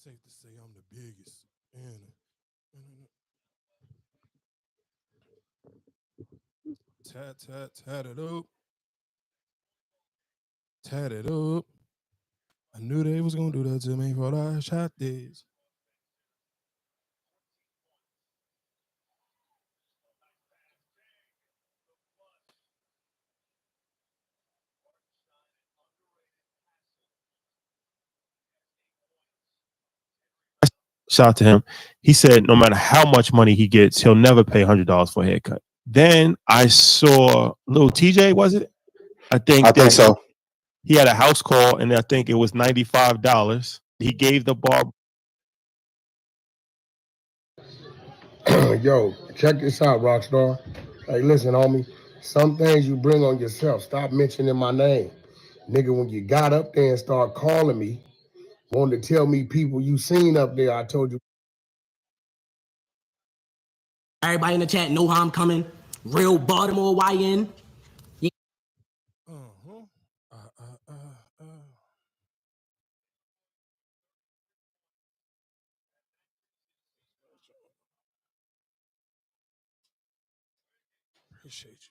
safe to say I'm the biggest. Tat it up. Tat it up. I knew they was gonna do that to me for I shot this. Shout out to him. He said no matter how much money he gets, he'll never pay $100 for a haircut. Then I saw little TJ, was it? I think so. He had a house call, and I think it was $95. He gave the barber. Yo, check this out, Rockstar. Hey, listen, homie. Some things you bring on yourself. Stop mentioning my name. Nigga, when you got up there and start calling me, wanted to tell me people you seen up there, I told you. Everybody in the chat know how I'm coming. Real Baltimore YN. Yeah. Uh-huh. Appreciate you.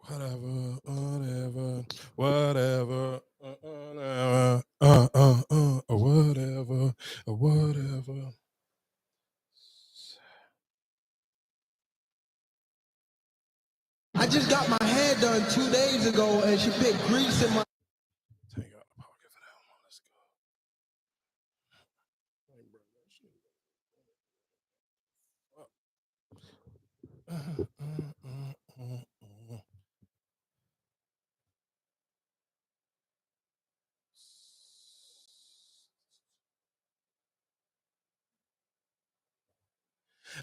Whatever, whatever, whatever, whatever, whatever. 2 days ago, and she put grease in my. Take out the pocket for that one. Let's go.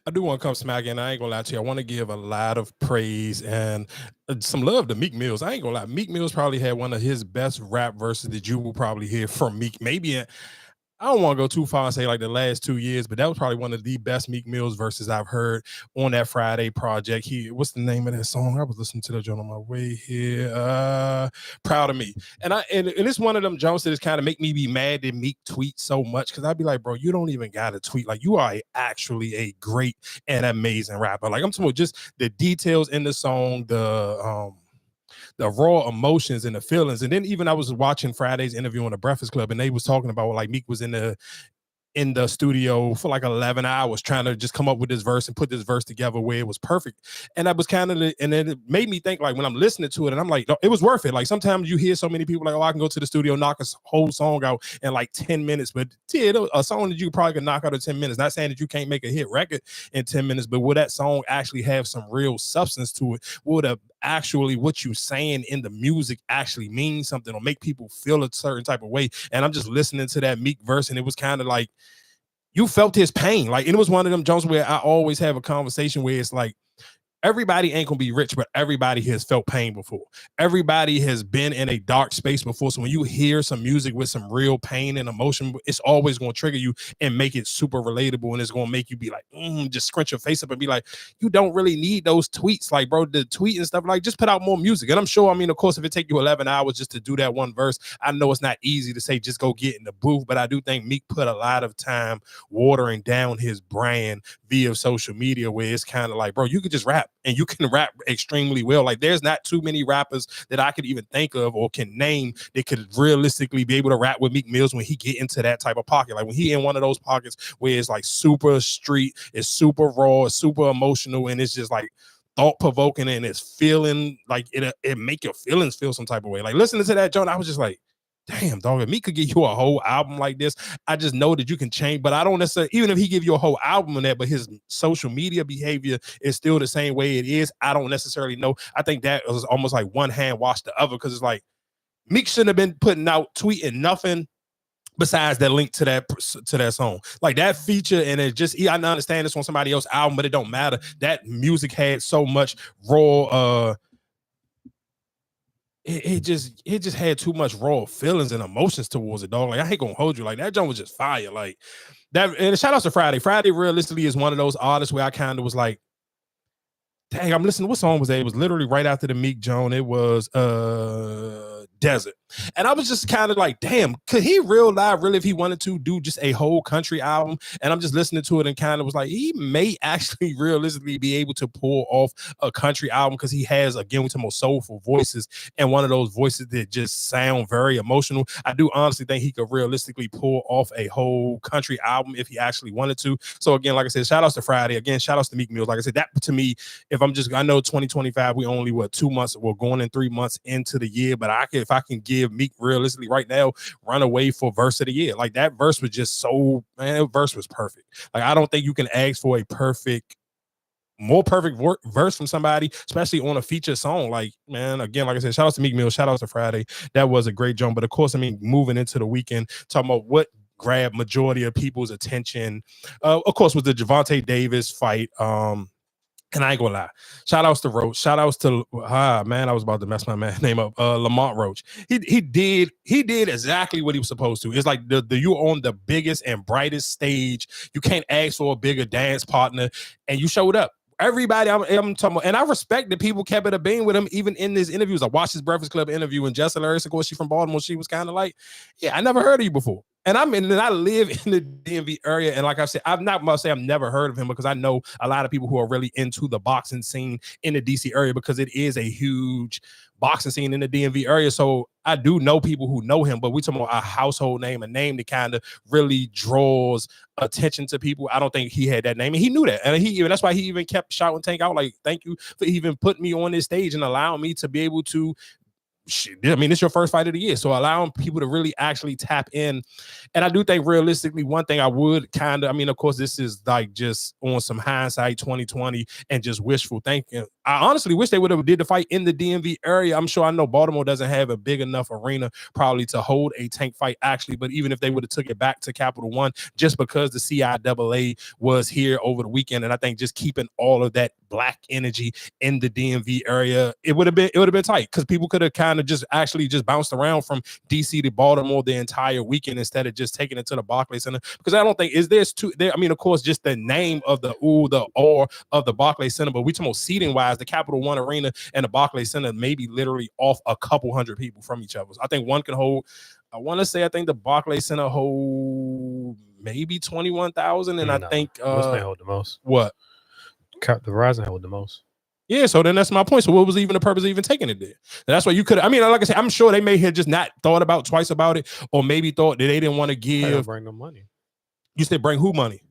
I do want to come smack in. I ain't gonna lie to you. I want to give a lot of praise and some love to Meek Mills. I ain't gonna lie. Meek Mills probably had one of his best rap verses that you will probably hear from Meek. Maybe I don't want to go too far and say like the last 2 years, but that was probably one of the best Meek Mills verses I've heard on that Friday project. What's the name of that song? I was listening to that joint on my way here. Proud of Me. And it's one of them jokes that is kind of make me be mad that Meek tweets so much, because I'd be like, bro, you don't even gotta tweet. Like, you are actually a great and amazing rapper. Like, I'm talking about just the details in the song, the raw emotions and the feelings. And then even I was watching Friday's interview on the Breakfast Club, and they was talking about like Meek was in the studio for like 11 hours trying to just come up with this verse and put this verse together where it was perfect. And that was kind of and then it made me think, like, when I'm listening to it, and I'm like, no, it was worth it. Like, sometimes you hear so many people like, oh, I can go to the studio, knock a whole song out in like 10 minutes. But yeah, a song that you probably could knock out in 10 minutes. Not saying that you can't make a hit record in 10 minutes, but will that song actually have some real substance to it? Will actually what you saying in the music actually mean something or make people feel a certain type of way? And I'm just listening to that Meek verse, and it was kind of like, you felt his pain. Like, it was one of them Jones where I always have a conversation where it's like, everybody ain't gonna be rich, but everybody has felt pain before. Everybody has been in a dark space before. So when you hear some music with some real pain and emotion, it's always gonna trigger you and make it super relatable. And it's gonna make you be like, just scrunch your face up and be like, you don't really need those tweets. Like, bro, the tweet and stuff, like, just put out more music. And I'm sure, I mean, of course, if it take you 11 hours just to do that one verse, I know it's not easy to say, just go get in the booth. But I do think Meek put a lot of time watering down his brand via social media, where it's kind of like, bro, you could just rap. And you can rap extremely well. Like, there's not too many rappers that I could even think of or can name that could realistically be able to rap with Meek Mills when he get into that type of pocket. Like, when he in one of those pockets where it's like super street, it's super raw, it's super emotional, and it's just like thought-provoking, and it's feeling like it make your feelings feel some type of way. Like, listening to that joint, I was just like, damn, dog, if Meek could give you a whole album like this, I just know that you can change. But I don't necessarily, even if he give you a whole album on that, but his social media behavior is still the same way it is, I don't necessarily know. I think that was almost like one hand wash the other, because it's like, Meek shouldn't have been putting out, tweeting nothing besides that link to that song. Like, that feature, and it just, I understand it's on somebody else's album, but it don't matter. That music had so much raw, it just had too much raw feelings and emotions towards it, dog. Like, I ain't gonna hold you. Like, that joint was just fire. Like that. And shout out to Friday. Friday realistically is one of those artists where I kind of was like, dang, I'm listening. What song was that? It was literally right after the Meek Joan. It was Desert. And I was just kind of like, damn, could he really, if he wanted to, do just a whole country album? And I'm just listening to it and kind of was like, he may actually realistically be able to pull off a country album, because he has, again, with the most soulful voices, and one of those voices that just sound very emotional. I do honestly think he could realistically pull off a whole country album if he actually wanted to. So again, like I said, shout outs to Friday. Again, shout outs to Meek Mills. Like I said, that to me, I know 2025, we only 2 months, we're going in 3 months into the year, but if I can give Meek realistically right now runaway for verse of the year. Like, that verse was just so, man, that verse was perfect. Like, I don't think you can ask for more perfect verse from somebody, especially on a feature song. Like, man, again, like I said, shout out to Meek Mill, shout out to Friday. That was a great jump. But of course, I mean, moving into the weekend, talking about what grabbed majority of people's attention, of course, was the Gervonta Davis fight. And I ain't gonna lie. Shout outs to Roach. Shout outs to man, I was about to mess my man name up. Lamont Roach. He did exactly what he was supposed to. It's like you on the biggest and brightest stage. You can't ask for a bigger dance partner, and you showed up. Everybody, I'm talking about, and I respect that people kept it a bean with him, even in his interviews. I watched his Breakfast Club interview, and Jessica Harris, of course, she's from Baltimore. She was kind of like, yeah, I never heard of you before. And I live in the DMV area. And like I said, I'm not going to say I've never heard of him because I know a lot of people who are really into the boxing scene in the DC area because it is a huge boxing scene in the DMV area. So I do know people who know him, but we talking about a household name, a name that kind of really draws attention to people. I don't think he had that name, and he knew that. And that's why he even kept shouting Tank out, like, thank you for even putting me on this stage and allowing me to be able to I mean, it's your first fight of the year. So allowing people to really actually tap in. And I do think realistically, one thing I would kind of, I mean, of course, this is like just on some hindsight 2020 and just wishful thinking. I honestly wish they would have did the fight in the DMV area. I know Baltimore doesn't have a big enough arena probably to hold a Tank fight actually, but even if they would have took it back to Capital One, just because the CIAA was here over the weekend, and I think just keeping all of that black energy in the DMV area, it would have been tight because people could have kind of just actually just bounced around from DC to Baltimore the entire weekend instead of just taking it to the Barclays Center. Because I don't think I mean, of course, just the name of the or of the Barclays Center, but we talking about seating wise, the Capital One Arena and the Barclays Center maybe literally off a couple hundred people from each other. I think one can hold. I want to say I think the Barclays Center hold maybe 21,000, and I think what's they hold the most? What? The Verizon hold the most. Yeah, so then that's my point. So what was even the purpose of even taking it there? And that's why you could. I mean, like I said, I'm sure they may have just not thought about twice about it, or maybe thought that they didn't want to give. Bring them money. You said bring who money?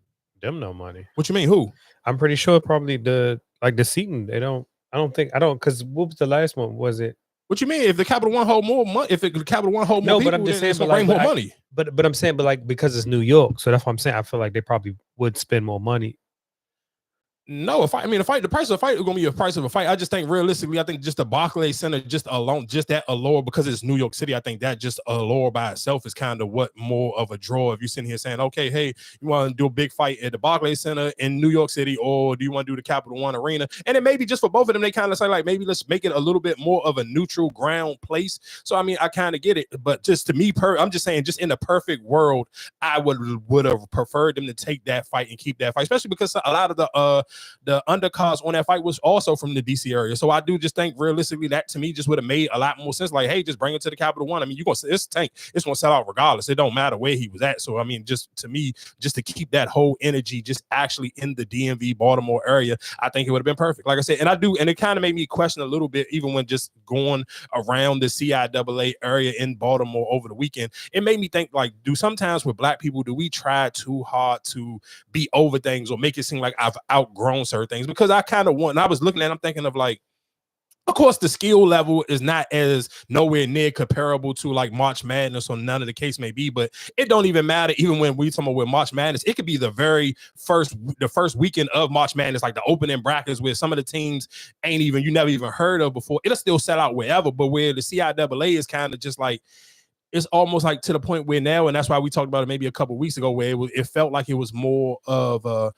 Them no money. What you mean who? I'm pretty sure probably the seating. They don't. I don't because what was the last one? Was it? What you mean? If the Capital One hold more money, if the Capital One hold more people, but I'm just saying, bring more money. But I'm saying, like because it's New York, so that's what I'm saying. I feel like they probably would spend more money. No, the price of a fight is going to be a price of a fight. I just think realistically, I think just the Barclays Center, just that allure, because it's New York City, I think that just allure by itself is kind of what more of a draw. If you're sitting here saying, okay, hey, you want to do a big fight at the Barclays Center in New York City, or do you want to do the Capital One Arena? And it may be just for both of them, they kind of say like, maybe let's make it a little bit more of a neutral ground place. So, I mean, I kind of get it, but just to me, I'm just saying, just in a perfect world, I would have preferred them to take that fight and keep that fight, especially because a lot of the undercards on that fight was also from the DC area. So I do just think realistically that to me just would have made a lot more sense. Like, hey, just bring it to the Capital One. I mean, it's Tank. It's going to sell out regardless. It don't matter where he was at. So, I mean, just to me, just to keep that whole energy just actually in the DMV Baltimore area, I think it would have been perfect. Like I said, and it kind of made me question a little bit, even when just going around the CIAA area in Baltimore over the weekend, it made me think like, sometimes with black people, do we try too hard to be over things or make it seem like I've outgrown certain things? Because I kind of I was looking at it, I'm thinking of like, of course, the skill level is not as nowhere near comparable to like March Madness or none of the case may be, but it don't even matter. Even when we talking about with March Madness, it could be the first weekend of March Madness, like the opening brackets where some of the teams you never even heard of before. It'll still sell out wherever, but where the CIAA is kind of just like, it's almost like to the point where now, and that's why we talked about it maybe a couple of weeks ago, where it felt like it was more of a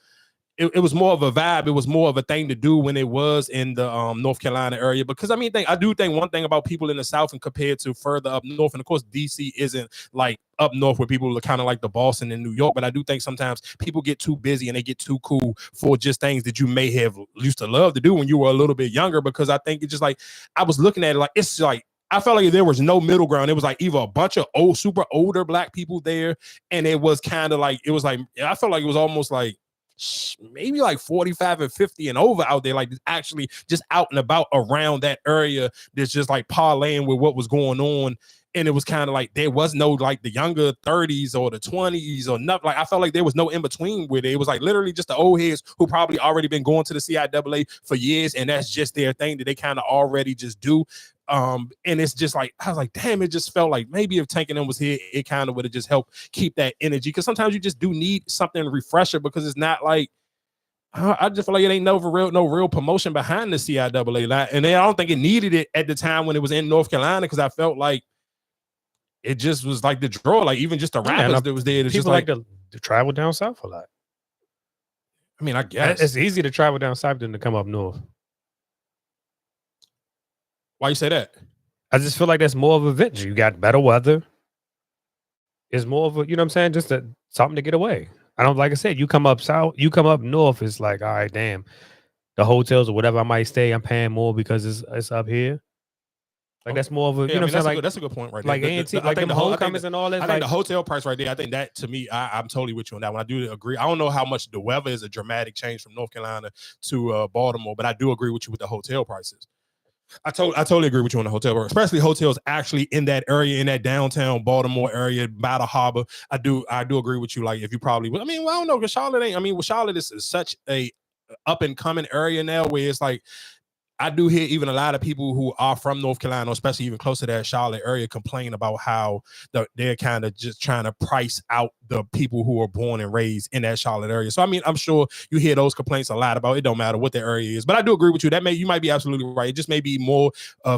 it was more of a vibe. It was more of a thing to do when it was in the North Carolina area. Because I mean, I do think one thing about people in the South and compared to further up north, and of course, DC isn't like up north where people are kind of like the Boston and New York. But I do think sometimes people get too busy and they get too cool for just things that you may have used to love to do when you were a little bit younger. Because I think it's just like, I was looking at it like, it's like, I felt like there was no middle ground. It was like either a bunch of super older black people there, and it was kind of like, I felt like it was almost like maybe like 45 and 50 and over out there, like actually just out and about around that area that's just like parlaying with what was going on. And it was kind of like there was no like the younger 30s or the 20s or nothing. Like I felt like there was no in between with it. It was like literally just the old heads who probably already been going to the CIAA for years, and that's just their thing that they kind of already just do. And it's just like, I was like, damn, it just felt like maybe if Tank and them was here, it kind of would have just helped keep that energy. Because sometimes you just do need something refresher, because it's not like, I just feel like it ain't no real promotion behind the CIAA. And I don't think it needed it at the time when it was in North Carolina, because I felt like it just was like the draw, like even just the rappers that was there. It's people just like to travel down south a lot. I mean, I guess it's easy to travel down south than to come up north. Why you say that? I just feel like that's more of a event. You got better weather. It's more of a, you know what I'm saying? Just something to get away. I don't, like I said, you come up south, you come up north, it's like, all right, damn, the hotels or whatever I might stay, I'm paying more because it's up here. Like that's more of a, you Yeah, know I mean, what I'm saying? Like, that's a good point right like there. A&T, like them homecomings and all that. I think Like, the hotel price right there, I think that to me, I'm totally with you on that one. I do agree. I don't know how much the weather is a dramatic change from North Carolina to Baltimore, but I do agree with you with the hotel prices. I totally agree with you on the hotel, especially hotels actually in that area, in that downtown Baltimore area by the harbor. I do agree with you. Like if you probably, I mean, well, I don't know, because Charlotte ain't. I mean, well, Charlotte is such a up and coming area now where it's like I do hear even a lot of people who are from North Carolina, especially even close to that Charlotte area, complain about how they're kind of just trying to price out the people who are born and raised in that Charlotte area. So, I mean, I'm sure you hear those complaints a lot about it. Don't matter what the area is. But I do agree with you. You might be absolutely right. It just may be more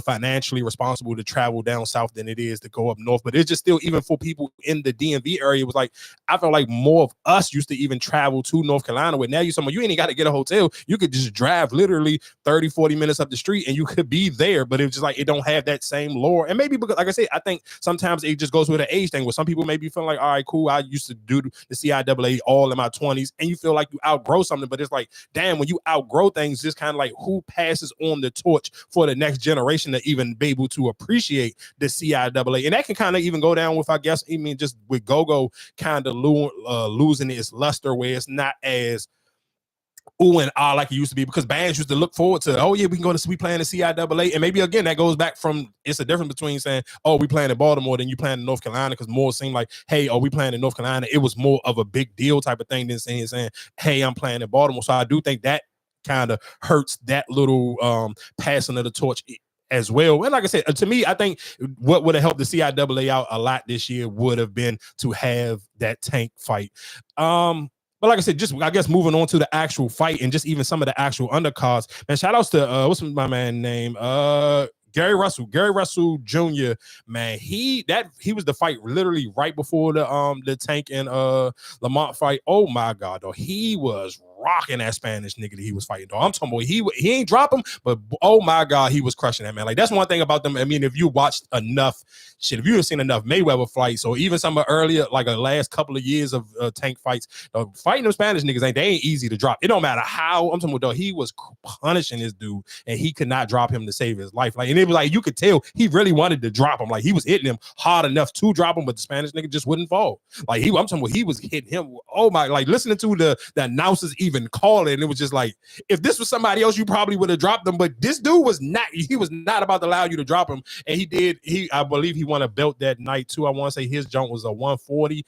financially responsible to travel down south than it is to go up north. But it's just still, even for people in the DMV area, it was like, I felt like more of us used to even travel to North Carolina. Where now you ain't got to get a hotel. You could just drive literally 30, 40 minutes up the street and you could be there, but it's just like it don't have that same lore. And maybe because, like I said, I think sometimes it just goes with an age thing where some people maybe feel like, all right, cool, I used to do the CIAA all in my 20s, and you feel like you outgrow something, but it's like, damn, when you outgrow things, it's kind of like who passes on the torch for the next generation to even be able to appreciate the CIAA. And that can kind of even go down with, I guess, I mean, just with go-go kind of losing its luster, where it's not as ooh and ah like it used to be, because bands used to look forward to, oh yeah, we can go to, we playing the CIAA. And maybe again that goes back from, it's a difference between saying, oh, we playing in Baltimore than you playing in North Carolina, because more seemed like, hey, oh, we playing in North Carolina, it was more of a big deal type of thing than saying hey, I'm playing in Baltimore. So I do think that kind of hurts that little passing of the torch as well. And like I said, to me, I think what would have helped the CIAA out a lot this year would have been to have that Tank fight. But like I said, just I guess moving on to the actual fight and just even some of the actual undercards. Man, shout outs to what's my man name? Gary Russell Jr. Man, he was the fight literally right before the Tank and Lamont fight. Oh my god, though, he was rocking that Spanish nigga that he was fighting. Though I'm talking about, he ain't drop him, but oh my god, he was crushing that man. Like that's one thing about them. I mean, if you watched enough shit, if you have seen enough Mayweather fights, or even some earlier, like the last couple of years of Tank fights, fighting them Spanish niggas they ain't easy to drop. It don't matter how. I'm talking about, though, he was punishing this dude, and he could not drop him to save his life. Like, and it was like you could tell he really wanted to drop him. Like he was hitting him hard enough to drop him, but the Spanish nigga just wouldn't fall. Like I'm talking about, he was hitting him. Oh my! Like listening to the announcers even call it, and it was just like, if this was somebody else, you probably would have dropped him. But this dude was not. He was not about to allow you to drop him, and he did. I believe he won a belt that night too. I want to say his jump was a 140.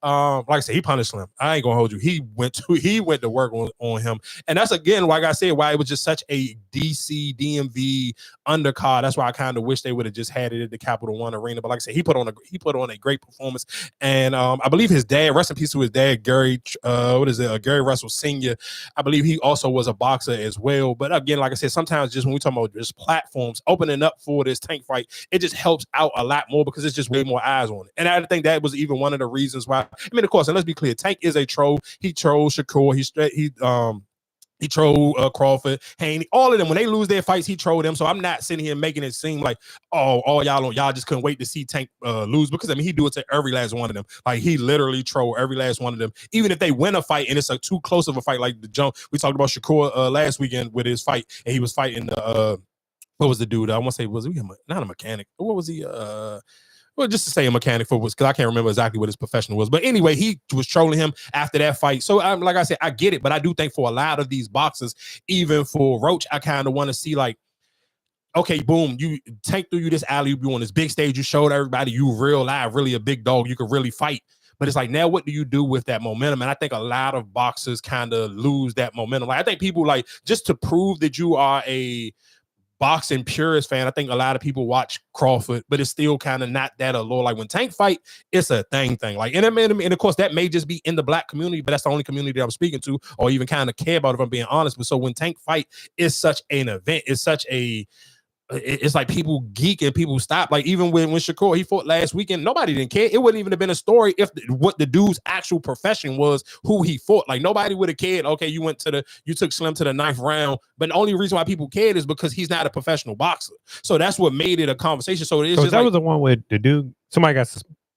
Like I said, he punished Slim. I ain't gonna hold you. He went to work on him, and that's again, like I said, why it was just such a DC DMV undercard. That's why I kind of wish they would have just had it at the Capital One Arena. But like I said, he put on a great performance, and I believe his dad, rest in peace to his dad, Gary Russell Sr. I believe he also was a boxer as well. But again, like I said, sometimes just when we talk about just platforms opening up for this Tank fight, it just helps out a lot more because it's just way more eyes on it. And I think that was even one of the reasons why. I mean, of course, and let's be clear, Tank is a troll. He trolls Shakur. He trolled Crawford, Haney, all of them. When they lose their fights, he trolled them. So I'm not sitting here making it seem like, oh, y'all just couldn't wait to see Tank lose, because I mean, he do it to every last one of them. Like he literally trolled every last one of them. Even if they win a fight and it's like too close of a fight, like the jump we talked about Shakur last weekend with his fight, and he was fighting what was the dude? I want to say, was he not a mechanic? What was he? Well, just to say a mechanic for, because I can't remember exactly what his profession was. But anyway, he was trolling him after that fight. So, like I said, I get it. But I do think for a lot of these boxers, even for Roach, I kind of want to see like, okay, boom, you Tank through you this alley, you on this big stage, you showed everybody you real live, really a big dog, you could really fight. But it's like, now what do you do with that momentum? And I think a lot of boxers kind of lose that momentum. Like I think people, like, just to prove that you are a boxing purist fan, I think a lot of people watch Crawford, but it's still kind of not that allure. Like when Tank fight, it's a thing. Like, and of course that may just be in the black community, but that's the only community that I'm speaking to, or even kind of care about, if I'm being honest. But so when Tank fight, it's such an event. It's like people geek and people stop. Like even when Shakur, he fought last weekend, nobody didn't care. It wouldn't even have been a story if what the dude's actual profession was, who he fought. Like nobody would have cared. Okay, you took Slim to the 9th round, but the only reason why people cared is because he's not a professional boxer. So that's what made it a conversation. So it's just that like, was the one where the dude, somebody got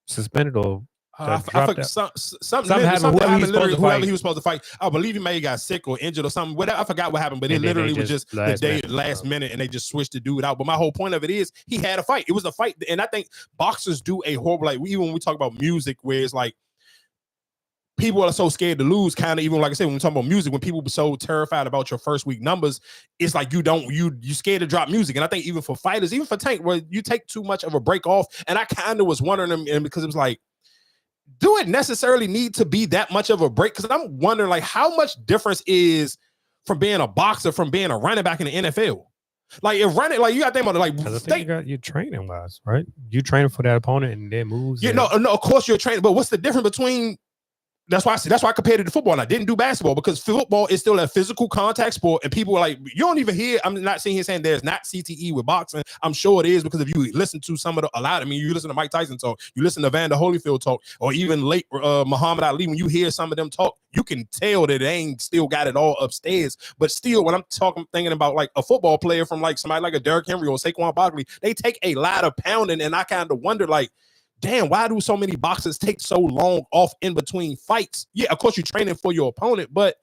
suspended, or Something happened literally. Whoever he was was supposed to fight, I believe he may have got sick or injured or something. Whatever, I forgot what happened, but it literally was just the day last minute, and they just switched the dude out. But my whole point of it is he had a fight. It was a fight, and I think boxers do a horrible, like even when we talk about music, where it's like people are so scared to lose. Kind of even like I said, when we talk about music, when people are so terrified about your first week numbers, it's like you scared to drop music. And I think even for fighters, even for Tank, where you take too much of a break off, and I kind of was wondering, and because it was like, do it necessarily need to be that much of a break? Because I'm wondering, like, how much difference is from being a boxer from being a running back in the NFL? Like, if running, like, you got to think about it, like, I think you got your training wise, right? You training for that opponent and their moves. No, of course you're training, but what's the difference between? That's why I compared it to football, and I didn't do basketball because football is still a physical contact sport, and people are like, you don't even hear. I'm not sitting here saying there's not CTE with boxing. I'm sure it is, because if you listen to you listen to Mike Tyson talk, you listen to Evander Holyfield talk, or even late Muhammad Ali, when you hear some of them talk, you can tell that they ain't still got it all upstairs. But still, when I'm thinking about like a football player from like somebody like a Derrick Henry or Saquon Barkley, they take a lot of pounding, and I kind of wonder, like, damn, why do so many boxers take so long off in between fights? Yeah, of course you're training for your opponent, but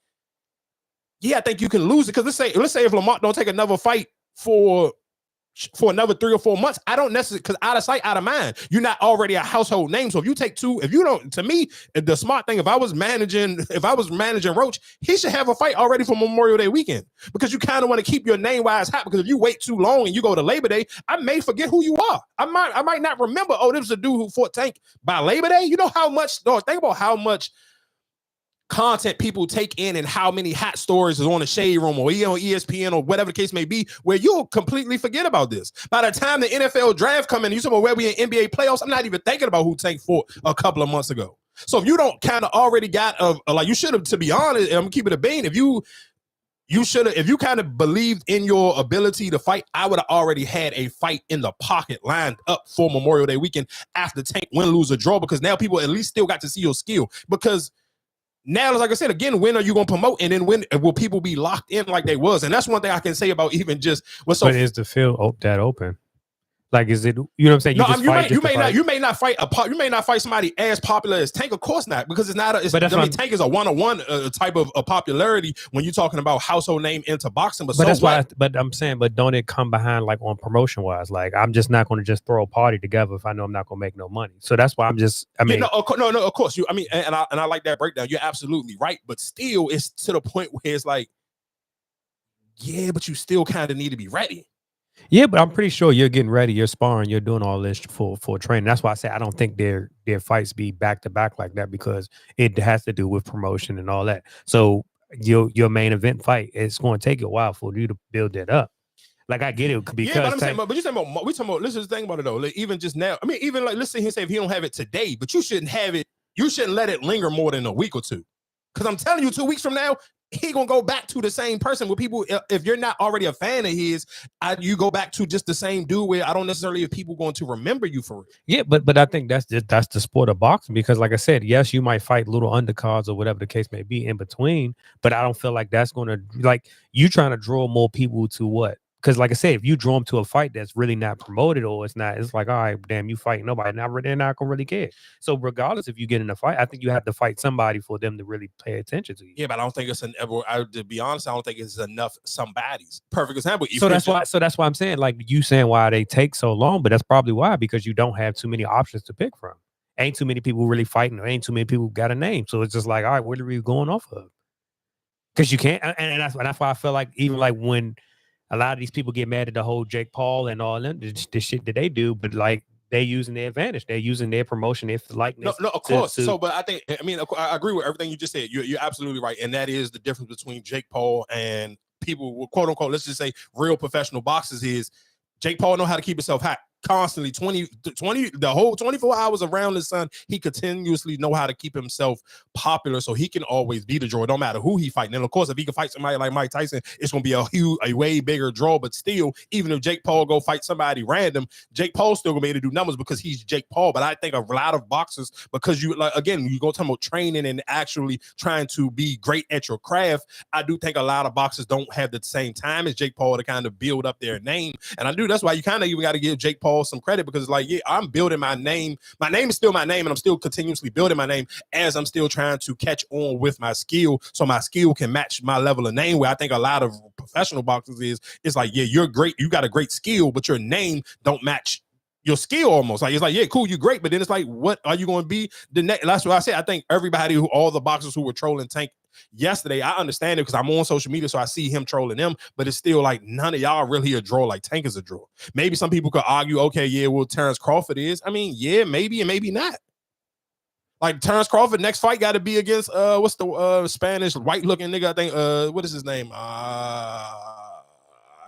yeah, I think you can lose it. Because let's say if Lamont don't take another fight for another 3 or 4 months, I don't necessarily, because out of sight, out of mind. You're not already a household name. So if you take two, if you don't, to me, the smart thing, if I was managing Roach, he should have a fight already for Memorial Day weekend, because you kind of want to keep your name wise hot. Because if you wait too long and you go to Labor Day, I may forget who you are. I might not remember, oh, this was a dude who fought Tank by Labor Day. You know how much, think about how much content people take in and how many hot stories is on the Shade Room or on ESPN or whatever the case may be, where you'll completely forget about this. By the time the NFL draft come in, you say, well, where we in NBA playoffs, I'm not even thinking about who Tank fought a couple of months ago. So if you don't kind of already got like, you should have, to be honest, I'm keeping it a bean, if you kind of believed in your ability to fight, I would have already had a fight in the pocket lined up for Memorial Day weekend after Tank win, lose, or draw, because now people at least still got to see your skill. Because now, like I said, again, when are you going to promote? And then when will people be locked in like they was? And that's one thing I can say about even just what's so. But is the field that open? Like, is it? You know what I'm saying? You may not fight somebody as popular as Tank. Of course not, because it's not. Tank is a one-on-one type of popularity when you're talking about household name into boxing. But that's why. But I'm saying, but don't it come behind like on promotion wise? Like, I'm just not going to just throw a party together if I know I'm not going to make no money. So that's why I'm just. I mean, no, of course you. I mean, and I like that breakdown. You're absolutely right. But still, it's to the point where it's like, yeah, but you still kind of need to be ready. Yeah, but I'm pretty sure you're getting ready, you're sparring, you're doing all this for training. That's why I say I don't think their fights be back to back like that, because it has to do with promotion and all that. So your main event fight, it's going to take a while for you to build that up. Like, I get it, because but I'm saying, but you're saying about, we talking about, let's just think about it though. Like, even just now, I mean, even like, let's sit here and say if he don't have it today, but you shouldn't have it. You shouldn't let it linger more than a week or two, because I'm telling you, 2 weeks from now, he gonna go back to the same person. With people, if you're not already a fan of his, you go back to just the same dude. Where I don't necessarily have people going to remember you for it. Yeah, but I think that's the sport of boxing, because like I said, yes, you might fight little undercards or whatever the case may be in between, but I don't feel like that's gonna, like, you trying to draw more people to what? Because like I said, if you draw them to a fight that's really not promoted, or it's like, all right, damn, you fight nobody, they're not gonna really care. So regardless, if you get in a fight, I think you have to fight somebody for them to really pay attention to you. Yeah, but I don't think it's to be honest, I don't think it's enough somebody's. Perfect example. So that's why I'm saying, like, you saying why they take so long, but that's probably why, because you don't have too many options to pick from. Ain't too many people really fighting, or ain't too many people got a name. So it's just like, all right, what are we going off of? Because you can't, and that's why I feel like, even like when a lot of these people get mad at the whole Jake Paul and all them, the shit that they do, but like, they're using their advantage. They're using their promotion, their likeness. No, of course. So, but I mean, I agree with everything you just said. You're absolutely right. And that is the difference between Jake Paul and people, quote unquote, let's just say real professional boxers, is Jake Paul know how to keep himself hot constantly, 20, the whole 24 hours around the sun. He continuously know how to keep himself popular, so he can always be the draw, no matter who he fighting. And of course, if he can fight somebody like Mike Tyson, it's going to be a way bigger draw. But still, even if Jake Paul go fight somebody random, Jake Paul's still going to be able to do numbers because he's Jake Paul. But I think a lot of boxers, because you, like, again, you go talking about training and actually trying to be great at your craft, I do think a lot of boxers don't have the same time as Jake Paul to kind of build up their name. And that's why you kind of even got to give Jake Paul y'all some credit because it's like, yeah, I'm building my name. My name is still my name, and I'm still continuously building my name as I'm still trying to catch on with my skill, so my skill can match my level of name. Where I think a lot of professional boxers is like, yeah, you're great, you got a great skill, but your name don't match your skill almost. Like, it's like, yeah, cool, you're great, but then it's like, what are you going to be the next? That's what I said. I think everybody all the boxers who were trolling Tank yesterday, I understand it because I'm on social media, so I see him trolling them, but it's still like none of y'all really a draw like Tank is a draw. Maybe some people could argue, okay, yeah, well, Terrence Crawford is. I mean, yeah, maybe and maybe not. Like Terrence Crawford, next fight got to be against what's the Spanish white looking nigga? I think what is his name? I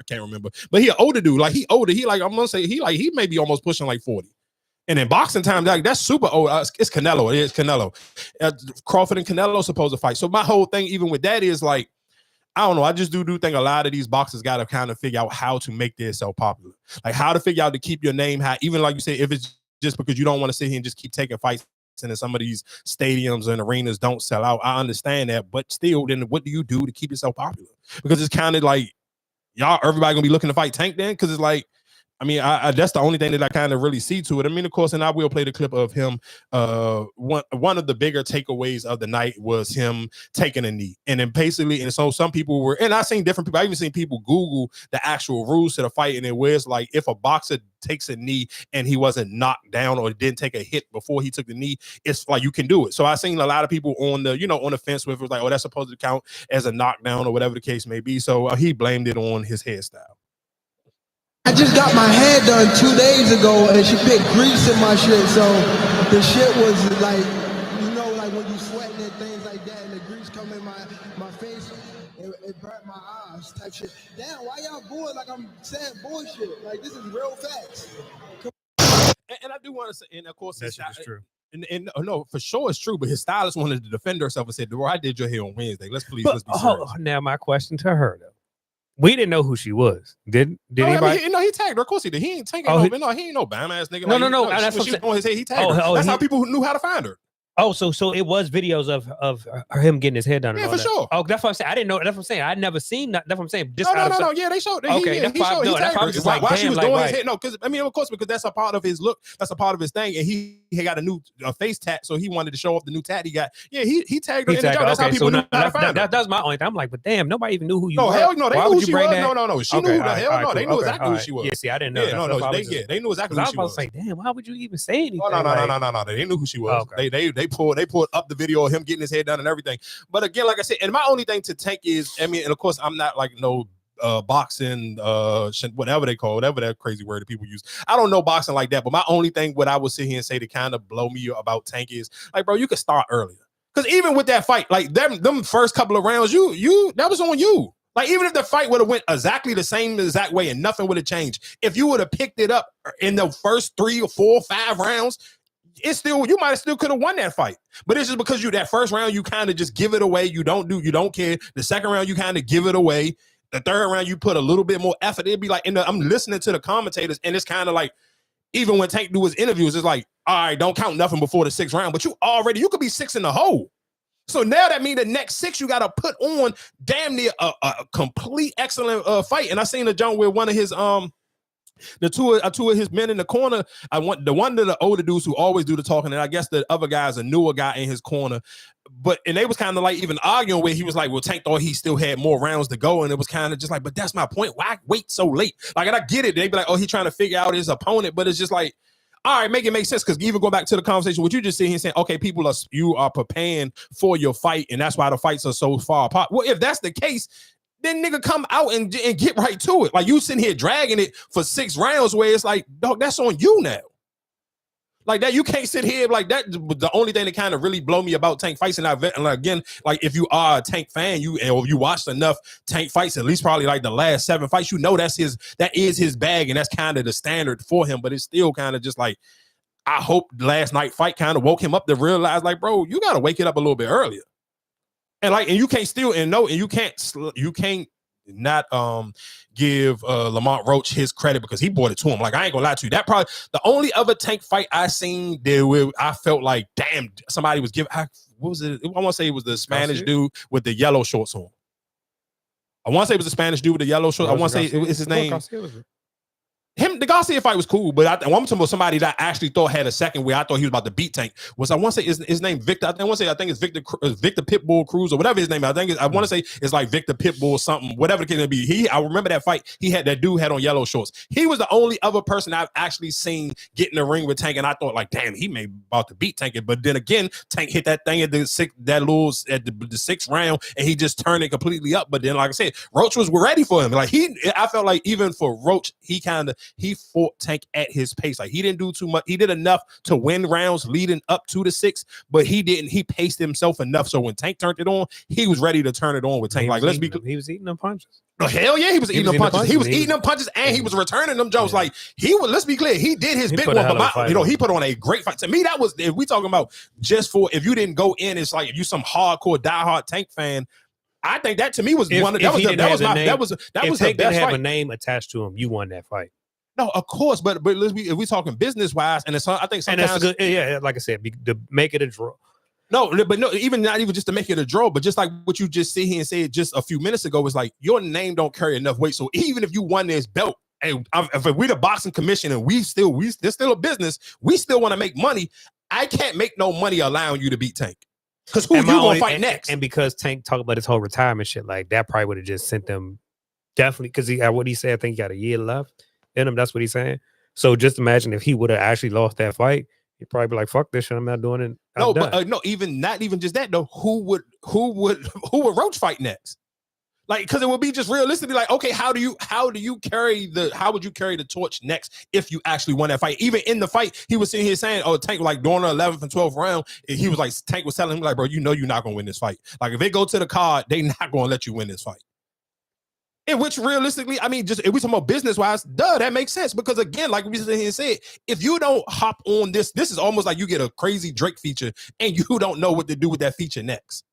can't remember, but he an older dude. Like he older. He like I'm gonna say he may be almost pushing like 40. And in boxing time, like that's super old. It's Canelo. It is Canelo. Crawford and Canelo supposed to fight. So my whole thing, even with that, is like, I don't know. I just do think a lot of these boxers got to kind of figure out how to make this so popular, like how to figure out to keep your name high. Even like you say, if it's just because you don't want to sit here and just keep taking fights, and then some of these stadiums and arenas don't sell out. I understand that, but still, then what do you do to keep yourself popular? Because it's kind of like everybody gonna be looking to fight Tank then, because it's like, I mean, I that's the only thing that I kind of really see to it. I mean, of course, and I will play the clip of him. One of the bigger takeaways of the night was him taking a knee. And then basically, and so some people were, and I seen different people, I even seen people Google the actual rules to the fight, and it was like, if a boxer takes a knee and he wasn't knocked down or didn't take a hit before he took the knee, it's like you can do it. So I seen a lot of people on the, on the fence with it, was like, oh, that's supposed to count as a knockdown or whatever the case may be. So he blamed it on his hairstyle. I just got my hair done 2 days ago and she put grease in my shit, so the shit was like, like when you sweating and things like that and the grease come in my face, it burnt my eyes type shit. Damn, why y'all going like I'm saying bullshit? Like, this is real facts. And I do want to say, and of course, That shit is true. And no, for sure it's true, but his stylist wanted to defend herself and said, bro, I did your hair on Wednesday. Let's be serious. Now my question to her, though. We didn't know who she was. Did anybody? I mean, he tagged her. Of course he did. He ain't tagging he ain't no bum ass nigga. No. That's what she was on his head. He tagged her. That's how people who knew how to find her. Oh, so it was videos of him getting his hair done. Yeah, for sure. Oh, that's what I'm saying. I didn't know. That's what I'm saying. I'd never seen that. That's what I'm saying. Just no. Yeah, they showed. Okay, he showed. He tagged her. Just like, while she was doing his hair. No, because I mean, of course, because that's a part of his look. That's a part of his thing, and he got a new face tat, so he wanted to show off the new tat he got. Yeah, he tagged her in the job. That's how people knew how to find her. That's my only thing. I'm like, but damn, nobody even knew who you were. No, hell no. They knew who she was. No. She knew who the hell no. They knew exactly who she was. Yeah, see, I didn't know. Yeah, they knew exactly who she was. I was about to say, damn, why would you even say anything? No. They knew who she was. They pulled up the video of him getting his head done and everything. But again, like I said, and my only thing to Tank is, I mean, and of course, I'm not like no boxing, whatever they call, whatever that crazy word that people use. I don't know boxing like that. But my only thing, what I would sit here and say to kind of blow me about Tank is, like, bro, you could start earlier. Because even with that fight, like them first couple of rounds, you that was on you. Like, even if the fight would have went exactly the same exact way and nothing would have changed, if you would have picked it up in the first 3 or 4 or 5 rounds, you might have still could have won that fight. But it's just because that first round, you kind of just give it away. You don't care. The second round, you kind of give it away. The third round, you put a little bit more effort. It'd be like, I'm listening to the commentators, and it's kind of like, even when Tank do his interviews, it's like, all right, don't count nothing before the 6th round, but you could be 6 in the hole. So now that means the next 6, you got to put on damn near a complete excellent fight. And I seen a John with one of his, two of his men in the corner. I want the one of the older dudes who always do the talking, and I guess the other guy's a newer guy in his corner. And they was kind of like even arguing where he was like, well, Tank thought he still had more rounds to go, and it was kind of just like, but that's my point. Why wait so late? Like, and I get it. They be like, oh, he's trying to figure out his opponent, but it's just like, all right, make it make sense. Because even go back to the conversation, what you just sitting here saying, okay, you are preparing for your fight, and that's why the fights are so far apart. Well, if that's the case, then nigga come out and get right to it. Like, you sitting here dragging it for 6 rounds where it's like, dog, that's on you now. Like that, you can't sit here like that. The only thing that kind of really blow me about Tank fights, and again, like if you are a Tank fan, or you watched enough Tank fights, at least probably like the last 7 fights, that is his bag, and that's kind of the standard for him. But it's still kind of just like, I hope last night fight kind of woke him up to realize, like, bro, you got to wake it up a little bit earlier. And like, and you can't steal and no, and you can't not give Lamont Roach his credit because he brought it to him. Like, I ain't gonna lie to you, that probably the only other Tank fight I seen there where I felt like, damn, somebody was giving. What was it? I want to say it was the Spanish dude with the yellow shorts on. I want to say it was the Spanish dude with the yellow shorts. I want to say it's his name. The Garcia fight was cool, but I'm talking about somebody that I actually thought had a second where I thought he was about to beat Tank. Was I want to say his name Victor? I think it's Victor Pitbull Cruz or whatever his name is. I want to say it's like Victor Pitbull something, whatever the case may be. I remember that fight. That dude had on yellow shorts. He was the only other person I've actually seen get in the ring with Tank, and I thought like, damn, he may be about to beat Tank. But then again, Tank hit that thing at the sixth round, and he just turned it completely up. But then, like I said, Roach was ready for him. Like I felt like even for Roach, he fought Tank at his pace. Like he didn't do too much. He did enough to win rounds leading up to the 6, but he paced himself enough. So when Tank turned it on, he was ready to turn it on with Tank. He was eating them punches. Oh, hell yeah, he was eating them punches. He was eating them punches and he was returning them jokes. Like let's be clear, he did his big one, but he put on a great fight. To me, that was, if we talking about just for, if you didn't go in, it's like if you some hardcore diehard Tank fan, I think that to me was that was the best have fight. A name attached to him, you won that fight. No, of course, but if we talking business wise, and I think sometimes, and that's good. Yeah, like I said, to make it a draw. No, but no, not even just to make it a draw, but just like what you just sit here and said just a few minutes ago, was like your name don't carry enough weight. So even if you won this belt, and if we the boxing commission and there's still a business, we still want to make money. I can't make no money allowing you to beat Tank. Because who you gonna fight next? And because Tank talked about his whole retirement shit, like that probably would have just sent them definitely, because he had what he said, I think he got a year left in him. That's what he's saying. So just imagine if he would have actually lost that fight, he'd probably be like, "Fuck this shit, I'm not doing it." No, but not even just that though. Who would Roach fight next? Like, because it would be just realistically like, okay, how would you carry the torch next if you actually won that fight? Even in the fight, he was sitting here saying, "Oh, Tank like during the 11th and 12th round, he was like, Tank was telling him like, bro, you know you're not gonna win this fight. Like, if they go to the card, they not gonna let you win this fight." In which realistically, I mean, just if we talking about business wise, that makes sense. Because again, like we sit here and said, if you don't hop on this is almost like you get a crazy Drake feature and you don't know what to do with that feature next.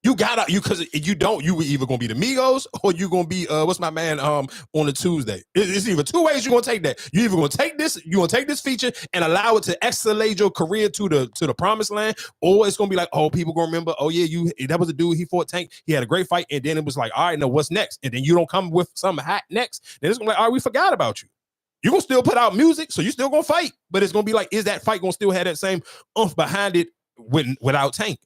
You either gonna be the Migos or you gonna be what's my man on a Tuesday. It's either two ways you're gonna take that. You either gonna take this feature and allow it to escalate your career to the promised land, or it's gonna be like, oh, people gonna remember, oh yeah, that was a dude, he fought Tank, he had a great fight, and then it was like, all right, now what's next? And then you don't come with some hot next, then it's gonna be like, all right, we forgot about you. You're gonna still put out music, so you still gonna fight, but it's gonna be like, is that fight gonna still have that same oomph behind it without Tank?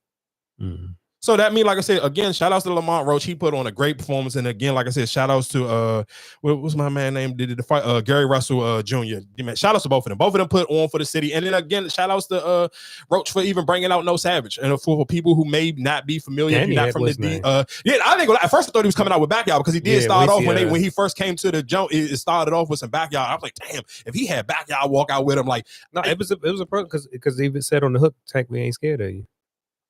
Mm-hmm. So that means, like I said, again, shout outs to Lamont Roach. He put on a great performance. And again, like I said, shout outs to what was my man name? Did the fight? Gary Russell Jr. Shout outs to both of them. Both of them put on for the city. And then again, shout outs to Roach for even bringing out No Savage. And for people who may not be familiar, if you're not from the I think at first I thought he was coming out with Backyard because he did start off when he first came to the jump. It started off with some Backyard. I was like, damn, if he had Backyard walk out with him, like no, it was a problem because he even said on the hook, Tank, we ain't scared of you.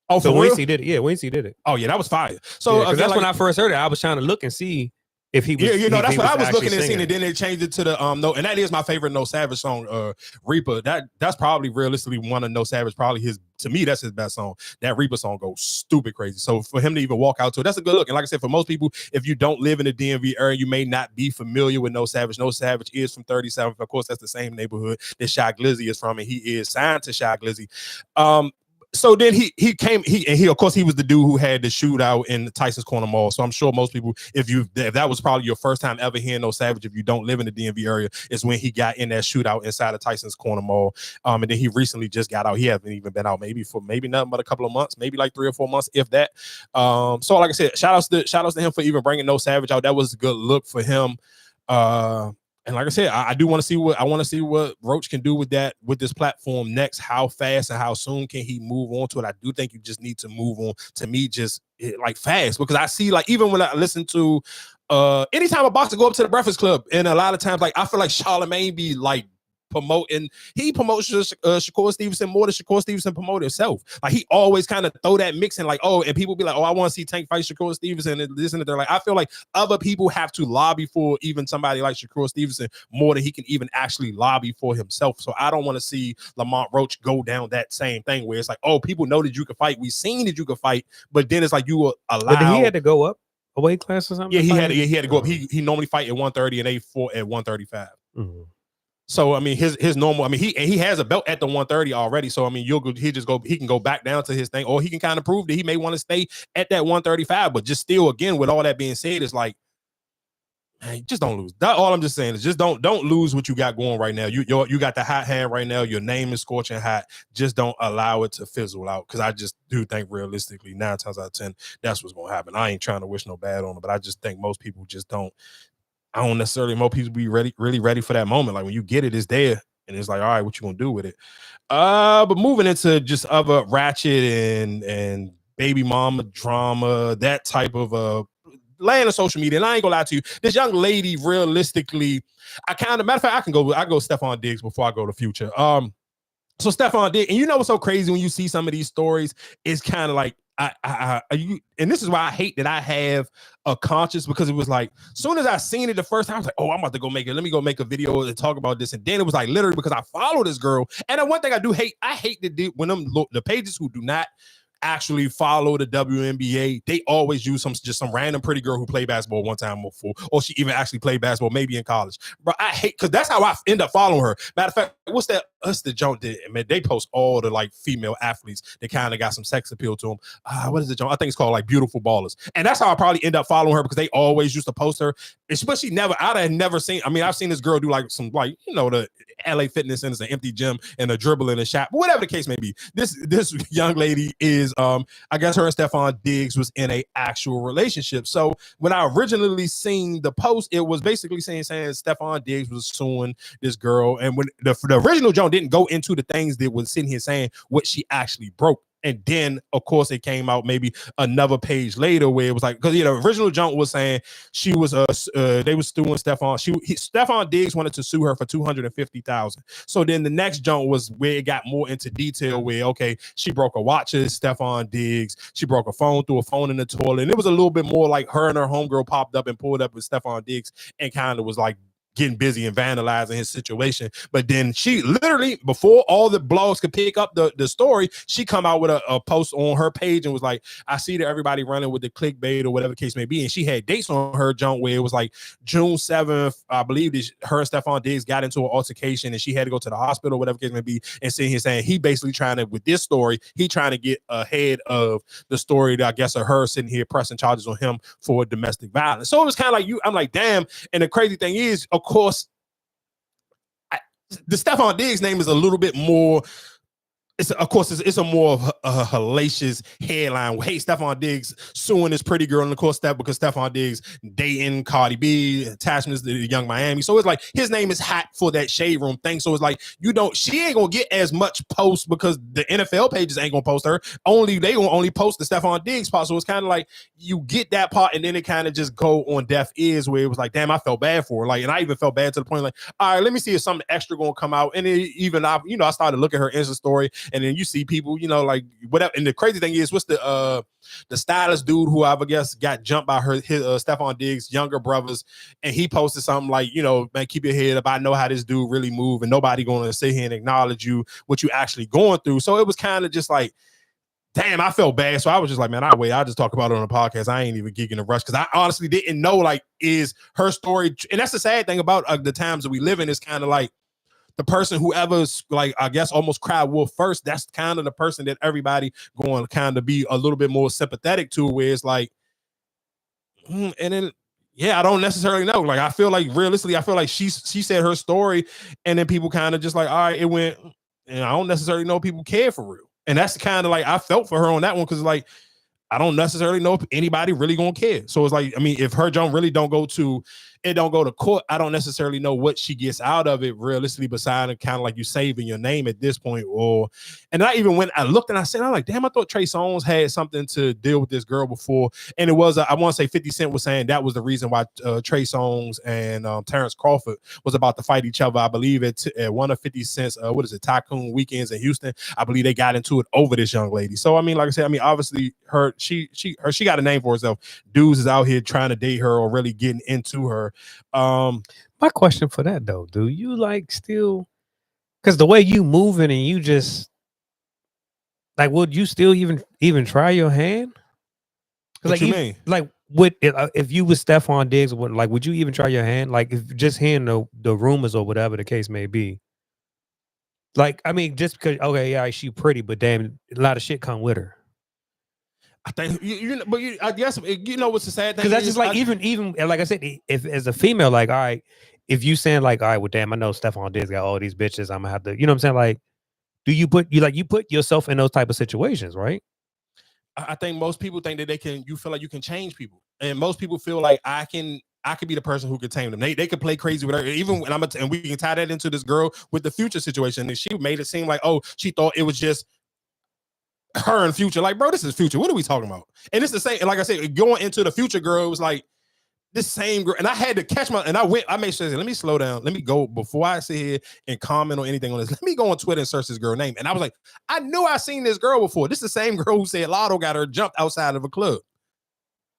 Oh, so once he did it, once he did it. Oh yeah, that was fire. So that's like, when I first heard it. I was trying to look and see if he was. Yeah, that's what I was looking and seeing, and then they changed it to the no, and that is my favorite No Savage song, Reaper. That's probably realistically one of No Savage, probably to me, that's his best song. That Reaper song goes stupid crazy. So for him to even walk out to it, that's a good look. And like I said, for most people, if you don't live in the DMV area, you may not be familiar with No Savage. No Savage is from 37th. Of course, that's the same neighborhood that Shy Glizzy is from, and he is signed to Shy Glizzy. So then he came, of course he was the dude who had the shootout in Tyson's Corner Mall. So I'm sure most people, if that was probably your first time ever hearing No Savage, if you don't live in the DMV area, is when he got in that shootout inside of Tyson's Corner Mall. And then he recently just got out. He hasn't even been out maybe nothing but a couple of months, maybe like 3 or 4 months, if that. So like I said, shout outs to him for even bringing No Savage out. That was a good look for him. And like I said, I do want to see what Roach can do with this platform next. How fast and how soon can he move on to it? I do think you just need to move on, to me, just like fast, because I see, like, even when I listen to anytime a boxer go up to the Breakfast Club, and a lot of times, like, I feel like Charlamagne be like he promotes Shakur Stevenson more than Shakur Stevenson promote himself. Like, he always kind of throw that mix in, like, oh, and people be like, oh, I want to see Tank fight Shakur Stevenson and this and that. Like, I feel like other people have to lobby for even somebody like Shakur Stevenson more than he can even actually lobby for himself. So I don't want to see Lamont Roach go down that same thing where it's like, oh, people know that you can fight. We've seen that you can fight, but then it's like you will allow. But he had to go up a weight class or something. Yeah, he had to go up. He normally fight at 130 and they fought at 135. Mm-hmm. So I mean, his normal. I mean, he has a belt at the 130 already. So I mean, he can go back down to his thing, or he can kind of prove that he may want to stay at that 135. But just still, again, with all that being said, it's like, Hey, just don't lose. That all I'm just saying is just don't lose what you got going right now. You got the hot hand right now. Your name is scorching hot. Just don't allow it to fizzle out. Because I just do think realistically, 9 times out of 10, that's what's gonna happen. I ain't trying to wish no bad on it, but I just think most people just don't. I don't necessarily most people be really ready for that moment. Like when you get it, it's there, and it's like, all right, what you gonna do with it? But moving into just other ratchet and baby mama drama, that type of laying on social media. And I ain't gonna lie to you, this young lady, realistically, matter of fact, I go Stephon Diggs before I go to Future. So Stephon Diggs, and you know what's so crazy when you see some of these stories, it's kind of like and this is why I hate that I have a conscience, because it was like, soon as I seen it the first time, I was like, oh, I'm about to go make it. Let me go make a video and talk about this. And then it was like literally because I follow this girl. And then one thing I do hate, I hate when the pages who do not actually follow the WNBA, they always use some random pretty girl who played basketball one time before, or she even actually played basketball maybe in college. But I hate, because that's how I end up following her. Matter of fact, what's that? Us the joint did, man. They post all the like female athletes that kind of got some sex appeal to them. What is the joint? I think it's called like Beautiful Ballers, and that's how I probably end up following her, because they always used to post her. Especially I'd have never seen. I mean, I've seen this girl do like some the LA Fitness Center's an empty gym and a dribble in a shot, but whatever the case may be. This young lady is I guess her and Stephon Diggs was in a actual relationship. So when I originally seen the post, it was basically saying Stephon Diggs was suing this girl, and when the original joint didn't go into the things that was sitting here saying what she actually broke. And then, of course, it came out maybe another page later where it was like, because the original junk was saying she was they was suing Stephon. Stephon Diggs wanted to sue her for $250,000. So then the next junk was where it got more into detail, where okay, she broke a watch of Stephon Diggs, she broke a phone, threw a phone in the toilet, and it was a little bit more like her and her homegirl popped up and pulled up with Stephon Diggs and kind of was like getting busy and vandalizing his situation. But then she literally, before all the blogs could pick up the story, she come out with a post on her page and was like, I see that everybody running with the clickbait or whatever the case may be. And she had dates on her junk where it was like June 7th, I believe that her and Stephon Diggs got into an altercation and she had to go to the hospital, whatever the case may be, and sitting here saying he basically trying to, with this story, he trying to get ahead of the story that I guess of her sitting here pressing charges on him for domestic violence. So it was kind of like I'm like, damn. And the crazy thing is, of course, the Stephon Diggs name is a little bit more. It's a more of a hellacious headline. Hey, Stephon Diggs suing this pretty girl, and of course because Stephon Diggs dating Cardi B, attachments to the Young Miami. So it's like his name is hot for that shade room thing. So it's like she ain't gonna get as much post because the NFL pages ain't gonna post her. They gonna only post the Stephon Diggs part. So it's kind of like you get that part, and then it kind of just go on deaf ears where it was like, damn, I felt bad for her. Like, and I even felt bad to the point like, all right, let me see if something extra gonna come out. And I started looking at her Insta story. And then you see people, like whatever. And the crazy thing is, what's the stylist dude who I guess got jumped by his Stephon Diggs' younger brothers, and he posted something like, man, keep your head up. I know how this dude really move, and nobody going to sit here and acknowledge you what you actually going through. So it was kind of just like, damn, I felt bad. So I was just like, man, I'll just talk about it on the podcast. I ain't even geeking a rush because I honestly didn't know like is her story. And that's the sad thing about the times that we live in is kind of like, the person whoever's like, I guess almost cried wolf first, that's kind of the person that everybody going to kind of be a little bit more sympathetic to, where it's like, and then, yeah, I don't necessarily know. Like, I feel like realistically, I feel like she said her story and then people kind of just like, all right, it went, and I don't necessarily know people care for real. And that's kind of like, I felt for her on that one. Cause like, I don't necessarily know if anybody really gonna care. So it's like, I mean, if her junk really don't go to court, I don't necessarily know what she gets out of it realistically, besides kind of like you saving your name at this point. And I even I looked and I said, I'm like, damn, I thought Trey Songz had something to deal with this girl before. And it was, I want to say 50 Cent was saying that was the reason why Trey Songz and Terrence Crawford was about to fight each other. I believe at one of 50 Cent's, Tycoon Weekends in Houston. I believe they got into it over this young lady. So, I mean, like I said, obviously she got a name for herself. Dudes is out here trying to date her or really getting into her. My question for that though, do you like still, because the way you moving and you just like, would you still even try your hand? What you mean? Like, if you was Stephon Diggs, would you even try your hand? Like, if just hearing the rumors or whatever the case may be. Like, I mean, just because, okay, yeah, she pretty, but damn, a lot of shit come with her. I think I guess you know what's the sad thing? Because that's just like even like I said, if as a female, like all right, if you saying like all right, well damn, I know Stephon Diggs got all these bitches, I'm gonna have to, you know what I'm saying? Like, do you put yourself in those type of situations, right? I think most people think that you feel like you can change people, and most people feel like I could be the person who could tame them. They could play crazy with her, even when and we can tie that into this girl with the Future situation. And she made it seem like, oh, she thought it was just her and Future. Like, bro, this is Future. What are we talking about? And it's the same. Like I said, going into the Future girl, it was like this same girl. And I had to catch I made sure, let me slow down. Let me go before I sit here and comment on anything on this. Let me go on Twitter and search this girl name. And I was like, I knew I seen this girl before. This is the same girl who said Lotto got her jumped outside of a club.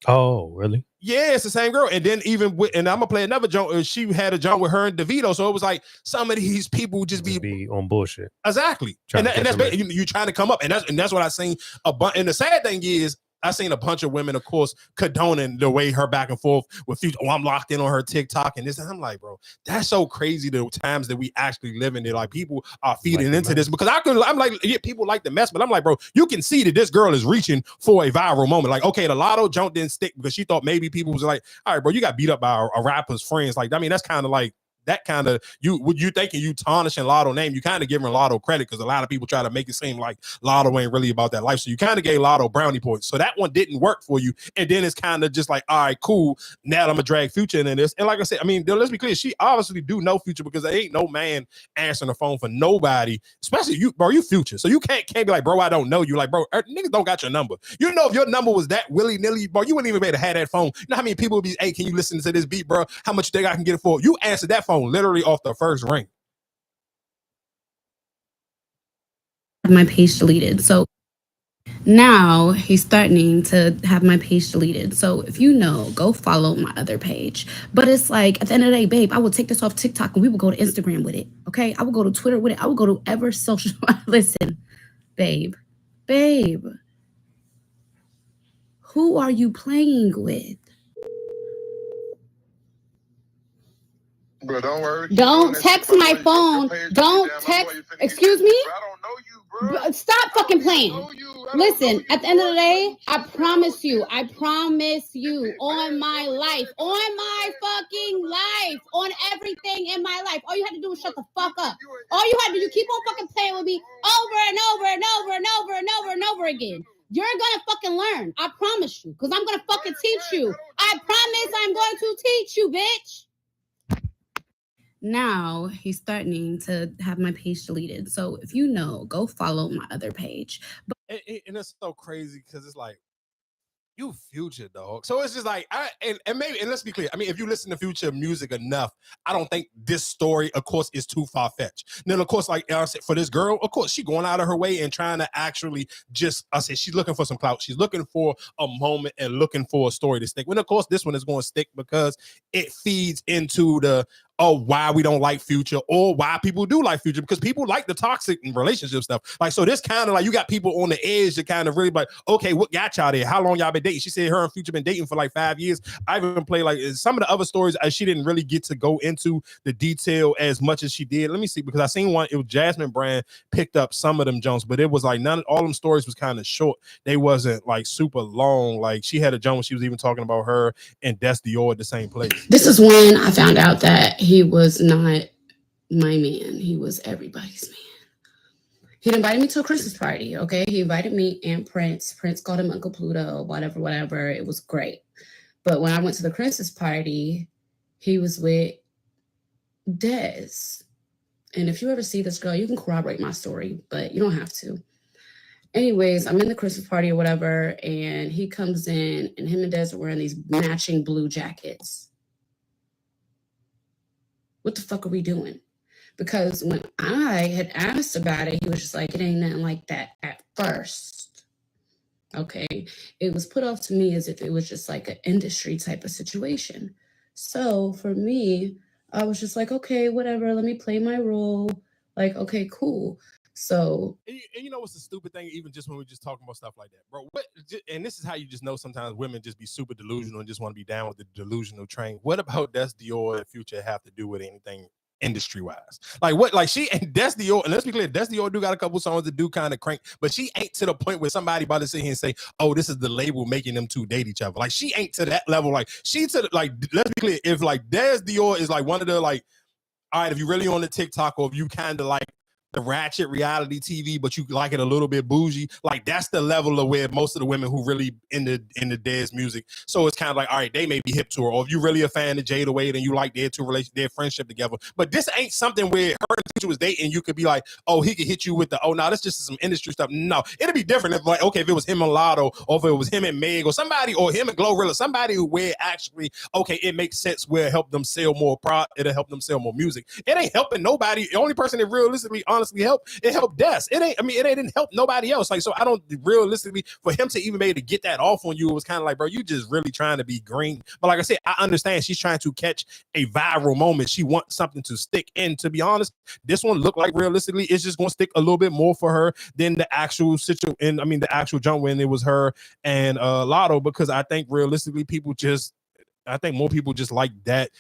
Oh, really? Yeah, it's the same girl. And then and I'm gonna play another joke. She had a joke with her and DeVito, so it was like some of these people just be on bullshit. Exactly, and that's you trying to come up, and that's what I seen a bunch. And the sad thing is, I seen a bunch of women, of course, condoning the way her back and forth with Future. Oh, I'm locked in on her TikTok and this. And I'm like, bro, that's so crazy. The times that we actually live in, there, like people are feeding into this because I'm like, yeah, people like the mess, but I'm like, bro, you can see that this girl is reaching for a viral moment. Like, okay, the Lotto joke didn't stick because she thought maybe people was like, all right, bro, you got beat up by a rapper's friends. Like, I mean, that's kind of like. That kind of you thinking you tarnishing Lotto name, you kind of giving Lotto credit because a lot of people try to make it seem like Lotto ain't really about that life. So you kind of gave Lotto brownie points. So that one didn't work for you. And then it's kind of just like, all right, cool. Now I'm gonna drag Future in this. And like I said, I mean, let's be clear, she obviously do know Future because there ain't no man answering the phone for nobody, especially you, bro. You Future, so you can't be like, bro, I don't know you. Like, bro, niggas don't got your number. You know, if your number was that willy nilly, bro, you wouldn't even be able to have that phone. You know how many people would be, hey, can you listen to this beat, bro? How much you think I can get it for? You answered that phone literally off the first ring. My page deleted. So now he's threatening to have my page deleted. So if you know, go follow my other page. But it's like, at the end of the day, babe, I will take this off TikTok and we will go to Instagram with it. Okay? I will go to Twitter with it. I will go to ever social. Listen, babe, who are you playing with? Bro, don't worry. Don't text my phone. Don't text. Excuse me? Bro, I don't know you, bro. Stop fucking playing. Listen, at the end of the day, I promise you, on my life, on my fucking life, on everything in my life. All you have to do is shut the fuck up. All you have to do, you keep on fucking playing with me over and over and over and over and over and over again. You're gonna fucking learn. I promise you. Because I'm gonna fucking teach you. I promise I'm going to teach you, bitch. Now he's threatening to have my page deleted. So if you know, go follow my other page. But and it's so crazy because it's like, you Future, dog. So it's just like, and let's be clear. I mean, if you listen to Future music enough, I don't think this story, of course, is too far-fetched. Then, of course, like I said, for this girl, of course, she going out of her way and trying to actually she's looking for some clout. She's looking for a moment and looking for a story to stick. When, of course, this one is going to stick because it feeds into the, why we don't like Future or why people do like Future, because people like the toxic relationship stuff. Like, so this kind of like, you got people on the edge to kind of really like, okay, what got y'all there? How long y'all been dating? She said her and Future been dating for like 5 years. I even play like some of the other stories. She didn't really get to go into the detail as much as she did. Let me see, because I seen one, it was Jasmine Brand picked up some of them Jones, but it was like all them stories was kind of short. They wasn't like super long. Like she had a Jones, she was even talking about her and Des Dior at the same place. This is when I found out that he was not my man. He was everybody's man. He invited me to a Christmas party, okay? He invited me and Prince. Prince called him Uncle Pluto, whatever. It was great. But when I went to the Christmas party, he was with Des. And if you ever see this girl, you can corroborate my story, but you don't have to. Anyways, I'm in the Christmas party or whatever, and he comes in, and him and Des are wearing these matching blue jackets. What the fuck are we doing? Because when I had asked about it, he was just like, it ain't nothing like that at first. Okay. It was put off to me as if it was just like an industry type of situation. So for me, I was just like, okay, whatever. Let me play my role. Like, okay, cool. So, and you know what's the stupid thing, even just when we're just talking about stuff like that, bro? And this is how you just know sometimes women just be super delusional and just want to be down with the delusional train. What about Des Dior and Future have to do with anything industry wise. Like what? Like she and Destiny, and let's be clear, Destiny do got a couple songs that do kind of crank, but she ain't to the point where somebody about to sit here and say, "Oh, this is the label making them two date each other." Like she ain't to that level. Like she to the, like, let's be clear, if like Des Dior is like one of the like, all right, if you really on the TikTok or if you kind of like the ratchet reality TV, but you like it a little bit bougie, like that's the level of where most of the women who really in the Dez music. So it's kind of like, all right, they may be hip to her, or if you really a fan of Jada Wade and you like their friendship together. But this ain't something where her and Future was dating. You could be like, oh, he could hit you with the, oh, no, that's just some industry stuff. No, it'd be different if like, okay, if it was him and Lotto, or if it was him and Meg, or somebody, or him and Glorilla, somebody who where actually, okay, it makes sense where it help them sell more it'll help them sell more music. It ain't helping nobody. The only person that realistically, honestly helped, it helped Des. It didn't help nobody else. Like, so I don't realistically, for him to even be able to get that off on you, it was kind of like, bro, you just really trying to be green. But like I said, I understand she's trying to catch a viral moment. She wants something to stick. And to be honest, this one looked like realistically it's just going to stick a little bit more for her than the actual situation. I mean, the actual jump when it was her and Lotto, because I think realistically I think more people just like that.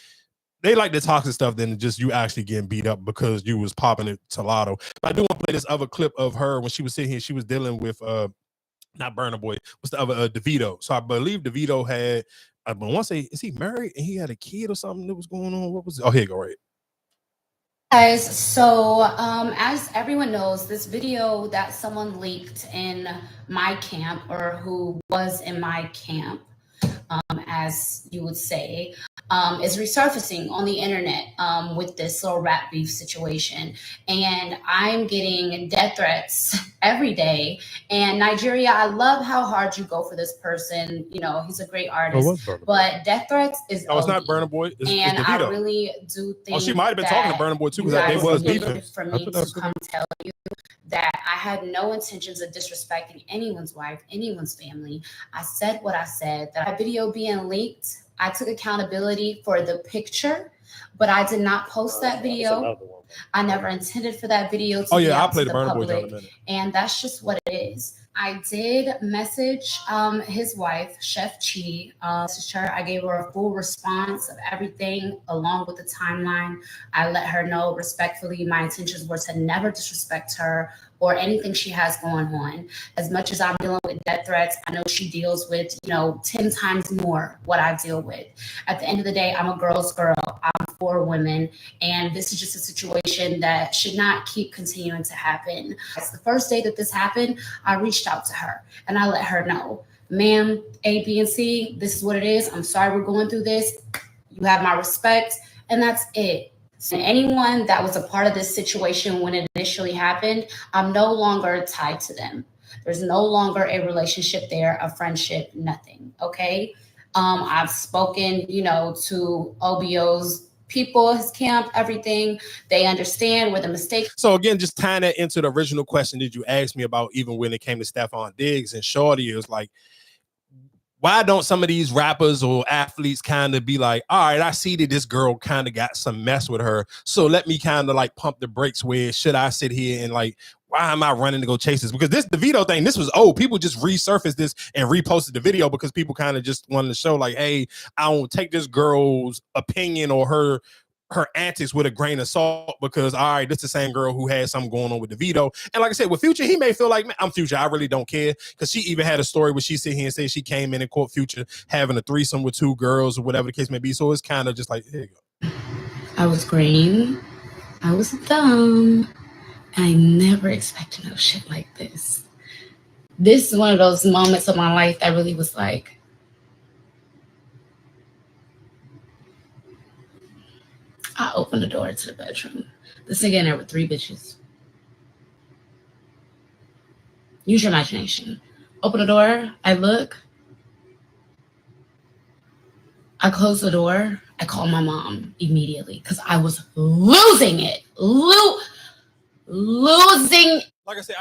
They like the toxic stuff than just you actually getting beat up because you was popping it to Lotto. But I do want to play this other clip of her when she was sitting here. She was dealing with not Burna Boy. What's the other DeVito? So I believe DeVito had. I want to say, is he married and he had a kid or something that was going on? What was it? Oh, here you go, right. Guys, so as everyone knows, this video that someone leaked in my camp, or who was in my camp, as you would say, is resurfacing on the internet with this little rap beef situation. And I'm getting death threats every day. And Nigeria, I love how hard you go for this person. You know, he's a great artist. But death threats is it's not Burna Boy. It's I really do think she might have been talking to Burna Boy too, because they was beefing. For me to come tell you that I had no intentions of disrespecting anyone's wife, anyone's family. I said what I said. That video being leaked, I took accountability for the picture, but I did not post that video. I never intended for that video to be out to the public, and that's just what it is. I did message his wife, Chef Chi. I gave her a full response of everything along with the timeline. I let her know respectfully my intentions were to never disrespect her or anything she has going on. As much as I'm dealing with death threats, I know she deals with, 10 times more what I deal with. At the end of the day, I'm a girl's girl. I'm for women. And this is just a situation that should not keep continuing to happen. It's the first day that this happened, I reached out to her and I let her know, ma'am, A, B, and C, this is what it is. I'm sorry we're going through this. You have my respect. And that's it. So anyone that was a part of this situation when it initially happened, I'm no longer tied to them. There's no longer a relationship there, a friendship, nothing, okay? I've spoken, to OBO's people, his camp, everything. They understand where the mistake. So again, just tying that into the original question that you asked me about, even when it came to Stephon Diggs and Shorty, it was like, why don't some of these rappers or athletes kind of be like, all right, I see that this girl kind of got some mess with her, so let me kind of like pump the brakes. Where should I sit here and like, why am I running to go chase this? Because this DeVito thing, this was old. People just resurfaced this and reposted the video because people kind of just wanted to show like, hey, I don't take this girl's opinion or her antics with a grain of salt, because all right, this is the same girl who had something going on with DeVito. And like I said, with Future, he may feel like, man, I'm Future, I really don't care, because she even had a story where she sit here and say she came in and caught Future having a threesome with two girls or whatever the case may be. So it's kind of just like, here you go. I was green, I was dumb, I never expected no shit like this. This is one of those moments of my life that really was like, I opened the door to the bedroom. This nigga in there with 3 bitches. Use your imagination. Open the door. I look. I close the door. I call my mom immediately because I was losing it. Losing. Like I said,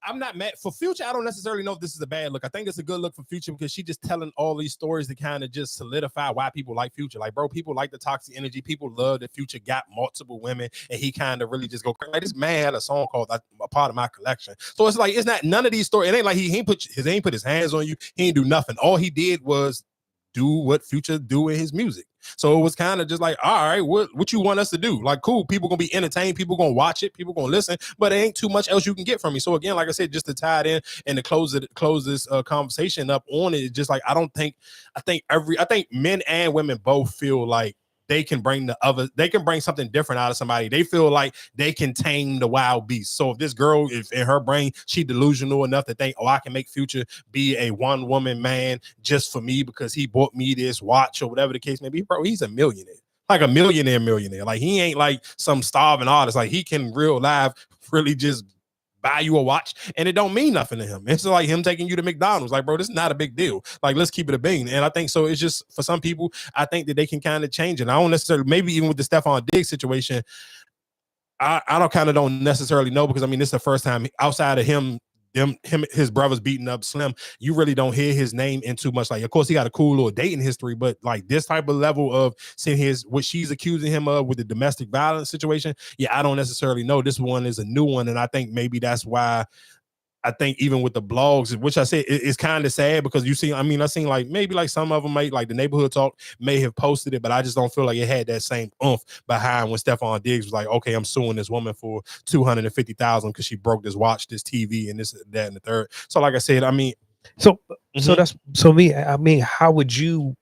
I'm not mad for Future. I don't necessarily know if this is a bad look. I think it's a good look for Future because she just telling all these stories to kind of just solidify why people like Future. Like, bro, people like the toxic energy. People love that Future got multiple women, and he kind of really just go crazy. Like, this man had a song called "A Part of My Collection." So it's like, it's not none of these stories. It ain't like he ain't put his hands on you. He ain't do nothing. All he did was do what Future do in his music. So it was kind of just like, all right, what you want us to do? Like, cool, people gonna be entertained, people gonna watch it, people gonna listen, but it ain't too much else you can get from me. So again, like I said, just to tie it in and to close this conversation up on it, just like I think men and women both feel like they can bring something different out of somebody. They feel like they can tame the wild beast. So if this girl, if in her brain, she delusional enough to think, oh, I can make Future be a one woman man just for me because he bought me this watch or whatever the case may be, bro, he's a millionaire. Like a millionaire. Like he ain't like some starving artist. Like he can real live really just buy you a watch and it don't mean nothing to him. It's like him taking you to McDonald's. Like, bro, this is not a big deal. Like, let's keep it a bean. And I think so. It's just for some people, I think that they can kind of change it. I don't necessarily, maybe even with the Stephon Diggs situation, I don't necessarily know because I mean, this is the first time outside of his brothers beating up Slim, you really don't hear his name in too much. Like, of course, he got a cool little dating history, but like this type of level of seeing what she's accusing him of with the domestic violence situation, yeah, I don't necessarily know. This one is a new one, and I think maybe that's why. I think even with the blogs, which I said it's kind of sad because you see, I mean, I seen like maybe like some of them might like the Neighborhood Talk may have posted it, but I just don't feel like it had that same oomph behind when Stephon Diggs was like, okay, I'm suing this woman for $250,000 because she broke this watch, this TV, and this, that, and the third. So, like I said, I mean, so me. I mean, how would you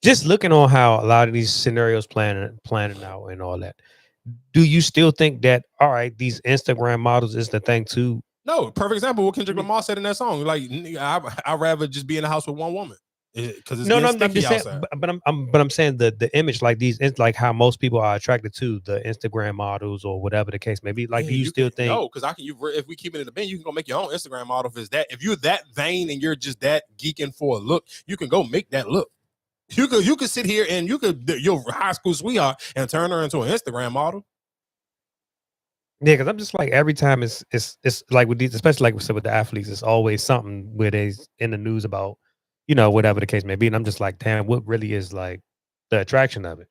just looking on how a lot of these scenarios planning out and all that? Do you still think that all right, these Instagram models is the thing too? No, perfect example. What Kendrick Lamar said in that song, like, I'd rather just be in the house with one woman because it's I'm just saying, outside. but I'm saying the image, like these, like how most people are attracted to the Instagram models or whatever the case may be. Like, do you still think? No, because if we keep it in the bin, you can go make your own Instagram model. If you're that vain and you're just that geeking for a look, you can go make that look. You could sit here and your high school sweetheart and turn her into an Instagram model. Yeah, because I'm just like every time it's like with these, especially like we said with the athletes, it's always something where they in the news about, whatever the case may be, and I'm just like, damn, what really is like the attraction of it?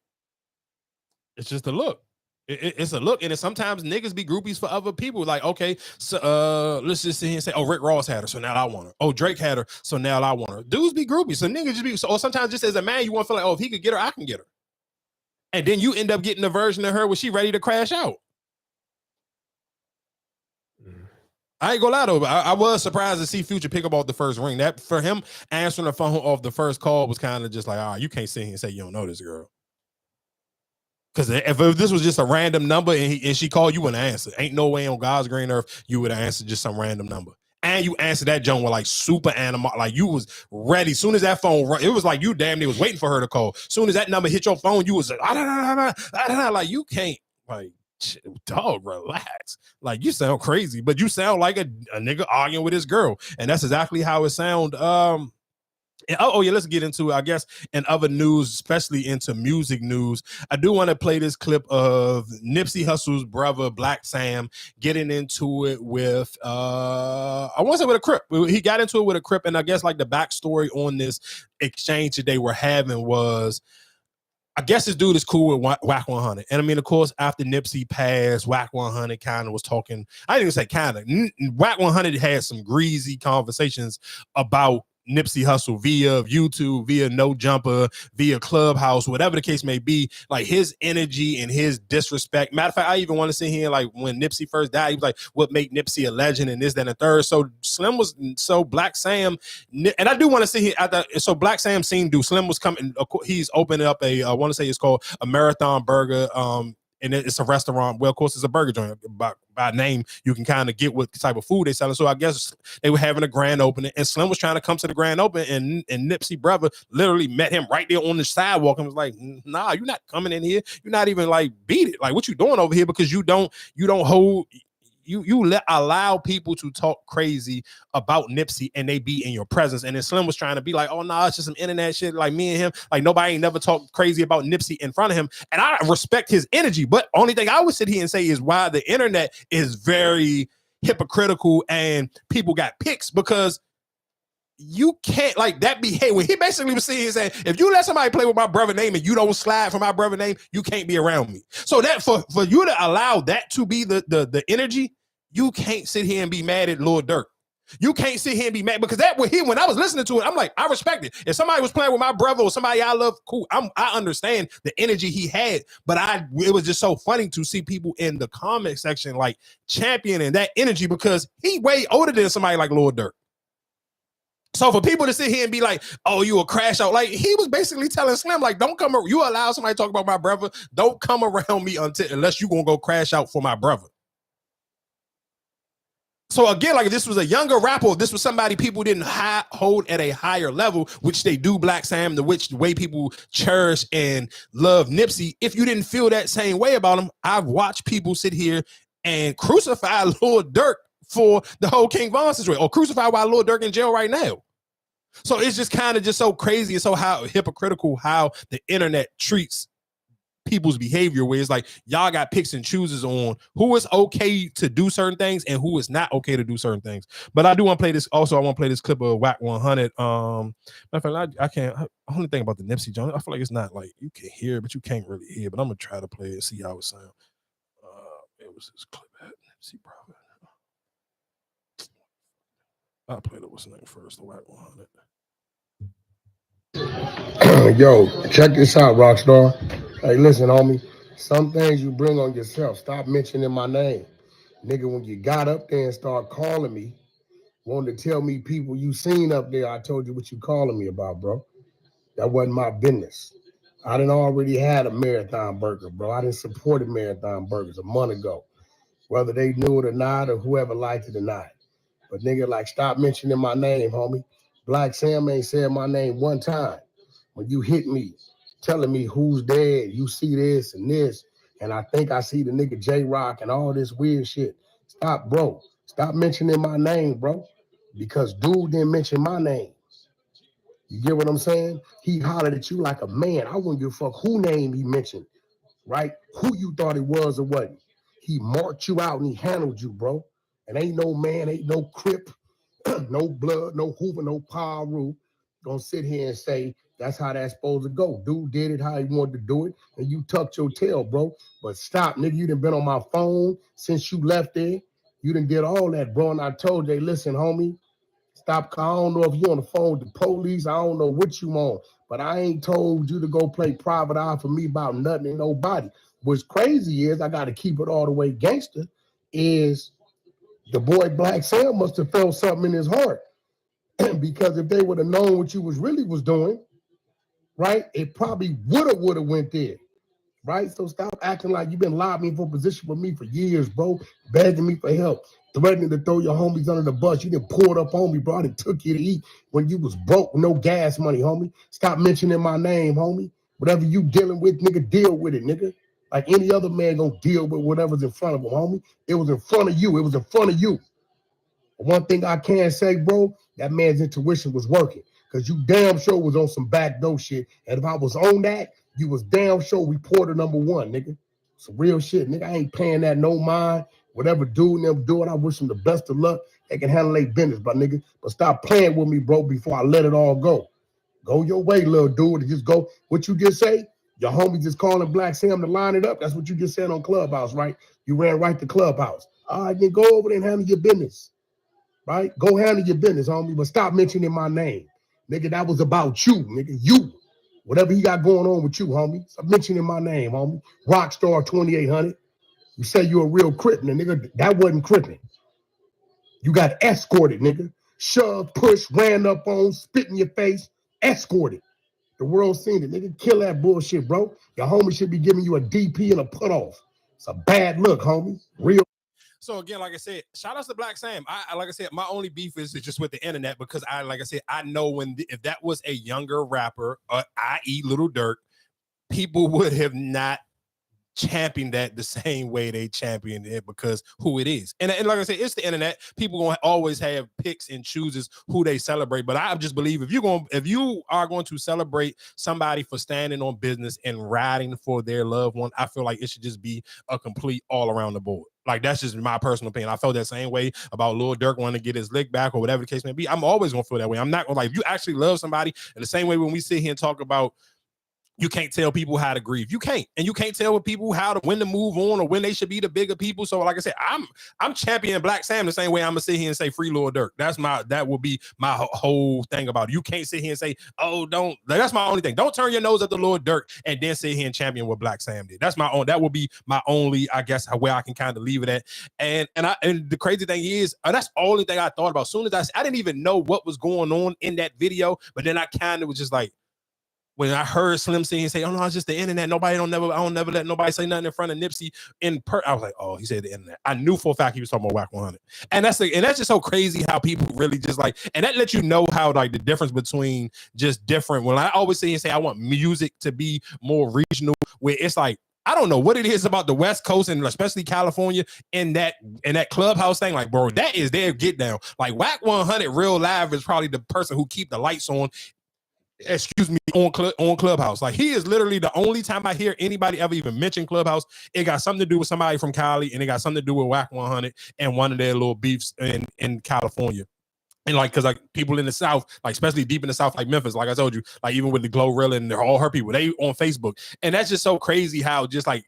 It's just a look. It's a look, and sometimes niggas be groupies for other people. Like, okay, so let's just sit here and say, oh, Rick Ross had her, so now I want her. Oh, Drake had her, so now I want her. Dudes be groupies, so niggas just be. Or sometimes just as a man, you want to feel like, oh, if he could get her, I can get her, and then you end up getting a version of her where she ready to crash out. I ain't gonna lie though, but I was surprised to see Future pick up off the first ring. That for him answering the phone off the first call was kind of just like, all right, you can't sit here and say you don't know this girl. Because if this was just a random number and she called, you wouldn't answer. Ain't no way on God's green earth you would answer just some random number. And you answered that joint with like super animal, like you was ready. Soon as that phone rang, it was like you damn near was waiting for her to call. Soon as that number hit your phone, you was like, like you can't like. Dog, relax. Like you sound crazy, but you sound like a nigga arguing with his girl, and that's exactly how it sound. Yeah, let's get into it. I guess in other news, especially into music news, I do want to play this clip of Nipsey Hussle's brother Blacc Sam getting into it with I want to say with a Crip. He got into it with a Crip, and I guess like the backstory on this exchange that they were having was, I guess this dude is cool with Wack 100. And I mean, of course, after Nipsey passed, Wack 100 kind of was talking. I didn't even say kind of. Wack 100 had some greasy conversations about Nipsey Hussle via YouTube, via No Jumper, via Clubhouse, whatever the case may be. Like his energy and his disrespect. Matter of fact, I even want to sit here like when Nipsey first died, he was like, what make Nipsey a legend and this, that, and the third. So Blacc Sam, and I do want to sit here so Blacc Sam seen do Slim was coming. He's opening up I want to say it's called a Marathon Burger. And it's a restaurant. Well, of course, it's a burger joint. By name, you can kind of get what type of food they're selling. So I guess they were having a grand opening, and Slim was trying to come to the grand opening, and Nipsey brother literally met him right there on the sidewalk and was like, "Nah, you're not coming in here. You're not even like beat it. Like what you doing over here? Because you don't hold." You allow people to talk crazy about Nipsey and they be in your presence. And then Slim was trying to be like, oh, no, it's just some internet shit. Like me and him, like nobody ain't never talked crazy about Nipsey in front of him. And I respect his energy. But only thing I would sit here and say is why the internet is very hypocritical and people got picks because you can't like that behavior. He basically was sitting here saying, if you let somebody play with my brother name and you don't slide for my brother name, you can't be around me. So that for you to allow that to be the energy, you can't sit here and be mad at Lil Durk. You can't sit here and be mad because that when I was listening to it, I'm like, I respect it. If somebody was playing with my brother or somebody I love, cool. I understand the energy he had, but it was just so funny to see people in the comment section like championing that energy because he way older than somebody like Lil Durk. So for people to sit here and be like, oh, you a crash out, like he was basically telling Slim, like, don't come, you allow somebody to talk about my brother, don't come around me unless you gonna go crash out for my brother. So again, like if this was a younger rapper, if this was somebody people didn't hold at a higher level, which they do, Blacc Sam, the way people cherish and love Nipsey, if you didn't feel that same way about him, I've watched people sit here and crucify Lil Durk for the whole King Von situation, or crucify why Lil Durk in jail right now. So it's just kind of just so crazy and so hypocritical how the internet treats people's behavior, where it's like y'all got picks and chooses on who is okay to do certain things and who is not okay to do certain things. But I do want to play this. Also, I want to play this clip of Wack 100. I can't. Only thing about the Nipsey Jones, I feel like it's not like you can hear, but you can't really hear. But I'm gonna try to play it, see how it sounds. It was this clip at Nipsey, bro. I'll play the what's the name first, the Wack 100. Yo, check this out, Rockstar. Hey, listen, homie. Some things you bring on yourself. Stop mentioning my name. Nigga, when you got up there and start calling me, wanted to tell me people you seen up there, I told you what you calling me about, bro. That wasn't my business. I done already had a Marathon Burger, bro. I done supported Marathon Burgers a month ago. Whether they knew it or not, or whoever liked it or not. But nigga, like, stop mentioning my name, homie. Blacc Sam ain't said my name one time. When you hit me, telling me who's dead, you see this and this, and I think I see the nigga J-Rock and all this weird shit. Stop, bro. Stop mentioning my name, bro. Because dude didn't mention my name. You get what I'm saying? He hollered at you like a man. I wouldn't give a fuck who name he mentioned, right? Who you thought it was or wasn't. He marked you out and he handled you, bro. And ain't no man, ain't no crip, no blood, no Hoover, no Paru gonna sit here and say that's how that's supposed to go. Dude did it how he wanted to do it, and you tucked your tail, bro. But stop, nigga. You done been on my phone since you left there. You done did all that, bro. And I told you, listen, homie, stop. I don't know if you on the phone with the police. I don't know what you on, but I ain't told you to go play private eye for me about nothing and nobody. What's crazy is I got to keep it all the way gangster. Is the boy Blacc Sam must have felt something in his heart. Because if they would have known what you was doing, right, it probably would have went there, right? So stop acting like you've been lobbying for position with me for years, bro, begging me for help, threatening to throw your homies under the bus. You didn't pour it up on me, bro. I done took you to eat when you was broke with no gas money, homie. Stop mentioning my name, homie. Whatever you dealing with, nigga, deal with it, nigga. Like any other man gonna deal with whatever's in front of him, homie. It was in front of you. It was in front of you. One thing I can say, bro, that man's intuition was working because you damn sure was on some backdoor shit. And if I was on that, you was damn sure reporter number one, nigga. Some real shit, nigga. I ain't paying that no mind. Whatever dude them doing, I wish them the best of luck. They can handle their business, but nigga. But stop playing with me, bro, before I let it all go. Go your way, little dude, and just go. What you just say? Your homie just calling Blacc Sam to line it up. That's what you just said on Clubhouse, right? You ran right to Clubhouse. All right, then go over there and handle your business. Right? Go handle your business, homie, but stop mentioning my name. Nigga, that was about you, nigga. You. Whatever you got going on with you, homie. Stop mentioning my name, homie. Rockstar 2800. You say you're a real crip, nigga. That wasn't cripping. You got escorted, nigga. Shoved, pushed, ran up on, spit in your face, escorted. The world seen it, nigga. Kill that bullshit, bro. Your homie should be giving you a DP and a put off. It's a bad look, homie. Real. So again, like I said, shout out to Blacc Sam. I like I said, my only beef is just with the internet because like I said, I know if that was a younger rapper, i.e. Lil Durk, people would have not championed that the same way they championed it because who it is. And like I said, it's the internet. People gonna always have picks and chooses who they celebrate. But I just believe if you are going to celebrate somebody for standing on business and riding for their loved one, I feel like it should just be a complete all around the board. Like, that's just my personal opinion. I felt that same way about Lil Durk wanting to get his lick back or whatever the case may be. I'm always gonna feel that way. I'm not gonna, like, if you actually love somebody in the same way when we sit here and talk about You can't tell people how to grieve. You can't. And you can't tell people how to when to move on or when they should be the bigger people. So like I said, I'm championing Blacc Sam the same way I'm gonna sit here and say free Lil Durk. That will be my whole thing about it. You can't sit here and say, oh, don't. That's my only thing. Don't turn your nose at the Lil Durk and then sit here and champion what Blacc Sam did. That's my own. That will be my only, I guess, where I can kind of leave it at. And the crazy thing is, that's the only thing I thought about. As soon as I didn't even know what was going on in that video, but then I kind of was just like, when I heard Slim say and say, "Oh no, it's just the internet. I don't never let nobody say nothing in front of Nipsey." I was like, "Oh, he said the internet." I knew for a fact he was talking about Wack 100, and that's just so crazy how people really just like, and that lets you know how like the difference between just different. When I always say and say, I want music to be more regional, where it's like, I don't know what it is about the West Coast and especially California in that clubhouse thing. Like, bro, that is their get down. Like Wack 100 real live is probably the person who keep the lights on. Excuse me, on Clubhouse. Like, he is literally the only time I hear anybody ever even mention Clubhouse. It got something to do with somebody from Cali, and it got something to do with Wack 100 and one of their little beefs in California. And like, cause like people in the South, like especially deep in the South, like Memphis, like I told you, like even with the Glorilla and all her people, they on Facebook. And that's just so crazy how just like,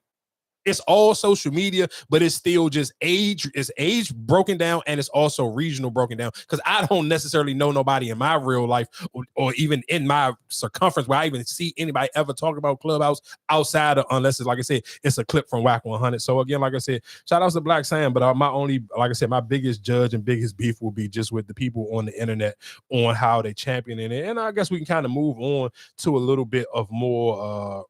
it's all social media, but it's still just age broken down, and it's also regional broken down. Because I don't necessarily know nobody in my real life or even in my circumference where I even see anybody ever talk about Clubhouse outside of, unless it's like I said, it's a clip from Wack 100. So again, like I said, shout out to Blacc Sam, but my biggest judge and biggest beef will be just with the people on the internet on how they championing it. And I guess we can kind of move on to a little bit of more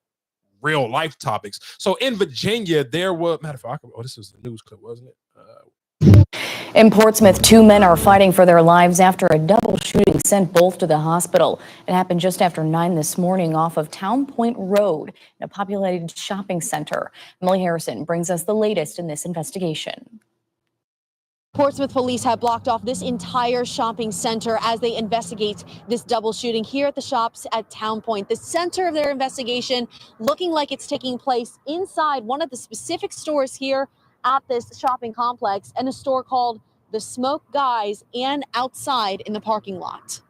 real life topics. So in Virginia, there were, matter of fact, this is the news clip, wasn't it? In Portsmouth, 2 men are fighting for their lives after a double shooting sent both to the hospital. It happened just after 9 this morning off of Town Point Road in a populated shopping center. Emily Harrison brings us the latest in this investigation. Portsmouth police have blocked off this entire shopping center as they investigate this double shooting here at the shops at Town Point. The center of their investigation looking like it's taking place inside one of the specific stores here at this shopping complex, and a store called The Smoke Guys, and outside in the parking lot.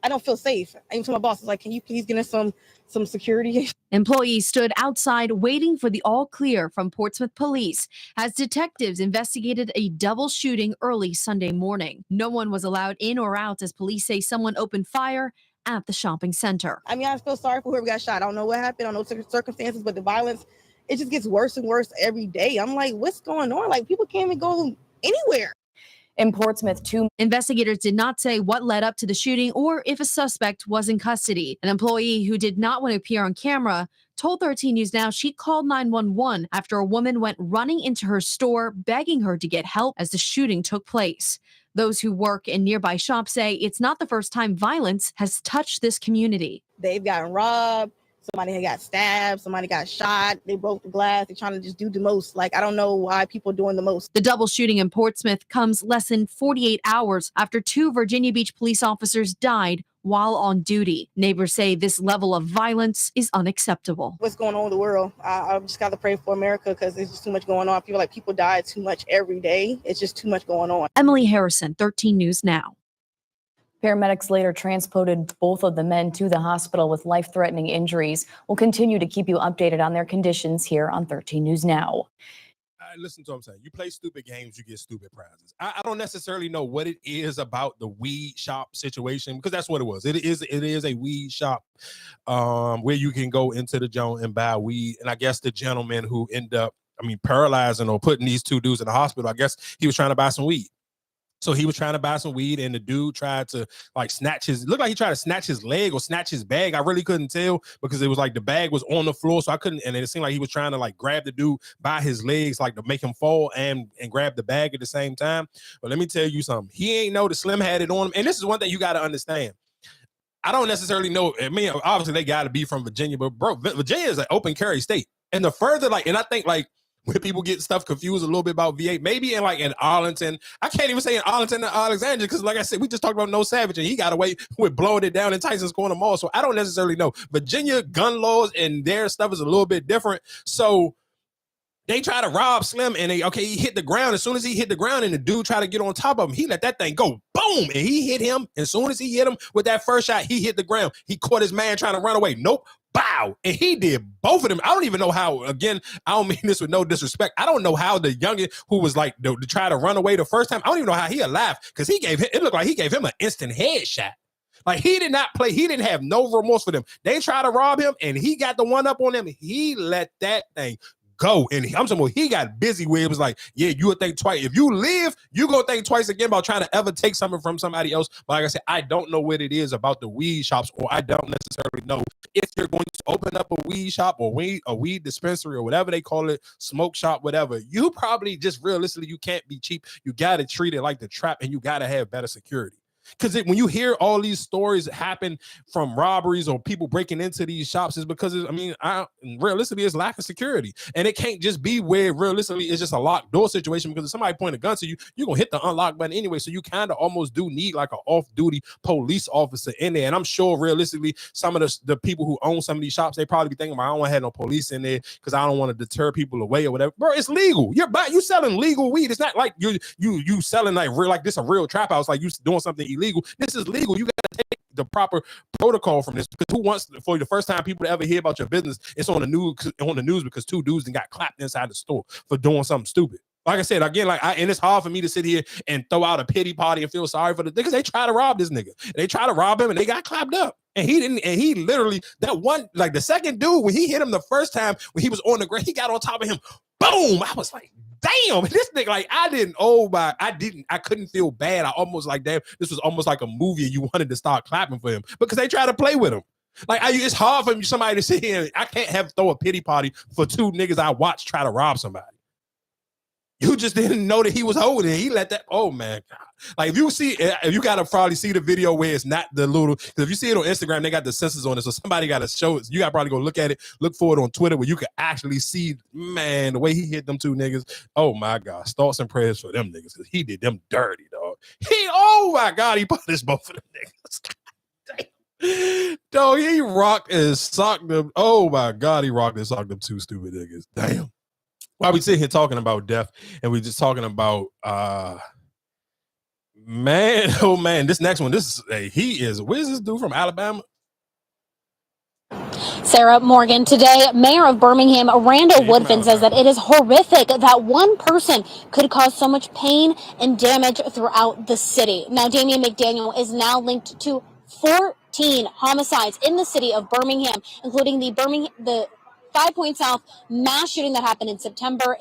I don't feel safe. I even told my boss, I was like, can you please get us some security? Employees stood outside waiting for the all clear from Portsmouth police as detectives investigated a double shooting early Sunday morning. No one was allowed in or out as police say someone opened fire at the shopping center. I mean, I feel sorry for whoever got shot. I don't know what happened. I don't know circumstances, but the violence, it just gets worse and worse every day. I'm like, what's going on? Like, people can't even go anywhere. In Portsmouth, 2 investigators did not say what led up to the shooting or if a suspect was in custody. An employee who did not want to appear on camera told 13 News Now she called 911 after a woman went running into her store begging her to get help as the shooting took place. Those who work in nearby shops say it's not the first time violence has touched this community. They've gotten robbed. Somebody had got stabbed, somebody got shot, they broke the glass, they're trying to just do the most. Like, I don't know why people are doing the most. The double shooting in Portsmouth comes less than 48 hours after 2 Virginia Beach police officers died while on duty. Neighbors say this level of violence is unacceptable. What's going on in the world? I just got to pray for America because there's just too much going on. People die too much every day. It's just too much going on. Emily Harrison, 13 News Now. Paramedics later transported both of the men to the hospital with life-threatening injuries. We'll continue to keep you updated on their conditions here on 13 News Now. Listen to what I'm saying. You play stupid games, you get stupid prizes. I don't necessarily know what it is about the weed shop situation, because that's what it was. It is a weed shop where you can go into the joint and buy weed. And I guess the gentleman who ended up, paralyzing or putting these 2 dudes in the hospital, I guess he was trying to buy some weed. So he was trying to buy some weed, and the dude tried to looked like he tried to snatch his leg or snatch his bag. I really couldn't tell because it was like the bag was on the floor. So I couldn't, and it seemed like he was trying to like grab the dude by his legs, like to make him fall and grab the bag at the same time. But let me tell you something. He ain't know the Slim had it on him. And this is one thing you got to understand. I don't necessarily know. Obviously they got to be from Virginia, but bro, Virginia is an open carry state. And the further and I think when people get stuff confused a little bit about VA, maybe in Arlington, I can't even say in Arlington and Alexandria, because like I said, we just talked about No Savage, and he got away with blowing it down in Tyson's Corner Mall. So I don't necessarily know. Virginia gun laws and their stuff is a little bit different. So they try to rob Slim, and he hit the ground. As soon as he hit the ground and the dude tried to get on top of him, he let that thing go, boom, and he hit him. As soon as he hit him with that first shot, he hit the ground. He caught his man trying to run away. Nope. Bow. And he did both of them. I don't even know how, again, I don't mean this with no disrespect. I don't know how the youngin' who was like to try to run away the first time, I don't even know how he alive, because it looked like he gave him an instant headshot. Like, he did not play. He didn't have no remorse for them. They tried to rob him, and he got the one up on them. He let that thing go. And I'm talking about, he got busy where it was like, yeah, you would think twice. If you live, you gonna think twice again about trying to ever take something from somebody else. But like I said, I don't know what it is about the weed shops, or I don't necessarily know if you're going to open up a weed shop or a weed dispensary or whatever they call it, smoke shop, whatever. You probably just realistically, you can't be cheap. You got to treat it like the trap, and you got to have better security. Because when you hear all these stories happen from robberies or people breaking into these shops, is because realistically, it's lack of security. And it can't just be where realistically it's just a locked door situation, because if somebody point a gun to you, you're going to hit the unlock button anyway. So you kind of almost do need like an off-duty police officer in there. And I'm sure realistically, some of the people who own some of these shops, they probably be thinking, I don't want to have no police in there because I don't want to deter people away or whatever. Bro, it's legal. You selling legal weed. It's not like you selling like this a real trap house, like you doing something illegal. This is legal. You got to take the proper protocol from this, because who wants, for the first time people to ever hear about your business, it's on the news because two dudes got clapped inside the store for doing something stupid. Like I said, again, and it's hard for me to sit here and throw out a pity party and feel sorry for the niggas. They try to rob this nigga. They try to rob him and they got clapped up. And he didn't, and he literally, that one, like the second dude, when he hit him the first time, when he was on the ground, he got on top of him. Boom! I was like, damn, this nigga, like, I couldn't feel bad. I almost like, damn, this was almost like a movie and you wanted to start clapping for him because they try to play with him. Like, it's hard for somebody to sit here. I can't throw a pity party for two niggas I watched try to rob somebody. You just didn't know that he was holding it. He let that, oh man. Like, if you gotta probably see the video where it's not the little, because if you see it on Instagram, they got the sensors on it. So somebody gotta show it. You gotta probably go look at it, look for it on Twitter where you can actually see, man, the way he hit them two niggas. Oh my God. Thoughts and prayers for them niggas, because he did them dirty, dog. Oh my God, he punished both of them niggas. Damn. Dog, he rocked and socked them. Oh my God, he rocked and socked them two stupid niggas. Damn. While we sit here talking about death, and we just talking about man, oh man, this next one, where's this dude from Alabama? Sarah Morgan, today, Mayor of Birmingham, Randall Woodfin, says that it is horrific that one person could cause so much pain and damage throughout the city. Now, Damian McDaniel is now linked to 14 homicides in the city of Birmingham, including the 5 Point South mass shooting that happened in September.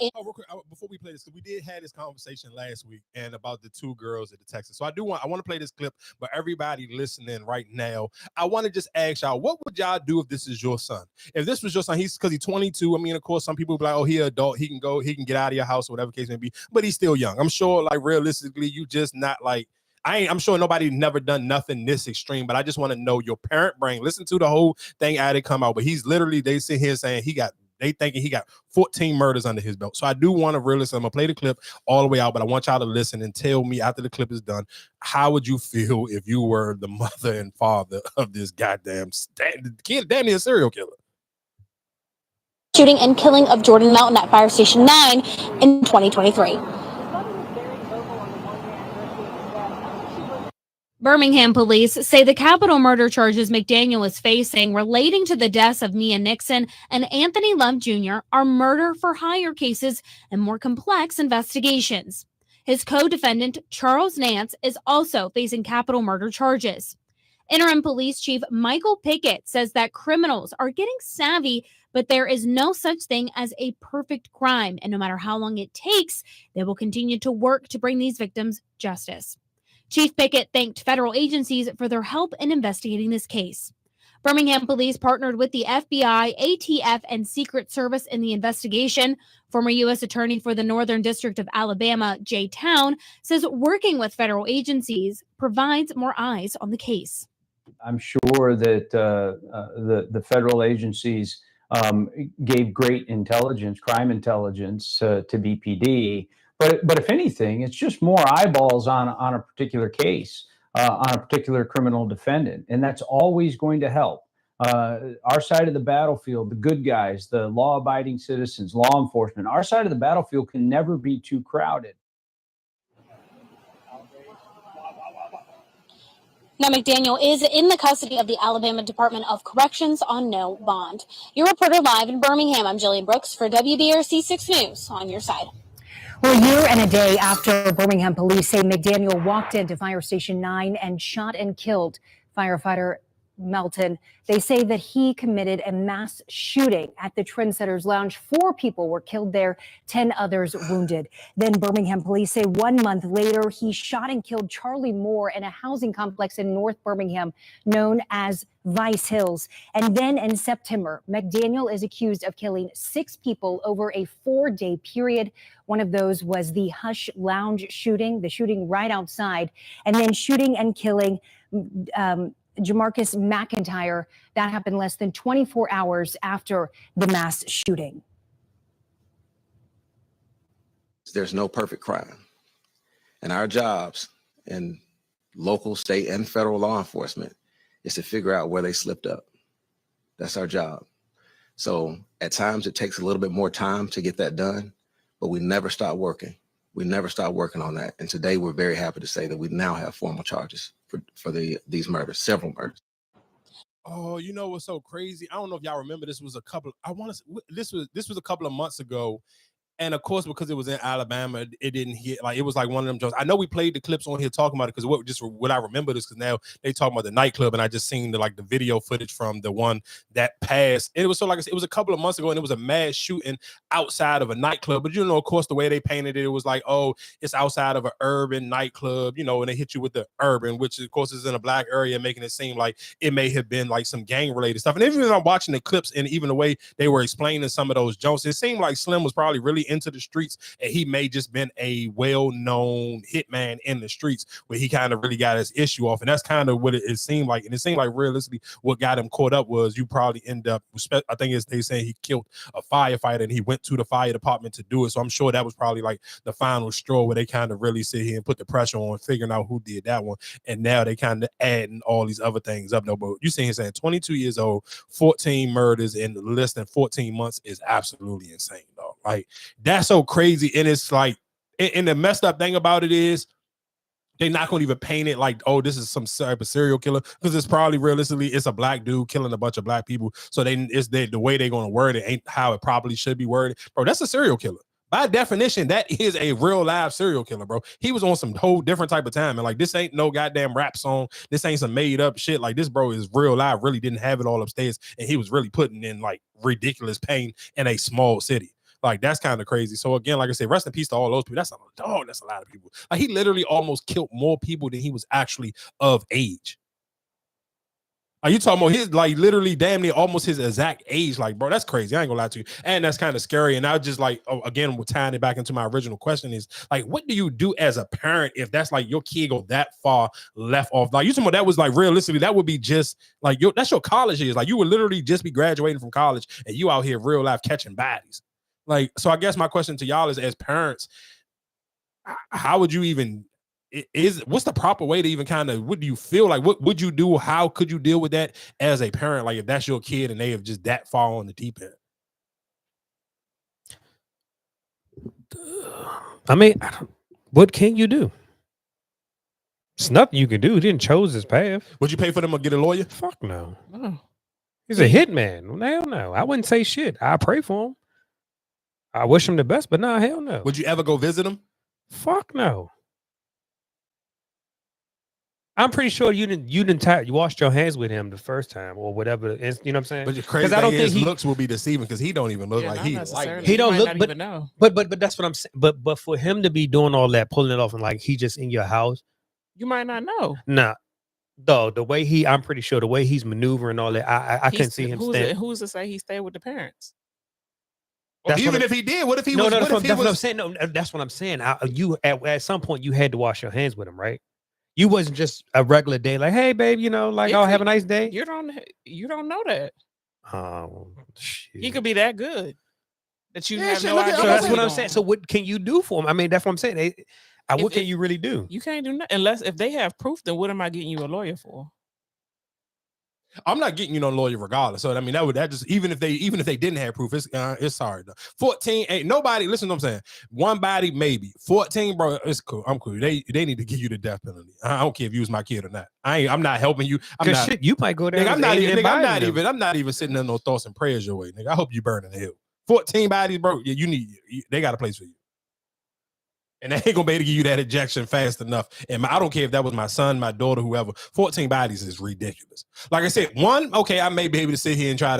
Before we play this, because we did have this conversation last week and about the two girls at the Texas. So I want to play this clip, but everybody listening right now, I want to just ask y'all, what would y'all do if this is your son? If this was your son, he's 22. I mean, of course, some people be like, oh, he's an adult. He can get out of your house or whatever case may be, but he's still young. I'm sure, like, realistically, you just not like, I'm sure nobody never done nothing this extreme, but I just want to know your parent brain. Listen to the whole thing as it come out, but he's literally, they sit here saying they thinking he got 14 murders under his belt. So I do want to realize, I'm gonna play the clip all the way out, but I want y'all to listen and tell me after the clip is done, how would you feel if you were the mother and father of this goddamn kid, damn near serial killer? Shooting and killing of Jordan Mountain at Fire Station 9 in 2023. Birmingham police say the capital murder charges McDaniel is facing relating to the deaths of Mia Nixon and Anthony Love Jr. are murder for hire cases and more complex investigations. His co-defendant, Charles Nance, is also facing capital murder charges. Interim Police Chief Michael Pickett says that criminals are getting savvy, but there is no such thing as a perfect crime, and no matter how long it takes, they will continue to work to bring these victims justice. Chief Pickett thanked federal agencies for their help in investigating this case. Birmingham police partnered with the FBI, ATF, and Secret Service in the investigation. Former U.S. Attorney for the Northern District of Alabama, Jay Town, says working with federal agencies provides more eyes on the case. I'm sure that the federal agencies gave great intelligence, crime intelligence to BPD. But if anything, it's just more eyeballs on a particular case, on a particular criminal defendant. And that's always going to help. Our side of the battlefield, the good guys, the law-abiding citizens, law enforcement, our side of the battlefield can never be too crowded. Now, McDaniel is in the custody of the Alabama Department of Corrections on no bond. Your reporter live in Birmingham, I'm Jillian Brooks for WBRC 6 News. On your side. Well, a year and a day after Birmingham police say McDaniel walked into Fire Station 9 and shot and killed firefighter Melton, they say that he committed a mass shooting at the Trendsetters Lounge. 4 people were killed there, 10 others wounded. Then Birmingham police say 1 month later, he shot and killed Charlie Moore in a housing complex in North Birmingham known as Vice Hills. And then in September, McDaniel is accused of killing 6 people over a 4-day period. One of those was the Hush Lounge shooting, the shooting right outside, and then shooting and killing Jamarcus McIntyre. That happened less than 24 hours after the mass shooting. There's no perfect crime. And our jobs in local, state, and federal law enforcement is to figure out where they slipped up. That's our job. So at times it takes a little bit more time to get that done, but we never stop working. We never stop working on that. And today we're very happy to say that we now have formal charges for these murders, several murders. Oh, you know what's so crazy? I don't know if y'all remember. This was a couple of months ago. And of course, because it was in Alabama, it didn't hit. Like, it was like one of them jokes. I know we played the clips on here talking about it because what I remember this, because now they talking about the nightclub, and I just seen the video footage from the one that passed. And it was so, like I said, it was a couple of months ago, and it was a mass shooting outside of a nightclub. But of course, the way they painted it, it was like, oh, it's outside of an urban nightclub, and they hit you with the urban, which of course is in a black area, making it seem like it may have been like some gang related stuff. And even when I'm watching the clips and even the way they were explaining some of those jokes, it seemed like Slim was probably really into the streets, and he may just been a well-known hitman in the streets where he kind of really got his issue off. And that's kind of what it seemed like. And it seemed like realistically what got him caught up was you probably end up, I think they saying he killed a firefighter and he went to the fire department to do it. So I'm sure that was probably like the final straw where they kind of really sit here and put the pressure on figuring out who did that one. And now they kind of adding all these other things up. No, but you see him saying 22 years old, 14 murders in less than 14 months is absolutely insane, dog. Like, that's so crazy. And it's like, and the messed up thing about it is they're not going to even paint it like, oh, this is some type of serial killer, because it's probably realistically it's a black dude killing a bunch of black people. So the way they're going to word it ain't how it probably should be worded. Bro, that's a serial killer. By definition, that is a real live serial killer, bro. He was on some whole different type of time. And like, this ain't no goddamn rap song. This ain't some made up shit. Like, this bro is real live, really didn't have it all upstairs. And he was really putting in like ridiculous pain in a small city. Like, that's kind of crazy. So again, like I said, rest in peace to all those people. That's a lot of people. Like, he literally almost killed more people than he was actually of age. Are you talking about his, like, literally damn near almost his exact age? Like, bro, that's crazy. I ain't gonna lie to you. And that's kind of scary. And I just like, again, we're tying it back into my original question is like, what do you do as a parent if that's like your kid go that far left off? Like, you talking about that was like realistically, that would be just like that's your college years. Like, you would literally just be graduating from college and you out here real life catching bodies. Like, so I guess my question to y'all is, as parents, how would you even, what's the proper way to even kind of, what do you feel like? What would you do? How could you deal with that as a parent? Like, if that's your kid and they have just that far on the deep end. I mean, what can you do? It's nothing you can do. He didn't chose his path. Would you pay for them or get a lawyer? Fuck no. He's a hitman. Hell no. I wouldn't say shit. I pray for him. I wish him the best, but no, hell no. Would you ever go visit him? Fuck no. I'm pretty sure you washed your hands with him the first time or whatever. You know what I'm saying? But the crazy thing is, his looks will be deceiving because he don't even look like he like. He don't look, but that's what I'm saying. But for him to be doing all that, pulling it off, and like he just in your house, you might not know. Nah, though the way I'm pretty sure the way he's maneuvering all that, I couldn't see him. Who's to say he stayed with the parents? Even if he did, what if he was? That's what I'm saying. No, that's what I'm saying. You at some point you had to wash your hands with him, right? You wasn't just a regular day, like, hey, babe, like, oh, have a nice day. You don't know that. Oh, shit. He could be that good that you have no idea. So that's what I'm saying. So what can you do for him? I mean, that's what I'm saying. What can you really do? You can't do nothing unless if they have proof. Then what am I getting you a lawyer for? I'm not getting you no lawyer regardless. So I mean, that just even if they didn't have proof, it's sorry though. 14 ain't nobody. Listen to what I'm saying. One body maybe. 14, bro. It's cool. I'm cool. They need to give you the death penalty. I don't care if you was my kid or not. I'm not helping you. I'm not. Shit, you might go there. Nigga, I'm not even sitting there no thoughts and prayers your way, nigga. I hope you burn in hell. 14 bodies, bro. Yeah, they got a place for you. And they ain't gonna be able to give you that ejection fast enough. And I don't care if that was my son, my daughter, whoever. 14 bodies is ridiculous. Like I said, one, okay, I may be able to sit here and try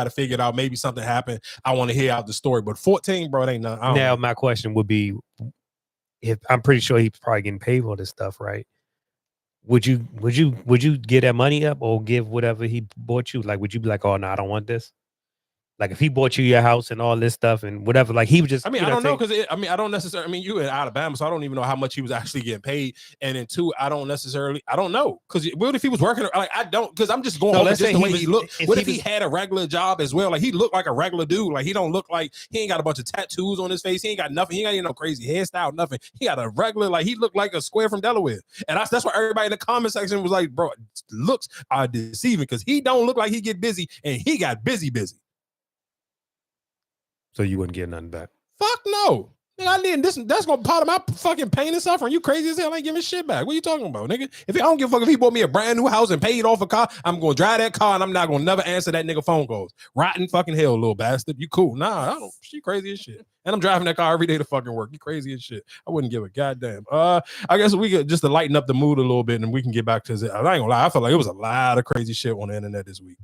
to figure it out. Maybe something happened. I want to hear out the story. But 14, bro, it ain't nothing. Now, my question would be, if I'm pretty sure he's probably getting paid for this stuff, right? Would you get that money up or give whatever he bought you? Like, would you be like, oh no, I don't want this? Like if he bought you your house and all this stuff and whatever, like he was just. I mean, I don't know because I don't necessarily. I mean, you in Alabama, so I don't even know how much he was actually getting paid. And then two, I don't know because what if he was working? Like I don't because I'm just going. So let's say the way he he looked. What if he had a regular job as well? Like he looked like a regular dude. Like he don't look like he ain't got a bunch of tattoos on his face. He ain't got nothing. He ain't got any no crazy hairstyle. Nothing. He got a regular. Like he looked like a square from Delaware. And that's why everybody in the comment section was like, bro, looks are deceiving because he don't look like he get busy and he got busy. So you wouldn't get nothing back? Fuck no. Nigga, I need this. That's gonna part of my fucking pain and suffering. You crazy as hell? I ain't giving shit back. What are you talking about, nigga? If I don't give a fuck if he bought me a brand new house and paid off a car, I'm gonna drive that car and I'm not gonna never answer that nigga phone calls. Rotten fucking hell, little bastard. You cool? Nah, I don't. She crazy as shit. And I'm driving that car every day to fucking work. You crazy as shit. I wouldn't give a goddamn. I guess we could just to lighten up the mood a little bit and we can get back to it. I ain't gonna lie. I feel like it was a lot of crazy shit on the internet this week.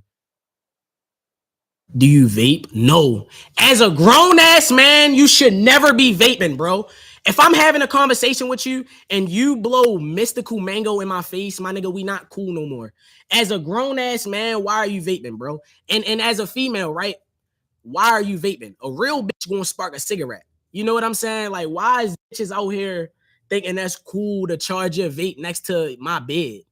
Do you vape? No. As a grown ass man, you should never be vaping, bro. If I'm having a conversation with you and you blow mystical mango in my face, my nigga, we not cool no more. As a grown ass man, why are you vaping, bro? And as a female, right? Why are you vaping? A real bitch gonna spark a cigarette. You know what I'm saying? Like, why is bitches out here thinking that's cool to charge your vape next to my bed?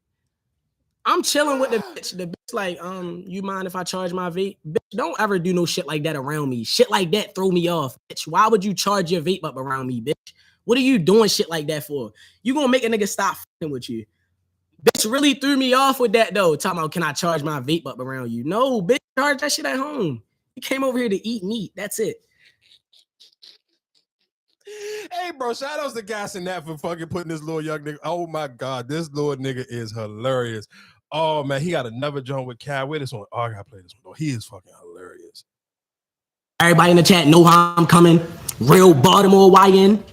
I'm chilling with the bitch. The bitch like, you mind if I charge my vape? Bitch, don't ever do no shit like that around me. Shit like that throw me off, bitch. Why would you charge your vape up around me, bitch? What are you doing shit like that for? You gonna make a nigga stop fucking with you. Bitch really threw me off with that though. Talking about, can I charge my vape up around you? No, bitch, charge that shit at home. You came over here to eat meat. That's it. Hey, bro, shout outs to Gas and that for fucking putting this little young nigga. Oh my God, this little nigga is hilarious. Oh man, he got another joint with Cal. Where this one? Oh, I gotta play this one. He is fucking hilarious. Everybody in the chat know how I'm coming. Real Baltimore YN.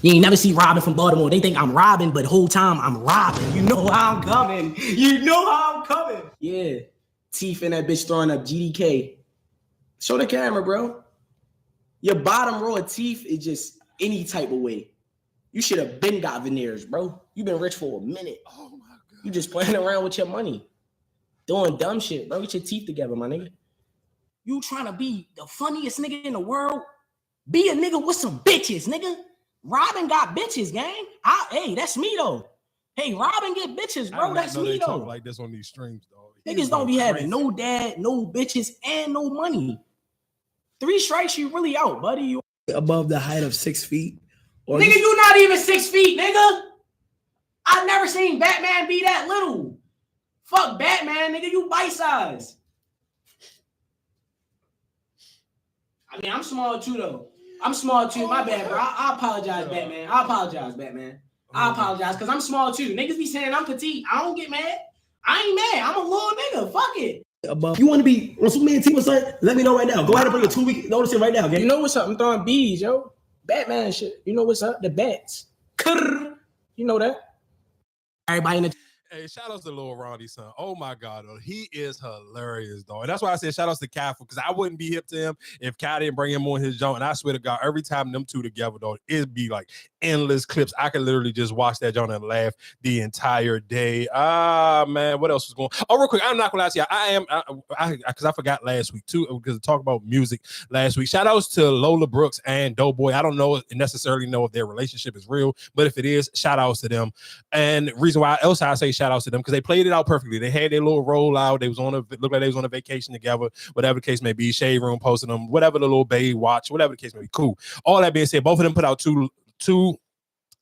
You ain't never see Robin from Baltimore. They think I'm robbing, but the whole time I'm robbing. You know how I'm coming. You know how I'm coming. Yeah. Teeth in that bitch throwing up GDK. Show the camera, bro. Your bottom row of teeth is just any type of way. You should have been got veneers, bro. You been rich for a minute. Oh my God. You just playing around with your money. Doing dumb shit, bro. Get your teeth together, my nigga. You trying to be the funniest nigga in the world? Be a nigga with some bitches, nigga. Robin got bitches, gang. Hey, that's me though. Hey, Robin get bitches, bro. That's me though. Talk like this on these streams, dog. Niggas don't be having no dad, no bitches, and no money. 3 strikes, you really out, buddy. You above the height of 6 feet. Or nigga, you not even 6 feet, nigga. I've never seen Batman be that little. Fuck Batman, nigga. You bite size. I mean, I'm small too, though. I'm small too. My bad, bro. I apologize, Batman. I apologize, Batman. I apologize because I'm small too. Niggas be saying I'm petite. I don't get mad. I ain't mad. I'm a little nigga. Fuck it. Above. You want to be on Superman team or something? Let me know right now. Go ahead and bring a 2-week notice in right now. Okay? You know what's up? I'm throwing bees, yo. Batman shit. You know what's up? The bats. You know that. Everybody in the. Hey, shout outs to Lil Ronnie's son. Oh my God, he is hilarious, though. And that's why I said shout outs to Cal because I wouldn't be hip to him if Cal didn't bring him on his joint. And I swear to God, every time them two together, though, it'd be like endless clips. I could literally just watch that joint and laugh the entire day. Man, what else was going on? Oh, real quick, I'm not gonna lie to you. Because I forgot last week too, because I talked about music last week. Shout outs to Lola Brooks and Doughboy. I don't necessarily know if their relationship is real, but if it is, shout outs to them. And the reason why else I say shout outs to them because they played it out perfectly. They had their little rollout. They was looked like they was on a vacation together, whatever the case may be. Shade Room posting them, whatever the little baby watch, whatever the case may be. Cool. All that being said, both of them put out two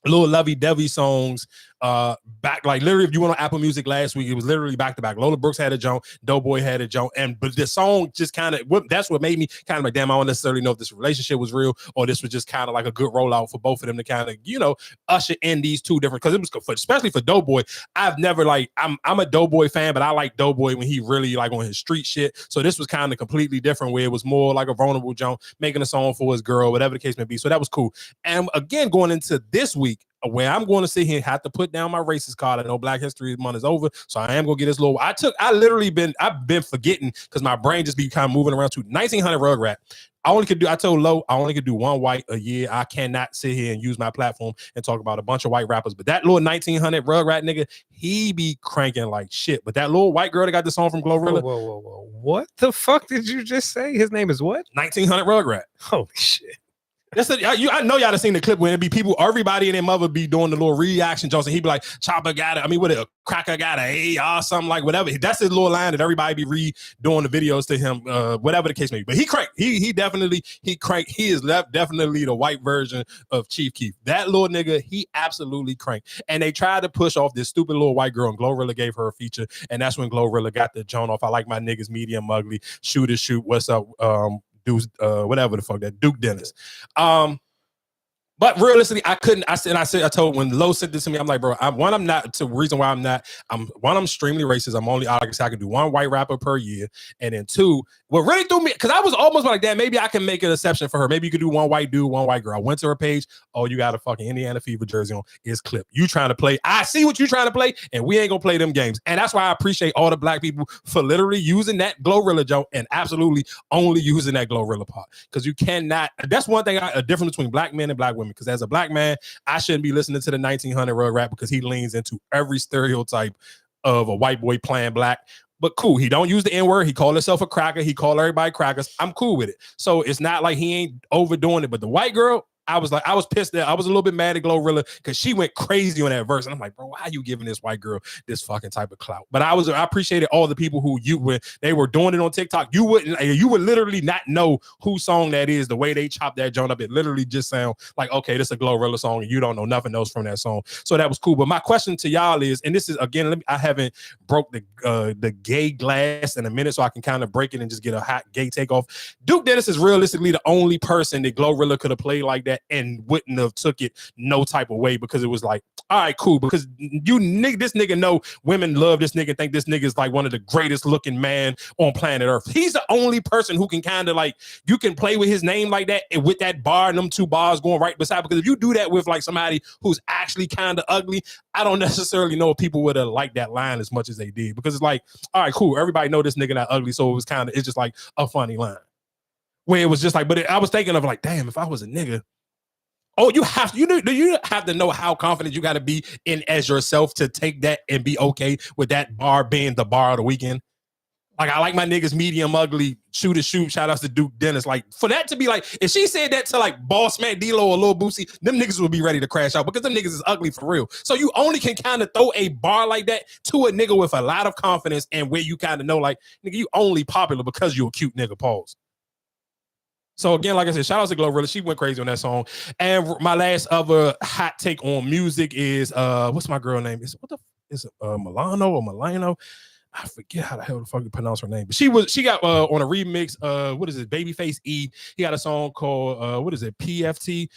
little lovey-dovey songs back, like literally, if you went on Apple Music last week, it was literally back to back. Lola Brooks had a joint, Doughboy had a joint, but the song just kind of, that's what made me kind of like, damn, I don't necessarily know if this relationship was real or this was just kind of like a good rollout for both of them to kind of, you know, usher in these two different, because it was especially for Doughboy. I've never like, I'm a Doughboy fan, but I like Doughboy when he really like on his street shit. So this was kind of completely different, where it was more like a vulnerable joint, making a song for his girl, whatever the case may be. So that was cool. And again, going into this week, where I'm going to sit here and have to put down my racist card. I know Black History Month is over, so I am gonna get this little. I've been forgetting because my brain just be kind of moving around to 1900 Rugrat. I told Lo, I only could do one white a year. I cannot sit here and use my platform and talk about a bunch of white rappers. But that little 1900 Rugrat nigga, he be cranking like shit. But that little white girl that got the song from Glorilla. Whoa. What the fuck did you just say? His name is what? 1900 Rugrat. Holy shit. I know y'all have seen the clip where it be people, everybody and their mother be doing the little reaction jokes, and he be like, Chopper got it. I mean, what a cracker got a or something like whatever. That's his little line that everybody be doing the videos to him, whatever the case may be. But he cranked. He definitely cranked. He is definitely the white version of Chief Keef. That little nigga, he absolutely cranked. And they tried to push off this stupid little white girl, and Glorilla gave her a feature, and that's when Glorilla got the joint off. I like my niggas medium ugly. Shoot is shoot. What's up? Dudes, whatever the fuck that Duke Dennis. But realistically, I told when Lo sent this to me, I'm like, bro, I'm not. The reason why I'm extremely racist. I'm only, like I said, I can do one white rapper per year. And then two, what really threw me, because I was almost like, damn, maybe I can make an exception for her. Maybe you could do one white dude, one white girl. I went to her page. Oh, you got a fucking Indiana Fever jersey on. It's clip. You trying to play. I see what you trying to play, and we ain't gonna play them games. And that's why I appreciate all the black people for literally using that Glorilla joke and absolutely only using that Glorilla part. Because you cannot, that's one thing, a difference between black men and black women. Because as a black man, I shouldn't be listening to the 1900 Rugrat because he leans into every stereotype of a white boy playing black. But cool, he don't use the N-word. He called himself a cracker. He called everybody crackers. I'm cool with it. So it's not like he ain't overdoing it. But the white girl, I was pissed at. I was a little bit mad at Glorilla because she went crazy on that verse. And I'm like, bro, why are you giving this white girl this fucking type of clout? But I appreciated all the people who when they were doing it on TikTok. You would literally not know whose song that is. The way they chopped that joint up, it literally just sound like, okay, this is a Glorilla song, and you don't know nothing else from that song. So that was cool. But my question to y'all is, and this is again, I haven't broke the gay glass in a minute, so I can kind of break it and just get a hot gay takeoff. Duke Dennis is realistically the only person that Glorilla could have played like that and wouldn't have took it no type of way, because it was like, all right, cool, because this nigga know women love this nigga, think this nigga is like one of the greatest looking man on planet Earth. He's the only person who can kind of like, you can play with his name like that and with that bar and them two bars going right beside, because if you do that with like somebody who's actually kind of ugly, I don't necessarily know if people would have liked that line as much as they did, because it's like, all right, cool, everybody know this nigga not ugly, so it was kind of, it's just like a funny line where it was just like, but I was thinking of like, damn, if I was a nigga. Oh, you have to know how confident you got to be in as yourself to take that and be okay with that bar being the bar of the weekend. Like, I like my niggas medium ugly, shoot. Shout outs to Duke Dennis. Like, for that to be like, if she said that to like Boss Man D-Lo or Lil Boosie, them niggas would be ready to crash out because them niggas is ugly for real. So you only can kind of throw a bar like that to a nigga with a lot of confidence and where you kind of know, like, nigga, you only popular because you a cute nigga, pause. So again, like I said, shout out to Glorilla. She went crazy on that song. And my last other hot take on music is what's my girl name? Is it Milano or Milano? I forget how the hell the fuck you pronounce her name. But she got on a remix, what is it? Babyface E. He got a song called what is it? PFT.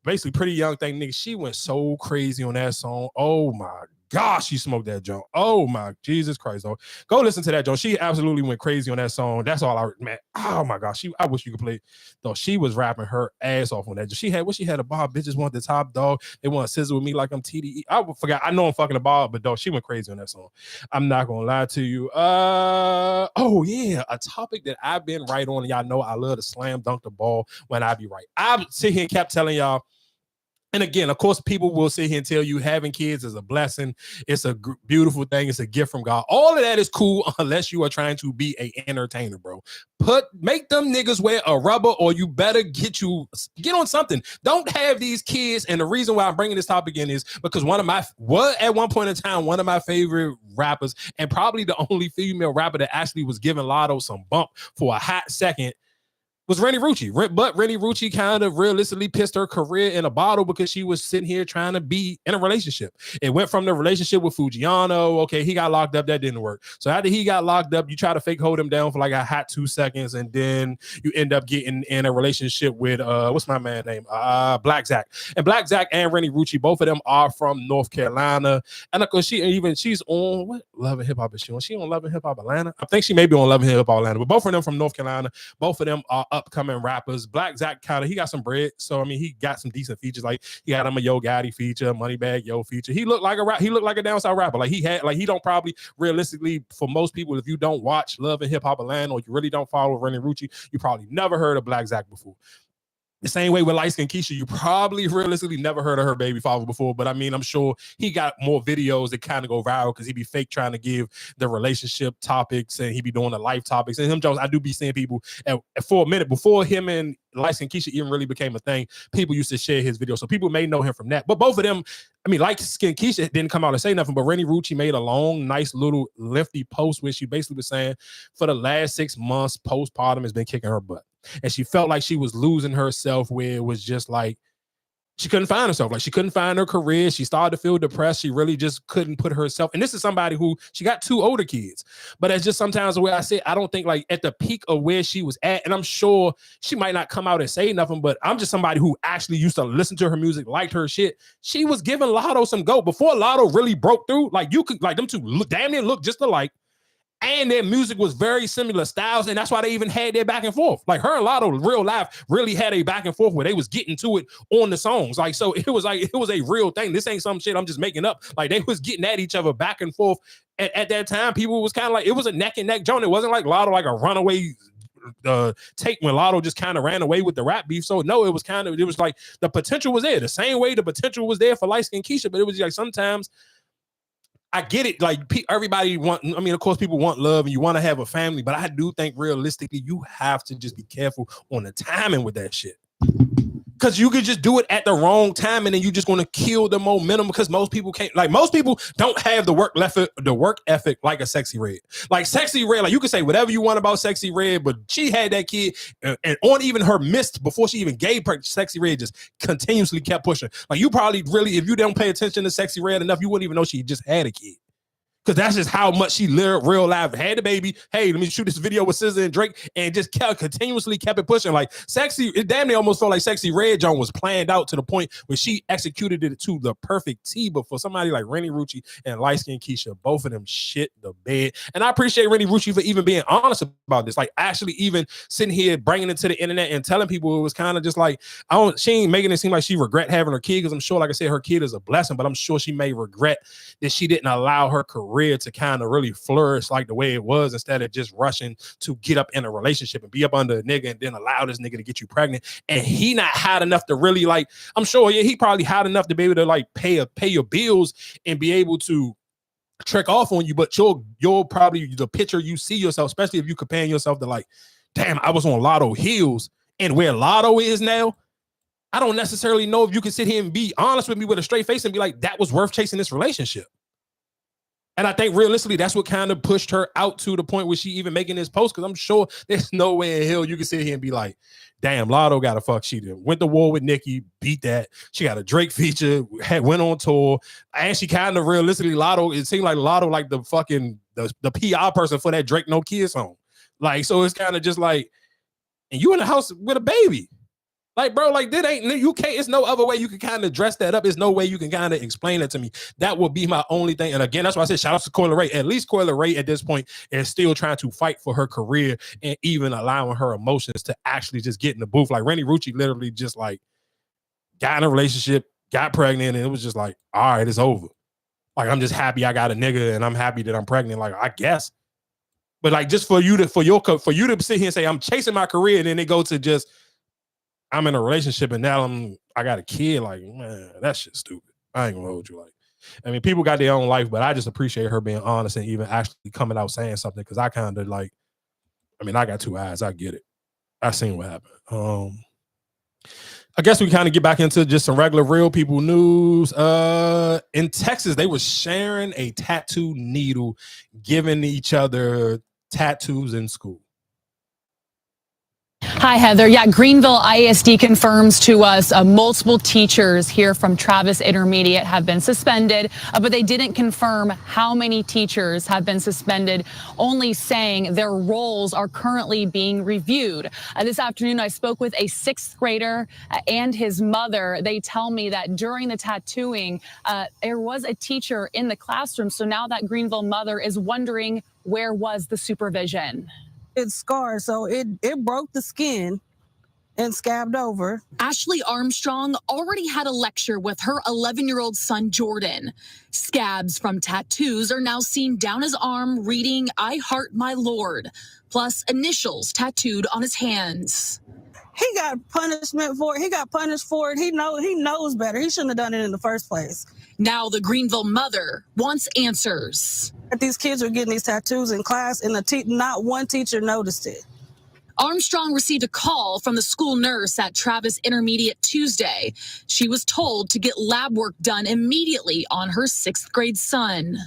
Basically Pretty Young Thing, nigga. She went so crazy on that song. Oh my gosh, she smoked that joint. Oh my Jesus Christ, though. Go listen to that joint. She absolutely went crazy on that song. That's all man. Oh my gosh. I wish you could play. Though she was rapping her ass off on that. She had a bar. Bitches want the top dog. They want to sizzle with me like I'm TDE. I forgot. I know I'm fucking a bar, but dog, she went crazy on that song. I'm not gonna lie to you. Oh yeah, a topic that I've been right on. Y'all know I love to slam dunk the ball when I be right. I sit here and kept telling y'all. And again, of course, people will sit here and tell you having kids is a blessing. It's a beautiful thing. It's a gift from God. All of that is cool unless you are trying to be an entertainer, bro. Make them niggas wear a rubber, or you better get on something. Don't have these kids. And the reason why I'm bringing this topic in is because at one point in time, one of my favorite rappers, and probably the only female rapper that actually was giving Lotto some bump for a hot second, was Rennie Rucci. But Rennie Rucci kind of realistically pissed her career in a bottle because she was sitting here trying to be in a relationship. It went from the relationship with Fujiano. Okay, he got locked up. That didn't work. So after he got locked up, you try to fake hold him down for like a hot 2 seconds, and then you end up getting in a relationship with what's my man name? Blacc Sam. And Blacc Sam and Rennie Rucci, both of them are from North Carolina. And of course, she's on what Love and Hip Hop is she on? She on Love and Hip Hop Atlanta? I think she may be on Love and Hip Hop Atlanta, but both of them from North Carolina. Both of them are upcoming rappers. Blacc Sam he got some bread, so I mean he got some decent features. Like he had him a Yo Gotti feature, Moneybag Yo feature. He looked like a rap. He looked like a down south rapper. Like he don't probably realistically for most people, if you don't watch Love and Hip Hop Atlanta or you really don't follow Rennie Rucci, you probably never heard of Blacc Sam before. The same way with light skin Keisha, you probably realistically never heard of her baby father before, but I mean, I'm sure he got more videos that kind of go viral because he be fake trying to give the relationship topics and he be doing the life topics. And him, Jones, I do be seeing people for a minute before him and light skin Keisha even really became a thing. People used to share his videos, so people may know him from that. But both of them, I mean, light skin Keisha didn't come out and say nothing, but Rennie Rucci made a long, nice little lengthy post where she basically was saying for the last 6 months, postpartum has been kicking her butt. And she felt like she was losing herself, where it was just like she couldn't find herself. Like she couldn't find her career. She started to feel depressed. She really just couldn't put herself. And this is somebody who she got 2 older kids. But it's just sometimes the way I say, I don't think like at the peak of where she was at. And I'm sure she might not come out and say nothing, but I'm just somebody who actually used to listen to her music, liked her shit. She was giving Lotto some go before Lotto really broke through. Like you could like them two damn near look just alike. And their music was very similar styles, and that's why they even had their back and forth. Like her and Lotto, real life, really had a back and forth where they was getting to it on the songs. Like so, it was a real thing. This ain't some shit I'm just making up. Like they was getting at each other back and forth. At that time, people was kind of like it was a neck and neck joint. It wasn't like Lotto like a runaway take when Lotto just kind of ran away with the rap beef. So no, it was like the potential was there. The same way the potential was there for light skin Keisha, but it was like sometimes. I get it. Like everybody of course people want love and you want to have a family, but I do think realistically you have to just be careful on the timing with that shit. Because you could just do it at the wrong time and then you're just going to kill the momentum because most people don't have the work ethic like a Sexy Red. Like Sexy Red, like you can say whatever you want about Sexy Red, but she had that kid and on even her missed before she even gave birth, Sexy Red just continuously kept pushing. Like you probably really, if you don't pay attention to Sexy Red enough, you wouldn't even know she just had a kid. Because that's just how much she real life had the baby. Hey, let me shoot this video with SZA and Drake and just continuously kept it pushing. Like Sexy, it damn near almost felt like Sexy Red John was planned out to the point where she executed it to the perfect T. But for somebody like Rennie Rucci and light skin Keisha, both of them shit the bed. And I appreciate Rennie Rucci for even being honest about this. Like actually even sitting here bringing it to the internet and telling people it was kind of just like, she ain't making it seem like she regret having her kid because I'm sure, like I said, her kid is a blessing, but I'm sure she may regret that she didn't allow her career to kind of really flourish like the way it was instead of just rushing to get up in a relationship and be up under a nigga and then allow this nigga to get you pregnant. And he not hot enough to really like, I'm sure he probably hot enough to be able to like pay your bills and be able to trick off on you, but you're probably the picture you see yourself, especially if you comparing yourself to like, damn, I was on Lotto heels and where Lotto is now. I don't necessarily know if you can sit here and be honest with me with a straight face and be like, that was worth chasing this relationship. And I think realistically, that's what kind of pushed her out to the point where she even making this post. Because I'm sure there's no way in hell you can sit here and be like, damn, Lotto got a fuck. She did. Went to war with Nicki, beat that. She got a Drake feature, went on tour. And she kind of realistically, Lotto, it seemed like Lotto like the fucking, the PR person for that Drake No Kids song. Like, so it's kind of just like, and you in the house with a baby. Like, bro, like that ain't, you can't, it's no other way you can kind of dress that up. There's no way you can kind of explain it to me. That would be my only thing. And again, that's why I said shout out to Coi Leray. At least Coi Leray at this point is still trying to fight for her career and even allowing her emotions to actually just get in the booth. Like Rennie Rucci literally just like got in a relationship, got pregnant, and it was just like, all right, it's over. Like, I'm just happy I got a nigga and I'm happy that I'm pregnant. Like, I guess. But like, just for you to sit here and say, I'm chasing my career, and then they go to just, I'm in a relationship and now I got a kid. Like, man, that shit's stupid. I ain't gonna hold you. Like, I mean, people got their own life, but I just appreciate her being honest and even actually coming out saying something. Cause I kind of like, I mean, I got 2 eyes. I get it. I seen what happened. I guess we kind of get back into just some regular real people news. In Texas, they were sharing a tattoo needle, giving each other tattoos in school. Hi, Heather. Yeah, Greenville ISD confirms to us multiple teachers here from Travis Intermediate have been suspended, but they didn't confirm how many teachers have been suspended, only saying their roles are currently being reviewed. This afternoon, I spoke with a 6th grader and his mother. They tell me that during the tattooing, there was a teacher in the classroom. So now that Greenville mother is wondering, where was the supervision? It's scarred, so it broke the skin and scabbed over. Ashley Armstrong already had a lecture with her 11-year-old son, Jordan. Scabs from tattoos are now seen down his arm reading, "I heart my Lord," plus initials tattooed on his hands. He got punishment for it. He got punished for it. He knows better. He shouldn't have done it in the first place. Now the Greenville mother wants answers. These kids are getting these tattoos in class, and not one teacher noticed it. Armstrong received a call from the school nurse at Travis Intermediate Tuesday. She was told to get lab work done immediately on her 6th grade son.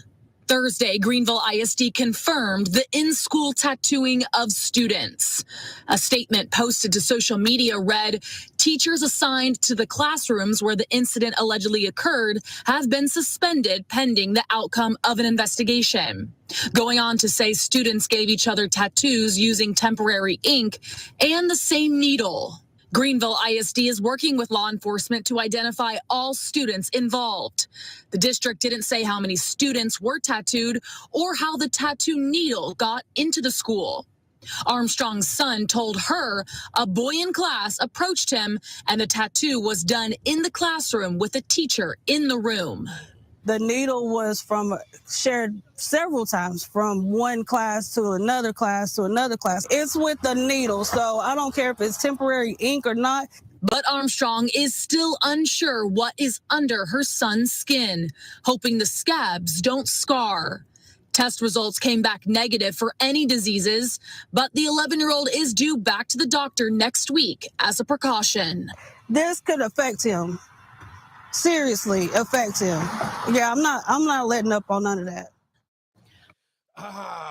Thursday, Greenville ISD confirmed the in-school tattooing of students. A statement posted to social media read, "Teachers assigned to the classrooms where the incident allegedly occurred have been suspended pending the outcome of an investigation." Going on to say students gave each other tattoos using temporary ink and the same needle. Greenville ISD is working with law enforcement to identify all students involved. The district didn't say how many students were tattooed or how the tattoo needle got into the school. Armstrong's son told her a boy in class approached him and the tattoo was done in the classroom with a teacher in the room. The needle was shared several times from one class to another class to another class. It's with the needle, so I don't care if it's temporary ink or not. But Armstrong is still unsure what is under her son's skin, hoping the scabs don't scar. Test results came back negative for any diseases, but the 11-year-old is due back to the doctor next week as a precaution. This could affect him. Seriously affects him. Yeah, I'm not letting up on none of that.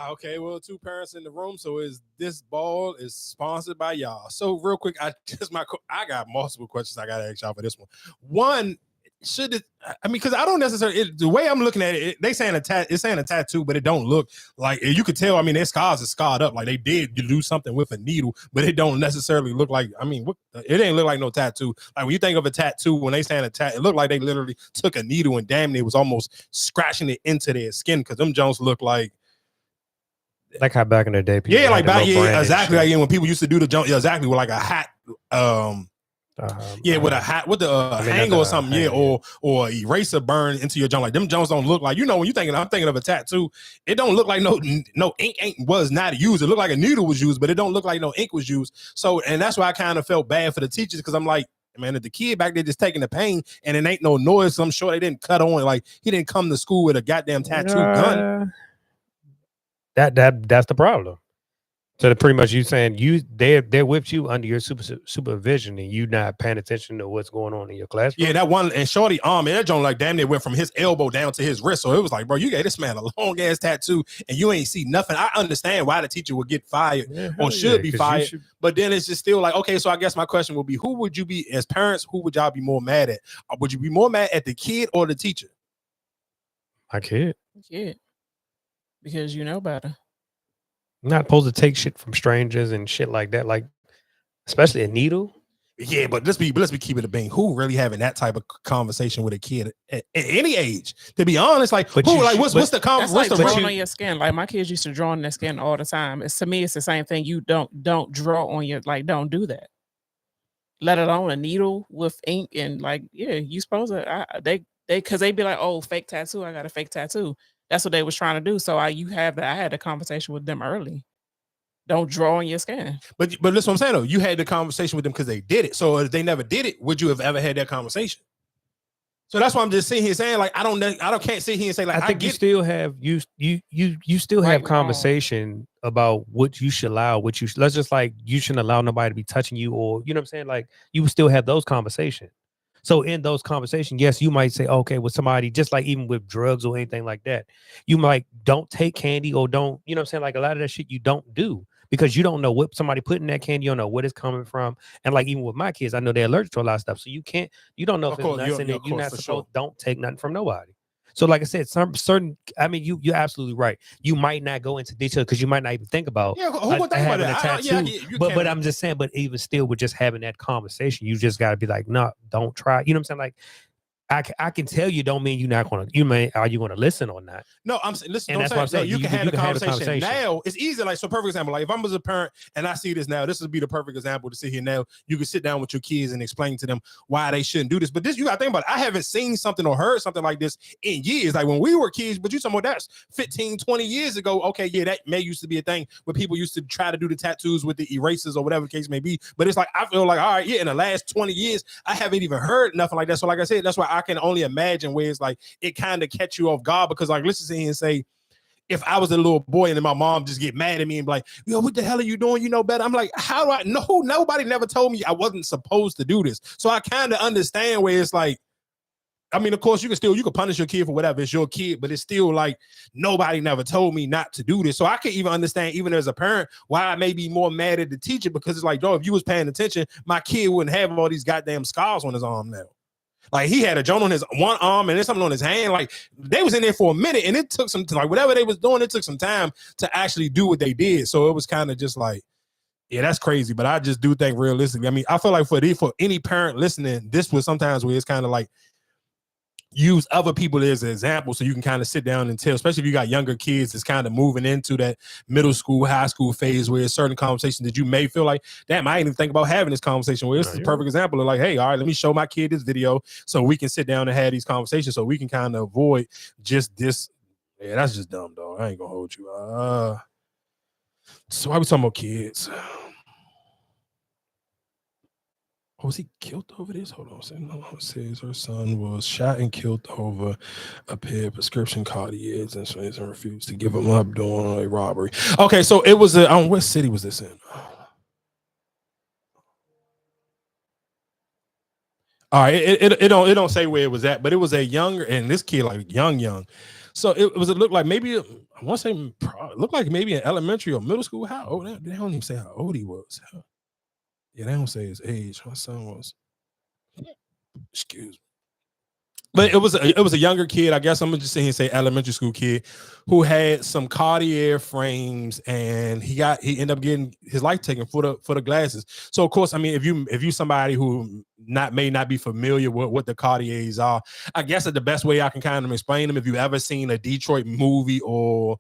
Okay. Well, 2 parents in the room. So this ball is sponsored by y'all. So real quick, I got multiple questions I got to ask y'all for this one. One, because I don't necessarily, the way I'm looking at it, it's saying a tattoo, but it don't look like, you could tell, their scars are scarred up. Like they did do something with a needle, but it don't necessarily look like, it ain't look like no tattoo. Like when you think of a tattoo, when they saying a tattoo, it looked like they literally took a needle and damn near was almost scratching it into their skin. Cause them Jones look like how back in the day, people like back, exactly. Like when people used to do the jump, exactly, with like a hat, with a hat, with the hanger or something, or eraser burn into your joint. Like them Jones don't look like, when you thinking, I'm thinking of a tattoo, it don't look like no ink was not used. It looked like a needle was used, but it don't look like no ink was used. So, and that's why I kind of felt bad for the teachers, because I'm like, man, if the kid back there just taking the pain and it ain't no noise, so I'm sure they didn't cut on, like he didn't come to school with a goddamn tattoo gun. That's the problem. So pretty much you saying they're with you under your supervision and you not paying attention to what's going on in your classroom. Yeah, that one, and shorty arm, that joint like damn near went from his elbow down to his wrist. So it was like, bro, you gave this man a long ass tattoo and you ain't see nothing. I understand why the teacher would get fired or should be fired, but then it's just still like, okay, so I guess my question would be, who would you be as parents? Who would y'all be more mad at? Would you be more mad at the kid or the teacher? My kid. Yeah, because you know better. I'm not supposed to take shit from strangers and shit like that, like especially a needle. Yeah, but let's be keeping it a bean. Who really having that type of conversation with a kid at any age? To be honest, like what's the conversation? That's like drawing on your skin. Like my kids used to draw on their skin all the time. To me, it's the same thing. You don't draw on your, like, don't do that. Let alone a needle with ink and like, yeah, you supposed to. Because they be like, oh, fake tattoo. I got a fake tattoo. That's what they was trying to do. So I had a conversation with them early. Don't draw on your skin. But that's what I'm saying though. You had the conversation with them because they did it. So if they never did it, would you have ever had that conversation? So that's why I'm just sitting here saying, like, I can't sit here and say, like, I think you still have have conversation about what you should allow, let's just like, you shouldn't allow nobody to be touching you, or you know what I'm saying? Like you would still have those conversations. So in those conversations, yes, you might say, okay, with somebody, just like even with drugs or anything like that, you might don't take candy or don't, you know what I'm saying? Like a lot of that shit you don't do because you don't know what somebody put in that candy. You don't know what it's coming from. And like even with my kids, I know they're allergic to a lot of stuff. So you don't know if it's nuts in it. You're not supposed, don't take nothing from nobody. So like I said, I mean, you're absolutely right. You might not go into detail because you might not even think about having a tattoo. But I'm just saying, but even still with just having that conversation, you just got to be like, no, don't try. You know what I'm saying? Like, I can tell you don't mean you're not going to, are you going to listen or not? No, I'm listen. And that's what I'm saying. You can have the conversation now. It's easy. Like, so perfect example. Like if I'm as a parent and I see this now, this would be the perfect example to sit here now. You can sit down with your kids and explain to them why they shouldn't do this. But this, you got to think about it. I haven't seen something or heard something like this in years. Like when we were kids, but you talking about that's 15, 20 years ago. Okay, yeah, that may used to be a thing where people used to try to do the tattoos with the erasers or whatever the case may be. But it's like, I feel like, all right, yeah, in the last 20 years, I haven't even heard nothing like that. So like I said, that's why I can only imagine where it's like it kind of catch you off guard, because like let's just sit here and say if I was a little boy and then my mom just get mad at me and be like, yo, what the hell are you doing? You know better. I'm like, how do I know? Nobody never told me I wasn't supposed to do this. So I kind of understand where it's like, I mean, of course you can punish your kid for whatever, it's your kid, but it's still like nobody never told me not to do this. So I can even understand, even as a parent, why I may be more mad at the teacher, because it's like, dog, if you was paying attention, my kid wouldn't have all these goddamn scars on his arm now. Like he had a joint on his one arm and then something on his hand. Like they was in there for a minute and it took some like whatever they was doing, it took some time to actually do what they did. So it was kind of just like, yeah, that's crazy. But I just do think realistically, I mean, I feel like for any parent listening, this was sometimes where it's kind of like use other people as an example so you can kind of sit down and tell, especially if you got younger kids that's kind of moving into that middle school, high school phase where it's certain conversations that you may feel like, damn, I didn't even think about having this conversation. Where it's a perfect example of like, hey, all right, let me show my kid this video so we can sit down and have these conversations so we can kind of avoid just this. Yeah, that's just dumb, dog. I ain't gonna hold you. So why we talking about kids? Oh, was he killed over this? Hold on. It says her son was shot and killed over a pair of prescription Cartiers and refused to give him up during a robbery. Okay, so it was what city was this in? All right, it don't say where it was at, but it was a younger, and this kid like young. So it looked like maybe I want to say it looked like maybe an elementary or middle school. How old? They don't even say how old he was. Yeah, they don't say his age. My son was, excuse me. But it was a younger kid. I guess I'm gonna just sit here and say elementary school kid who had some Cartier frames, and he ended up getting his life taken for the glasses. So of course, I mean, if you somebody who may not be familiar with what the Cartiers are, I guess that the best way I can kind of explain them, if you ever seen a Detroit movie or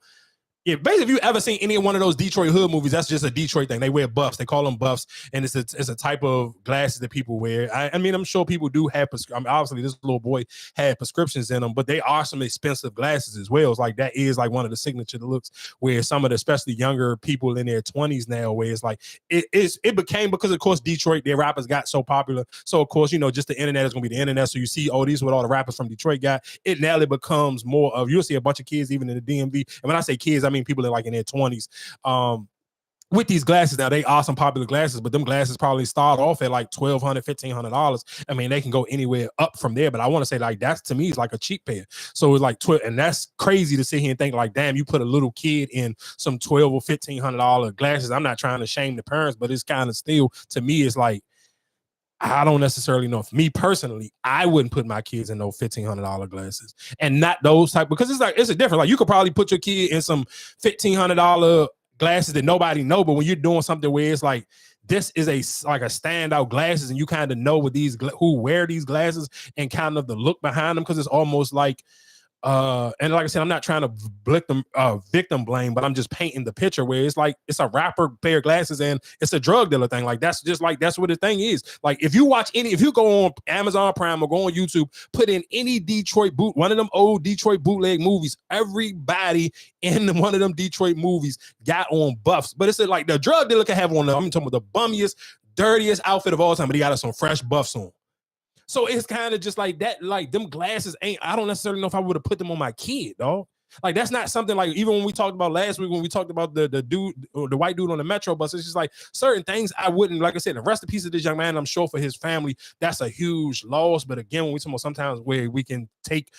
basically, if you ever seen any one of those Detroit hood movies, that's just a Detroit thing. They wear buffs. They call them buffs, and it's a type of glasses that people wear. I mean, I'm sure people do have. I mean, obviously, this little boy had prescriptions in them, but they are some expensive glasses as well. It's like that is like one of the signature looks where some of the especially younger people in their 20s now, where it's like it became, because of course Detroit, their rappers got so popular. So of course, just the internet is gonna be the internet. So you see, these are what all the rappers from Detroit got. It now becomes more of, you'll see a bunch of kids even in the DMV. And when I say kids, I mean people in their 20s with these glasses. Now they are some popular glasses, but them glasses probably start off at like $1,200, $1,500. I mean, they can go anywhere up from there, but I want to say like that's, to me, is like a cheap pair. So it's like and that's crazy to sit here and think like, damn, you put a little kid in some $1,200 or $1,500 glasses. I'm not trying to shame the parents, but it's kind of still, to me, it's like, I don't necessarily know. For me personally, I wouldn't put my kids in those $1,500 glasses, and not those type, because it's a different. Like you could probably put your kid in some $1,500 glasses that nobody know, but when you're doing something where it's like this is like a standout glasses, and you kind of know with these who wear these glasses and kind of the look behind them, because it's almost like. And like I said, I'm not trying to victim blame, but I'm just painting the picture where it's like it's a rapper pair of glasses and it's a drug dealer thing. Like that's what the thing is. Like if you go on Amazon Prime or go on YouTube, put in any one of them old Detroit bootleg movies, everybody in one of them Detroit movies got on buffs. But it's like the drug dealer can have on I'm talking about the bummiest, dirtiest outfit of all time, but he got some fresh buffs on. So it's kind of just like that, like them glasses I don't necessarily know if I would have put them on my kid, dog. Like that's not something like even when we talked about last week when we talked about the dude or the white dude on the metro bus. It's just like certain things I wouldn't, like I said, the rest of the piece of this young man, I'm sure for his family, that's a huge loss. But again, when we talk about sometimes where we can take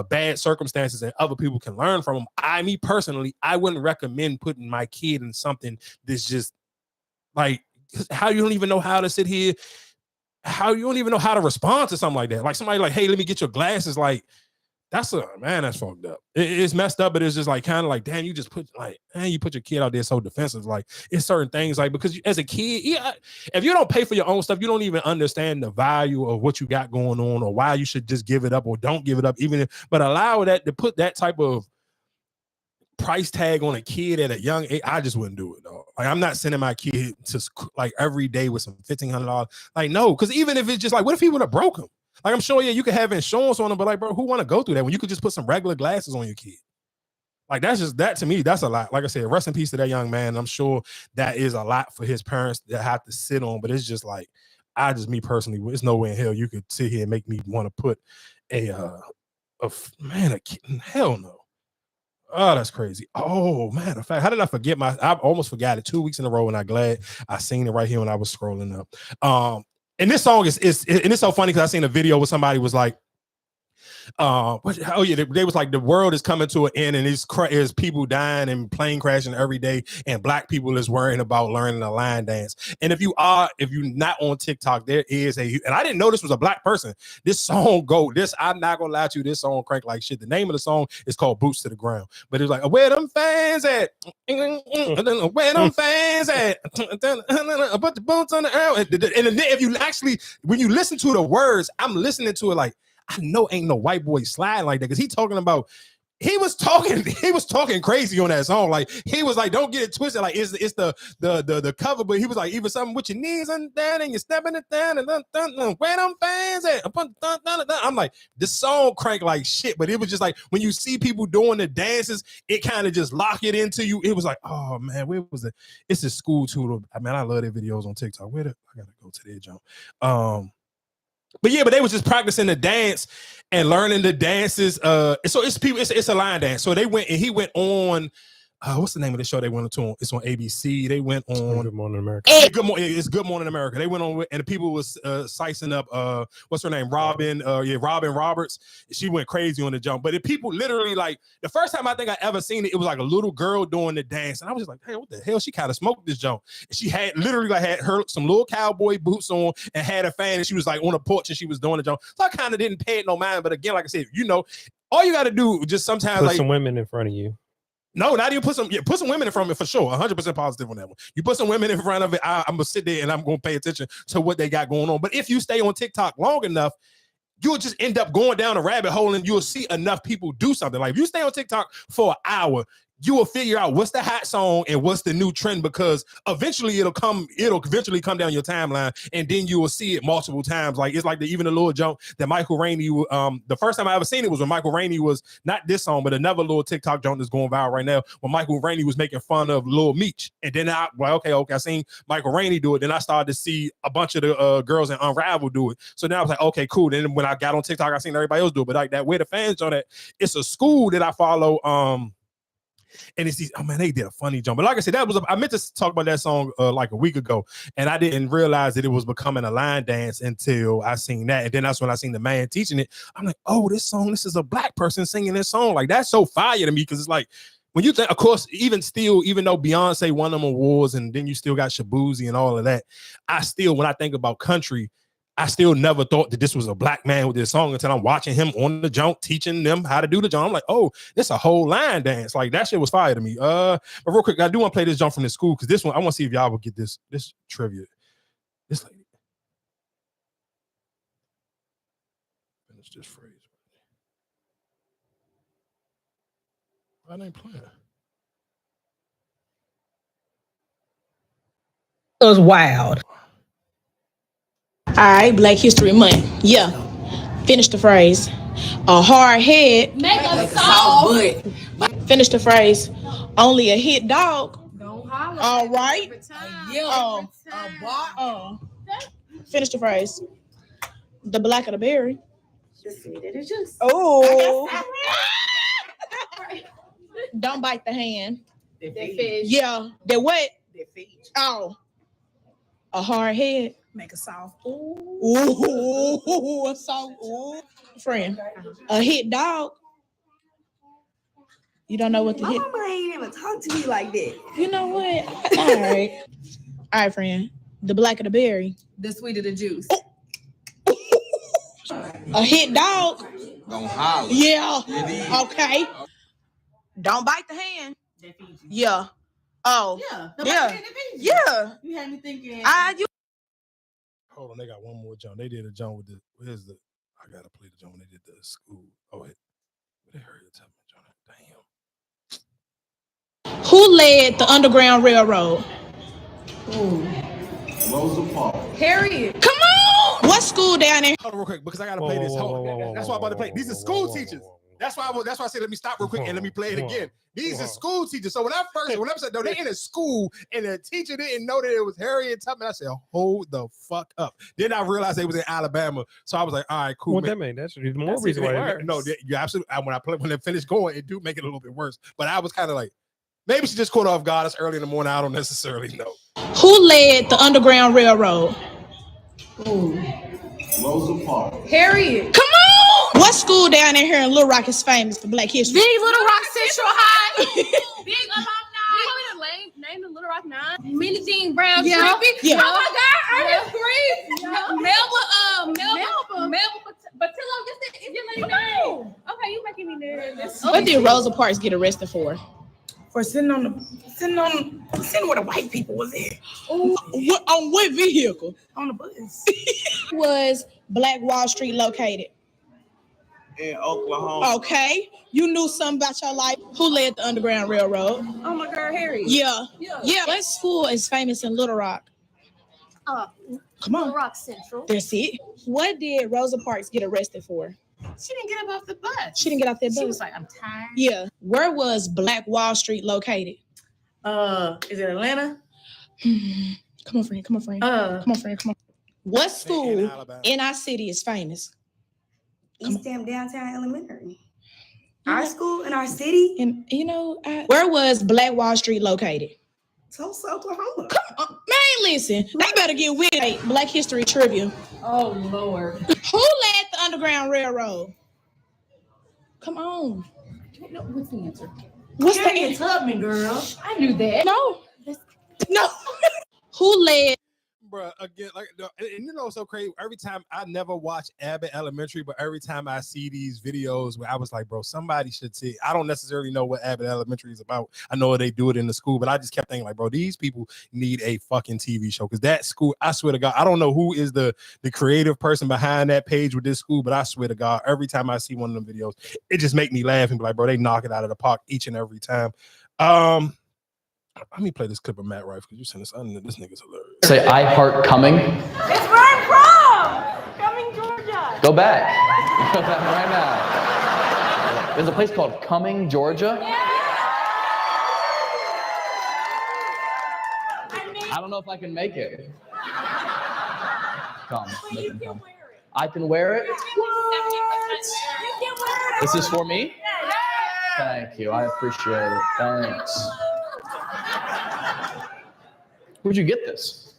bad circumstances and other people can learn from them, me personally, I wouldn't recommend putting my kid in something that's just like how you don't even know how to sit here, how you don't even know how to respond to something like that. Like somebody like, hey, let me get your glasses. Like, that's fucked up. It's messed up, but it's just like kind of like, damn, you just put like, man, you put your kid out there so defensive. Like it's certain things like because as a kid, if you don't pay for your own stuff, you don't even understand the value of what you got going on or why you should just give it up or don't give it up. But allow that to put that type of price tag on a kid at a young age, I just wouldn't do it though. Like I'm not sending my kid to like every day with some $1,500. Like no, because even if it's just like, what if he would have broke him? Like I'm sure, you could have insurance on them, but like, bro, who want to go through that when you could just put some regular glasses on your kid? Like that's just that to me, that's a lot. Like I said, rest in peace to that young man. I'm sure that is a lot for his parents that have to sit on, but it's just like, me personally, there's no way in hell you could sit here and make me want to put a kid. Hell no. Oh, that's crazy. Oh, matter of fact, how did I forget I almost forgot it 2 weeks in a row, and I'm glad I seen it right here when I was scrolling up. And this song is and it's so funny because I seen a video where somebody was like, they was like the world is coming to an end and it's people dying and plane crashing every day and black people is worrying about learning a line dance. And if you're not on TikTok, there is and I didn't know this was a black person. This song I'm not gonna lie to you, this song crank like shit. The name of the song is called Boots to the Ground, but it was like where them fans at, where them fans at, put the boots on the ground. And if you actually when you listen to the words, I'm listening to it like I know ain't no white boy sliding like that because he was talking crazy on that song. Like he was like, don't get it twisted. Like it's the cover, but he was like, even something with your knees and down and you're stepping it down and where them fans at? I'm like, the song crank like shit, but it was just like when you see people doing the dances, it kind of just lock it into you. It was like, oh man, where was it? It's a school tutor. I mean, I love their videos on TikTok. I gotta go to their jump. But they was just practicing the dance and learning the dances. So it's a line dance. So he went on. What's the name of the show they went on? It's on ABC. They went on Good Morning America. It's Good Morning America. They went on and the people was slicing up what's her name? Robin Roberts. She went crazy on the jump. But the people literally like the first time I think I ever seen it, it was like a little girl doing the dance. And I was just like, hey, what the hell? She kind of smoked this jump. And she had literally like had her some little cowboy boots on and had a fan and she was like on a porch and she was doing the jump. So I kind of didn't pay it no mind. But again, like I said, all you got to do just sometimes put some women in front of you. No, not even put some women in front of it for sure. 100% positive on that one. You put some women in front of it, I'm gonna sit there and I'm gonna pay attention to what they got going on. But if you stay on TikTok long enough, you'll just end up going down a rabbit hole and you'll see enough people do something. Like if you stay on TikTok for an hour, you will figure out what's the hot song and what's the new trend because eventually it'll eventually come down your timeline and then you will see it multiple times. Like it's like even the little jump that Michael Rainey, the first time I ever seen it was when Michael Rainey was not this song, but another little TikTok jump that's going viral right now when Michael Rainey was making fun of Lil Meech. And then I seen Michael Rainey do it. Then I started to see a bunch of the girls in Unravel do it. So then I was like, okay, cool. Then when I got on TikTok, I seen everybody else do it. But like that where the fans on that, it's a school that I follow. And it's these, oh man, they did a funny jump. But like I said, I meant to talk about that song like a week ago, and I didn't realize that it was becoming a line dance until I seen that. And then that's when I seen the man teaching it. I'm like, oh, this is a black person singing this song. Like that's so fire to me because it's like when you think, of course, even though Beyonce won them awards, and then you still got Shabuzi and all of that, when I think about country, I still never thought that this was a black man with this song until I'm watching him on the jump, teaching them how to do the jump. I'm like, oh, it's a whole line dance. Like that shit was fire to me. But real quick, I do want to play this jump from this school because this one, I want to see if y'all will get this trivia. This lady. Finish this phrase. Why ain't playing? It was wild. All right, Black History Month. Yeah. Finish the phrase. A hard head. Make a soft butt. Finish the phrase. Only a hit dog. Don't holler. All right. Finish the phrase. The black of the berry. The sweet of the juice. Oh. Don't bite the hand. That fish. Yeah. That what? That fish. Oh. A hard head. Make a soft. Ooh. A soft. Ooh. Friend. A hit dog. You don't know what to hit. My mama ain't even talk to me like that. You know what? All right. All right, friend. The blacker the berry. The sweeter the juice. A hit dog. Don't holler. Yeah. Okay. Don't bite the hand. Yeah. Oh. Yeah. Yeah. You had me thinking. Hold on, they got one more jump. They did a jump with the. Where's the? I gotta play the jump when they did the school. Oh, they heard it. Damn. Who led the Underground Railroad? Rosa Parks. Harriet. Come on. What school down there? Hold on real quick because I gotta play this. That's why I'm about to play. These are school teachers. That's why I said let me stop real quick and let me play it again. These are school teachers. So when I said no, they're in a school and the teacher didn't know that it was Harriet Tubman. I said, hold the fuck up. Then I realized they was in Alabama. So I was like, all right, cool. Well, that's the more reason why. No, you absolutely. When they finish going, it do make it a little bit worse. But I was kind of like, maybe she just caught off guard. It's early in the morning. I don't necessarily know. Who led the Underground Railroad? Rosa Parks. Harriet. Come on. What school down in here in Little Rock is famous for Black History? Big Little Rock Central High. Big alumni. You want me to name the Little Rock 9? Minnie Jean Brown. Yeah. Trippy. Yeah. Oh my God. Ernest Green. Melba Batillo. Is your lady name? Okay, you making me nervous. What did Rosa Parks get arrested for? For sitting where the white people was at. On what vehicle? On the bus. Was Black Wall Street located? In Oklahoma. Okay. You knew something about your life. Who led the Underground Railroad? Oh my God, Harry. Yeah. What school is famous in Little Rock? Come on. Little Rock Central. That's it. What did Rosa Parks get arrested for? She didn't get up off the bus. She didn't get off that bus. She was like, I'm tired. Yeah. Where was Black Wall Street located? Is it Atlanta? Come on, friend. Come on. What school in our city is famous? East Dam Downtown Elementary. Our school in our city? And where was Black Wall Street located? Tulsa, Oklahoma. Man, listen. They better get with it. Black History Trivia. Oh, Lord. Who led the Underground Railroad? Come on. What's the answer? What's the Harriet answer? Tubman, girl. I knew that. No. Who led? Bruh, again, and it's so crazy. Every time I never watch Abbott Elementary, but every time I see these videos where I was like, bro, somebody should see. I don't necessarily know what Abbott Elementary is about. I know they do it in the school, but I just kept thinking like, bro, these people need a fucking TV show because that school, I swear to God, I don't know who is the creative person behind that page with this school, but I swear to God, every time I see one of them videos, it just make me laugh and be like, bro, they knock it out of the park each and every time. Let me play this clip of Matt Rife because you sent this. This nigga's hilarious. Say I heart coming. It's where I'm from. Cumming, Georgia. Go back. Go back right now. There's a place called Cumming, Georgia. I don't know if I can make it. Come. I can wear it. This is for me? Thank you. I appreciate it. Thanks. Where'd you get this?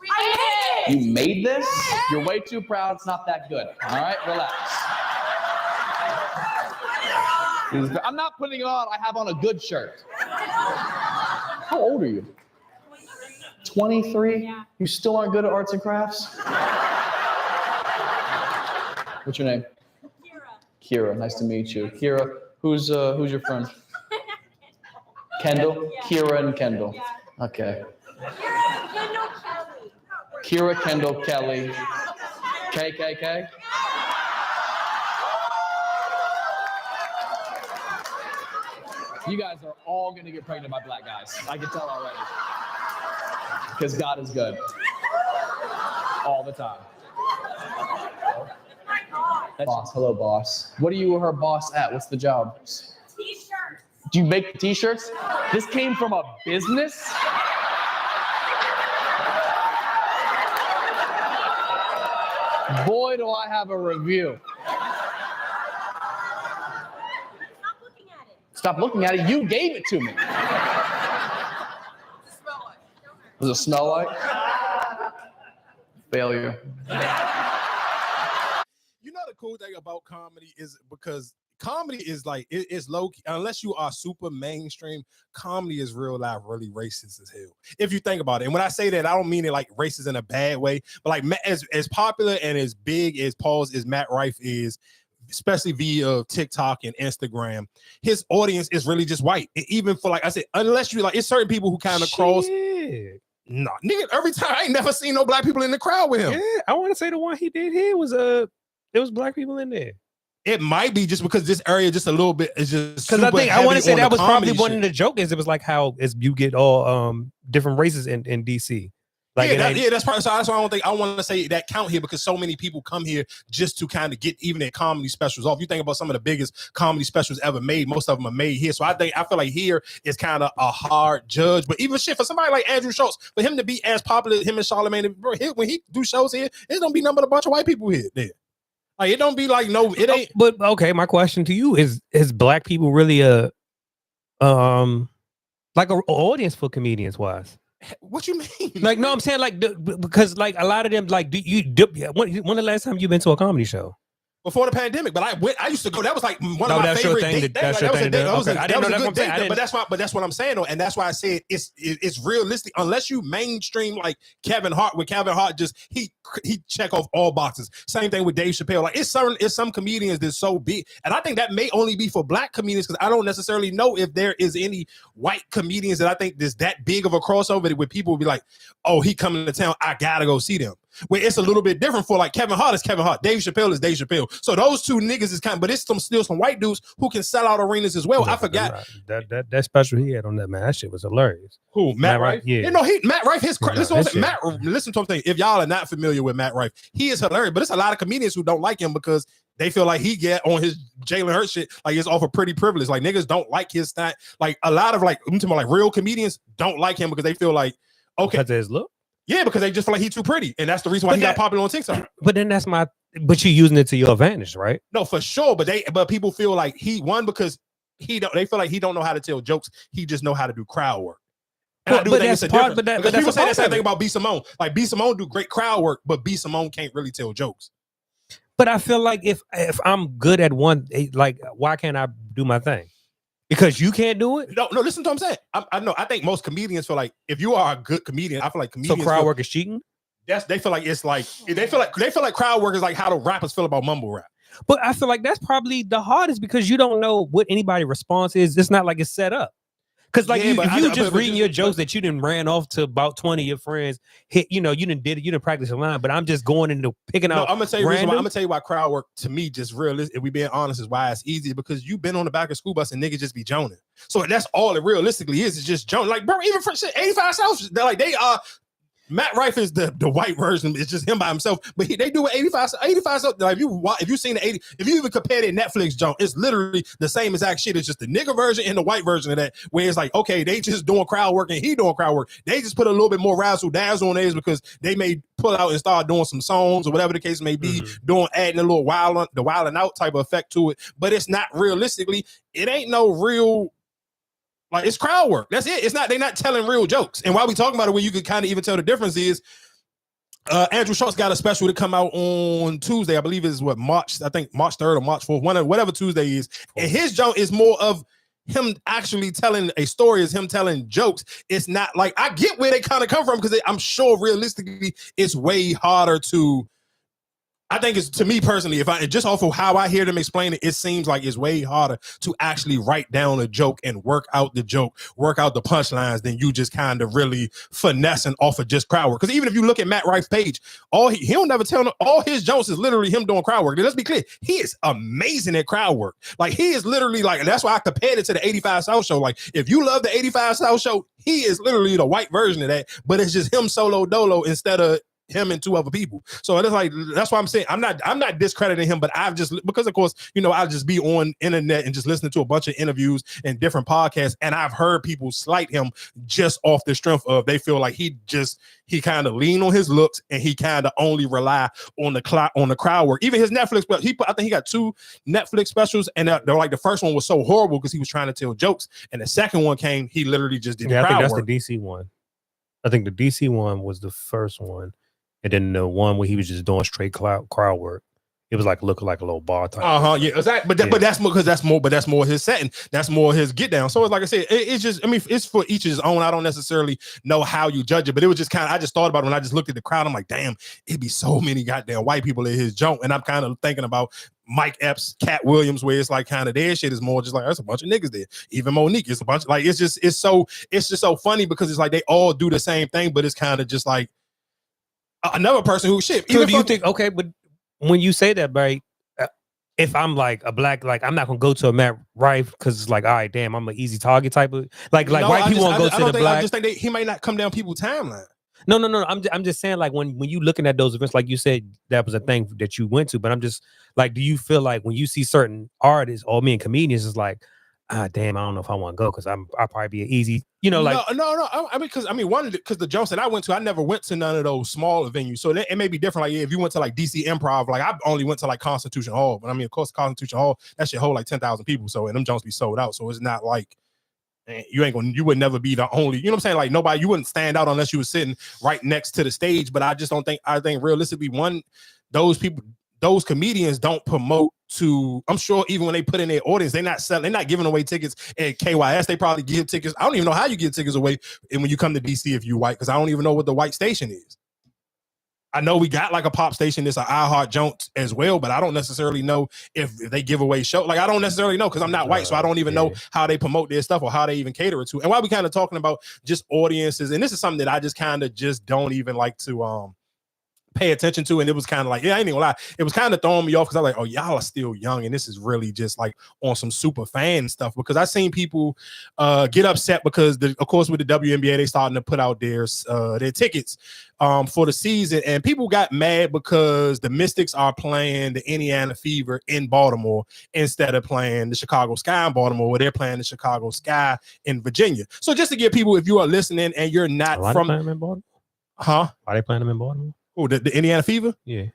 You made this? You're way too proud. It's not that good. All right, relax. I'm not putting it on. I have on a good shirt. How old are you? 23? You still aren't good at arts and crafts? What's your name? Kira. Nice to meet you. Kira, who's your friend? Kendall? Kira and Kendall. Okay. Kira, Kendall, Kelly, KKK. You guys are all going to get pregnant by black guys. I can tell already. Because God is good. All the time. Boss, hello, boss. What are you her boss at? What's the job? T-shirts. Do you make t-shirts? This came from a business? Boy, do I have a review. Stop looking at it. You gave it to me. Does it smell like? Failure. You know the cool thing about comedy is because comedy is like it's low key, unless you are super mainstream. Comedy is real life really racist as hell if you think about it. And when I say that, I don't mean it like racist in a bad way, but like as popular and as big as Matt Rife is, especially via TikTok and Instagram, his audience is really just white. Even for, like I said, unless you like, it's certain people who kind of cross. No, nigga, every time I ain't never seen no black people in the crowd with him. Yeah, I want to say the one he did here was there was black people in there. It might be just because this area just a little bit is just because I want to say that was probably one of the joke is it was like how you get all different races in DC. Like that's probably so. That's why I want to say that count here because so many people come here just to kind of get even their comedy specials off. You think about some of the biggest comedy specials ever made, most of them are made here. So I feel like here is kind of a hard judge. But even shit for somebody like Andrew Schultz, for him to be as popular, him and Charlamagne, bro, when he do shows here, it's gonna be nothing but a bunch of white people here. There, like it don't be like no, it ain't. But okay, my question to you is black people really a like an audience for comedians wise? What you mean? Like, no, I'm saying like because like a lot of them like when the last time you been to a comedy show? Before the pandemic, but I used to go. That was like one of my favorite things. But that's what I'm saying though, and that's why I said it's realistic. Unless you mainstream like Kevin Hart, with Kevin Hart just he check off all boxes. Same thing with Dave Chappelle. Like it's some comedians that's so big, and I think that may only be for black comedians because I don't necessarily know if there is any white comedians that I think there's that big of a crossover that where people will be like, oh, he coming to town, I gotta go see them. Where it's a little bit different for like Kevin Hart is Kevin Hart, Dave Chappelle is Dave Chappelle. So those two niggas is but it's still some white dudes who can sell out arenas as well. I forgot that special he had on that, man. That shit was hilarious. Who, Matt Rife? Yeah. Matt Rife. Listen to him. If y'all are not familiar with Matt Rife, he is hilarious. But it's a lot of comedians who don't like him because they feel like he get on his Jalen Hurts shit like it's off a pretty privilege. Like niggas don't like his style. Like a lot of like I'm talking about like real comedians don't like him because they feel like okay because of his look. Yeah, because they just feel like he's too pretty, and that's the reason why he got popular on TikTok. But then but you're using it to your advantage, right? No, for sure. But people feel like because they feel like he don't know how to tell jokes. He just know how to do crowd work. And I do think it's a difference. Because people say the same thing about B. Simone. Like B. Simone do great crowd work, but B. Simone can't really tell jokes. But I feel like if I'm good at one, like why can't I do my thing? Because you can't do it? No, listen to what I'm saying. I know. I think most comedians feel like if you are a good comedian, I feel like comedians. So crowd work is cheating? They feel like it's like they feel like crowd work is like how the rappers feel about mumble rap. But I feel like that's probably the hardest because you don't know what anybody's response is. It's not like it's set up. Because like if you just reading your jokes that you didn't ran off to about 20 of your friends, you didn't practice a line, but I'm just going into picking out. I'm gonna tell you why crowd work to me just realistic. If we being honest, is why it's easy because you've been on the back of school bus and niggas just be joning. So that's all it realistically is. It's just joning. Like bro, even for shit, 85 South, they're like they are. Matt Rife is the white version. It's just him by himself. But they do it 85 South. Like if you seen the 80, if you even compare the Netflix junk, it's literally the same exact shit. It's just the nigga version and the white version of that. Where it's like, okay, they just doing crowd work and he doing crowd work. They just put a little bit more razzle dazzle on theirs because they may pull out and start doing some songs or whatever the case may be, adding a little wild and out type of effect to it. But it's not realistically, it ain't no real. Like it's crowd work. That's it. It's not. They're not telling real jokes. And while we talking about it, where you could kind of even tell the difference is, Andrew Schultz got a special to come out on Tuesday. I believe it's March 3rd or March 4th, whatever Tuesday is. And his joke is more of him actually telling a story, is him telling jokes. It's not like I get where they kind of come from because I'm sure realistically it's way harder to. I think it's, to me personally, if I just off of how I hear them explain it, it seems like it's way harder to actually write down a joke and work out the joke, work out the punchlines than you just kind of really finessing off of just crowd work. Because even if you look at Matt Rife's page, he'll never tell them, all his jokes is literally him doing crowd work. Let's be clear, he is amazing at crowd work. Like he is literally like, and that's why I compared it to the 85 South show. Like if you love the 85 South show, he is literally the white version of that, but it's just him solo dolo instead of him and 2 other people. So it's like, that's why I'm saying I'm not discrediting him, but I've just, because of course, I'll just be on internet and just listening to a bunch of interviews and different podcasts, and I've heard people slight him just off the strength of they feel like he kind of lean on his looks and he kind of only rely on the crowd work. Even his Netflix, I think he got 2 Netflix specials, and they're like, the first one was so horrible because he was trying to tell jokes, and the second one came, he literally just did I crowd think that's work. the DC one. I think the DC one was the first one. And then the one where he was just doing straight crowd work, it was like looking like a little bar type. Yeah, exactly. But that's more because that's more his setting. That's more his get down. So it's like I said, it's just, it's for each his own. I don't necessarily know how you judge it, but it was just I just thought about it when I just looked at the crowd. I'm like, damn, it'd be so many goddamn white people in his joint, and I'm kind of thinking about Mike Epps, Cat Williams, where it's like kind of their shit is more just like there's a bunch of niggas there. Even Monique, it's a bunch like it's just so funny because it's like they all do the same thing, but it's kind of just like another person who shit. So do you think, okay, but when you say that, right, if I'm like a black, like I'm not gonna go to a Matt Rife because it's like, all right, damn, I'm an easy target type of white people won't go to the black. I just think he might not come down people's timeline. No. I'm just saying, like when you looking at those events, like you said, that was a thing that you went to. But I'm just like, do you feel like when you see certain artists or comedians, it's like, damn, I don't know if I want to go because I'll probably be an easy, like no. Because the jumps that I went to, I never went to none of those smaller venues, so it may be different. Like if you went to like DC Improv, like I only went to like Constitution Hall, but of course Constitution Hall that shit hold like 10,000 people, so and them jumps be sold out, so it's not like you would never be the only, you know what I'm saying? Like nobody, you wouldn't stand out unless you were sitting right next to the stage. But I just don't think, I think realistically, those comedians don't promote to, I'm sure even when they put in their audience, they're not giving away tickets at KYS. They probably give tickets. I don't even know how you give tickets away. And when you come to DC, if you white, because I don't even know what the white station is. I know we got like a pop station, it's an iHeart Jones as well, but I don't necessarily know if they give away show. Like I don't necessarily know because I'm not white, so I don't even know how they promote their stuff or how they even cater it to. And while we kind of talking about just audiences, and this is something that I just kind of just don't even like to pay attention to, and it was kind of like, I ain't even gonna lie, it was kind of throwing me off because I was like, oh, y'all are still young, and this is really just like on some super fan stuff, because I seen people get upset because of course with the WNBA they starting to put out their tickets for the season, and people got mad because the Mystics are playing the Indiana Fever in Baltimore instead of playing the Chicago Sky in Baltimore, where they're playing the Chicago Sky in Virginia. So just to give people, if you are listening and you're not from them in Baltimore, are they playing them in Baltimore? Oh, the Indiana Fever? Yeah.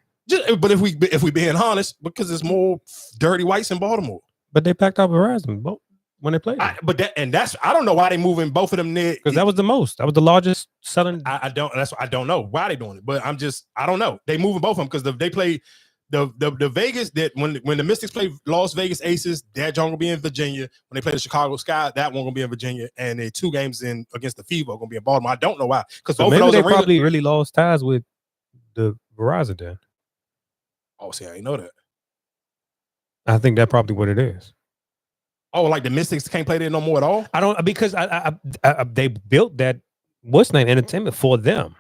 But if we being honest, because there's more dirty whites in Baltimore. But they packed out Verizon when they played. I don't know why they moving both of them there. Because that was the most. That was the largest selling. I don't know why they doing it, but I don't know. They moving both of them because they play the Vegas, that when the Mystics play Las Vegas Aces, that joint gonna be in Virginia. When they play the Chicago Sky, that one gonna be in Virginia, and the 2 games against the Fever are gonna be in Baltimore. I don't know why, because both maybe of those they probably really lost ties with the Verizon then. Oh, see, I didn't know that. I think that's probably what it is. Oh, like the Mystics can't play there no more at all? I don't, because they built that what's name entertainment for them,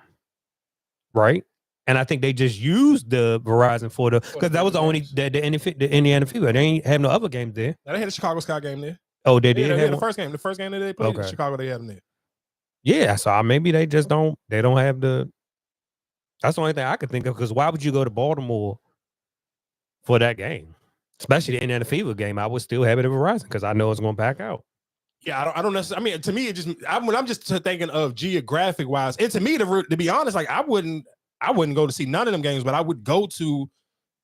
right? And I think they just used the Verizon for because that was the only the Indiana Fever. They ain't have no other games there. They had a Chicago Sky game there. Oh, they did. They had the first game that they played in Chicago. They had them there. Yeah, so maybe they just don't. They don't have the. That's the only thing I could think of, because why would you go to Baltimore for that game? Especially the Indiana Fever game. I would still have it at Verizon because I know it's going to pack out. Yeah, I don't necessarily. I mean, to me, I'm just thinking of geographic wise. And to me, to be honest, like I wouldn't go to see none of them games, but I would go to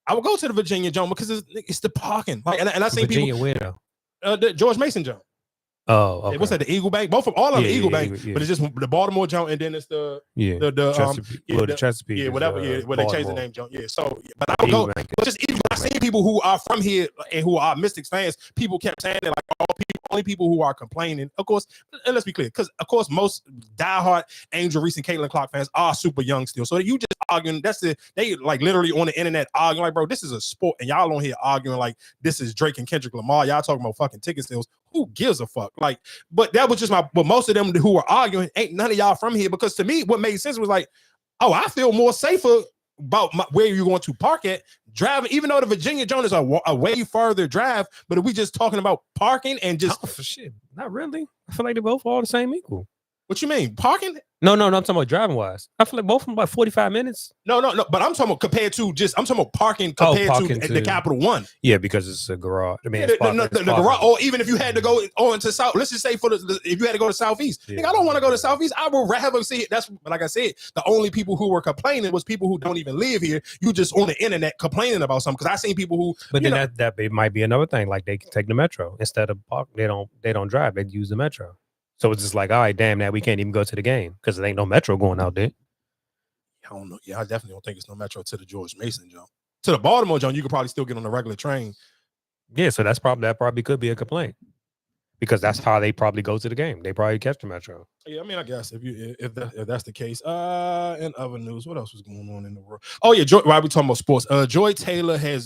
the Virginia Jones because it's the parking. Like, and I seen Virginia people. Where though? The George Mason Jones. Oh, okay. What's that? The Eagle Bank. Both of all of them Eagle Bank, but it's just the Baltimore Jones, and then it's the Chesapeake, whatever. Where they changed the name Jones. Yeah. So, but I would go. But just even I seen people who are from here and who are Mystics fans. People kept saying that like only people who are complaining. Of course, and let's be clear, because of course most diehard Angel Reese and Caitlin Clark fans are super young still. So you just arguing. They like literally on the internet arguing like, bro, this is a sport, and y'all on here arguing like this is Drake and Kendrick Lamar. Y'all talking about fucking ticket sales. Who gives a fuck? Like, but that was just but most of them who were arguing ain't none of y'all from here, because to me, what made sense was like, oh, I feel more safer about where you're going to park at driving, even though the Virginia Jones is a way farther drive. But if we just talking about parking and just shit, not really. I feel like they both all the same equal. What you mean parking? No, I'm talking about driving wise. I feel like both of them about 45 minutes. No. But I'm talking about compared to I'm talking about parking compared to the Capital One. Yeah, because it's a garage. I mean, Yeah, it's the garage, or even if you had to go on to South, let's just say if you had to go to Southeast, I don't want to go to Southeast. I would rather see it. That's like I said, the only people who were complaining was people who don't even live here. You just on the internet complaining about something. Because I seen people who, but then that it might be another thing. Like they can take the metro instead of park. They don't drive. They use the metro. So it's just like, all right, damn, now we can't even go to the game because there ain't no metro going out there. I don't know. Yeah, I definitely don't think it's no metro to the George Mason jump. To the Baltimore jump, you could probably still get on the regular train. Yeah, so that probably could be a complaint because that's how they probably go to the game. They probably catch the metro. Yeah, I mean, I guess if that's the case. In other news, what else was going on in the world? Oh yeah, why we talking about sports? Joy Taylor I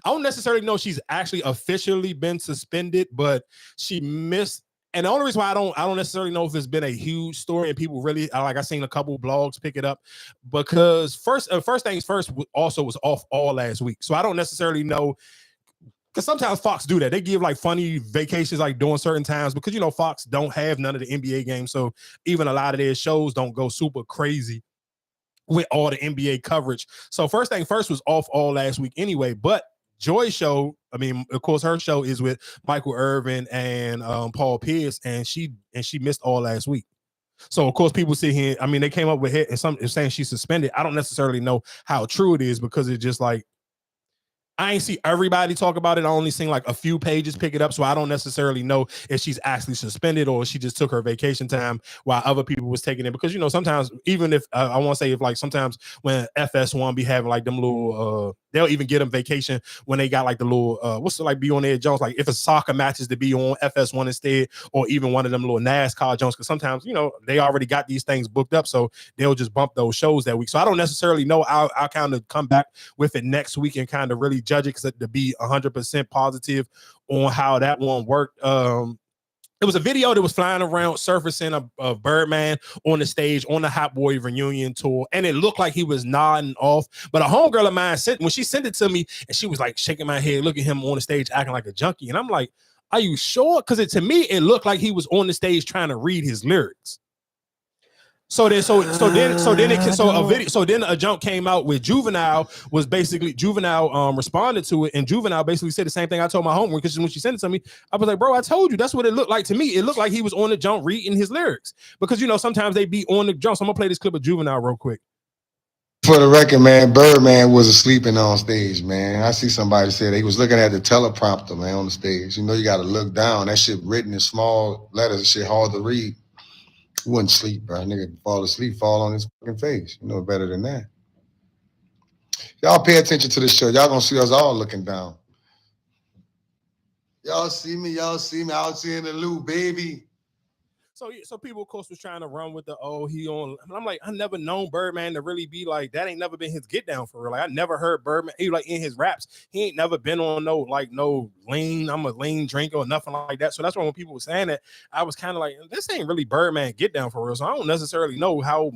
don't necessarily know she's actually officially been suspended, but she missed. And the only reason why I don't necessarily know if it's been a huge story and people really I seen a couple blogs pick it up because first things first also was off all last week, so I don't necessarily know. Because sometimes Fox do that. They give like funny vacations like during certain times because, Fox don't have none of the NBA games. So even a lot of their shows don't go super crazy with all the NBA coverage. So first thing first was off all last week anyway. But Joy's show, I mean, of course, her show is with Michael Irvin and Paul Pierce, and she missed all last week. So of course, people sit here. I mean, they came up with it and some saying she's suspended. I don't necessarily know how true it is because it's just like, I ain't see everybody talk about it. I only seen like a few pages pick it up. So I don't necessarily know if she's actually suspended or she just took her vacation time while other people was taking it. Because, sometimes even if I want to say if like sometimes when FS1 be having like them little, they'll even get them vacation when they got like the little, what's it like be on there, Jones? Like if a soccer matches to be on FS1 instead, or even one of them little NASCAR Jones. Because sometimes, they already got these things booked up. So they'll just bump those shows that week. So I don't necessarily know. I'll kind of come back with it next week and kind of really judge it to be 100% positive on how that one worked. It was a video that was flying around surfacing of Birdman on the stage on the Hot Boy reunion tour, and it looked like he was nodding off. But a homegirl of mine when she sent it to me, and she was like shaking my head, looking at him on the stage acting like a junkie, and I'm like, "Are you sure?" Because to me, it looked like he was on the stage trying to read his lyrics. So then a jump came out with Juvenile responded to it, and Juvenile basically said the same thing I told my homie because when she sent it to me, I was like, bro, I told you that's what it looked like to me. It looked like he was on the jump reading his lyrics because sometimes they be on the jump. So I'm gonna play this clip of Juvenile real quick. For the record, man, Birdman was sleeping on stage, man. I see somebody say he was looking at the teleprompter, man, on the stage. You got to look down. That shit written in small letters, shit hard to read. He wouldn't sleep, bro. Nigga fall asleep, fall on his fucking face. You know better than that. Y'all pay attention to this show. Y'all gonna see us all looking down. Y'all see me out here in the Lil Baby. So people, of course, was trying to run with he on. And I'm like, I never known Birdman to really be like that. Ain't never been his get down for real. Like I never heard Birdman. He like in his raps, he ain't never been on no lean. I'm a lean drinker or nothing like that. So that's why when people were saying that, I was kind of like, this ain't really Birdman get down for real. So I don't necessarily know how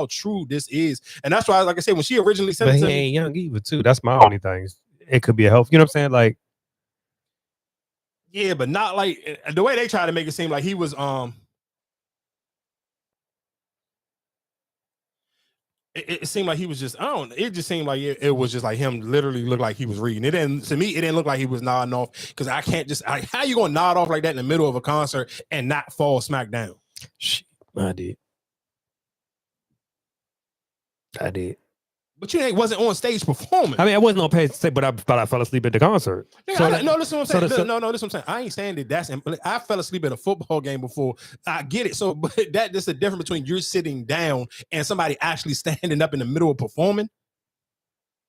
true this is. And that's why, like I said, when she originally sent it to me, ain't young either too. That's my only thing. It could be a health. You know what I'm saying? Like. Yeah, but not like the way they try to make it seem like he was it seemed like he was just it just seemed like it was just like him literally looked like he was reading. It didn't look like he was nodding off because I can't just how you gonna nod off like that in the middle of a concert and not fall smack down? I did. But you wasn't on stage performing. I mean, I wasn't on page, but I fell asleep at the concert. Yeah, no, listen what I'm saying. No, listen what I'm saying. I ain't saying that I fell asleep at a football game before. I get it. So, but that's the difference between you're sitting down and somebody actually standing up in the middle of performing.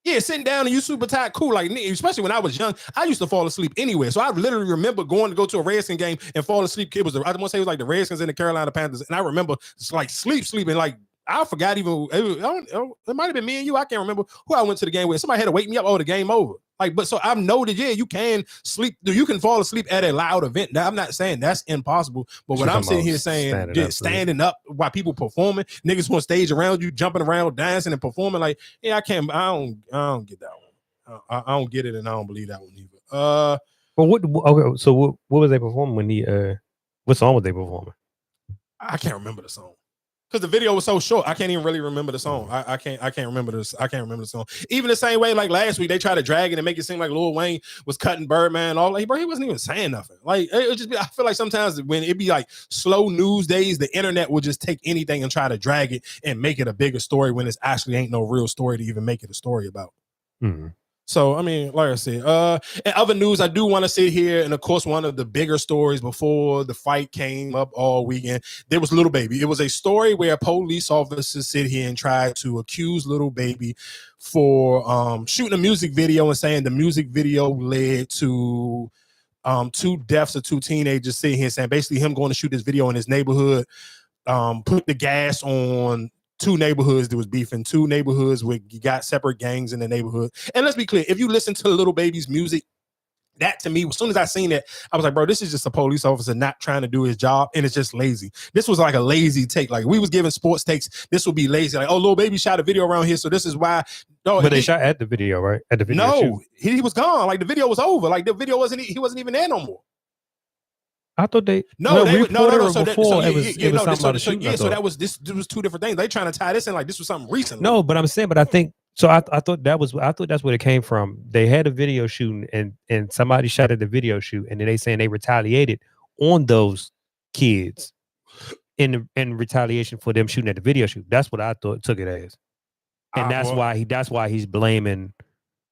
Yeah, sitting down and you super tight, cool. Like, especially when I was young, I used to fall asleep anywhere. So I literally remember going to go to a Redskins game and fall asleep. I want to say it was like the Redskins and the Carolina Panthers. And I remember just like sleeping like, I forgot even, it might have been me and you. I can't remember who I went to the game with. Somebody had to wake me up. Oh, the game over. Like, but so I know that, yeah, you can sleep. You can fall asleep at a loud event. Now, I'm not saying that's impossible. But what I'm sitting here saying, standing up while people performing, niggas on stage around you, jumping around, dancing and performing. Like, yeah, I don't get that one. I don't get it and I don't believe that one either. So what was they performing when what song was they performing? I can't remember the song. Because the video was so short, I can't even really remember the song. I can't remember this. I can't remember the song. Even the same way, like last week, they tried to drag it and make it seem like Lil Wayne was cutting Birdman. All like, bro, he wasn't even saying nothing. Like it would just be. I feel like sometimes when it be like slow news days, the internet will just take anything and try to drag it and make it a bigger story when it's actually ain't no real story to even make it a story about. Mm-hmm. So, I mean, like I said, in other news, I do want to sit here. And of course, one of the bigger stories before the fight came up all weekend, there was Lil Baby. It was a story where police officers sit here and try to accuse Lil Baby for shooting a music video and saying the music video led to 2 deaths of 2 teenagers sitting here saying basically him going to shoot this video in his neighborhood, put the gas on 2 neighborhoods that was beefing, 2 neighborhoods where you got separate gangs in the neighborhood. And let's be clear, if you listen to Lil Baby's music, that to me, as soon as I seen it, I was like, bro, this is just a police officer not trying to do his job, and it's just lazy. This was like a lazy take. Like we was giving sports takes, this would be lazy. Like, oh, Lil Baby shot a video around here, so this is why. No, but they shot at the video, right? At the video. No, he was gone. Like the video was over. Like the video wasn't. He wasn't even there no more. I thought they no. So before it was something about a shooting. So that was this was 2 different things. They trying to tie this in like this was something recent. No, but I'm saying, but I think so. I thought that's where it came from. They had a video shooting, and somebody shot at the video shoot, and then they saying they retaliated on those kids in retaliation for them shooting at the video shoot. That's what I took it as, and that's why he's blaming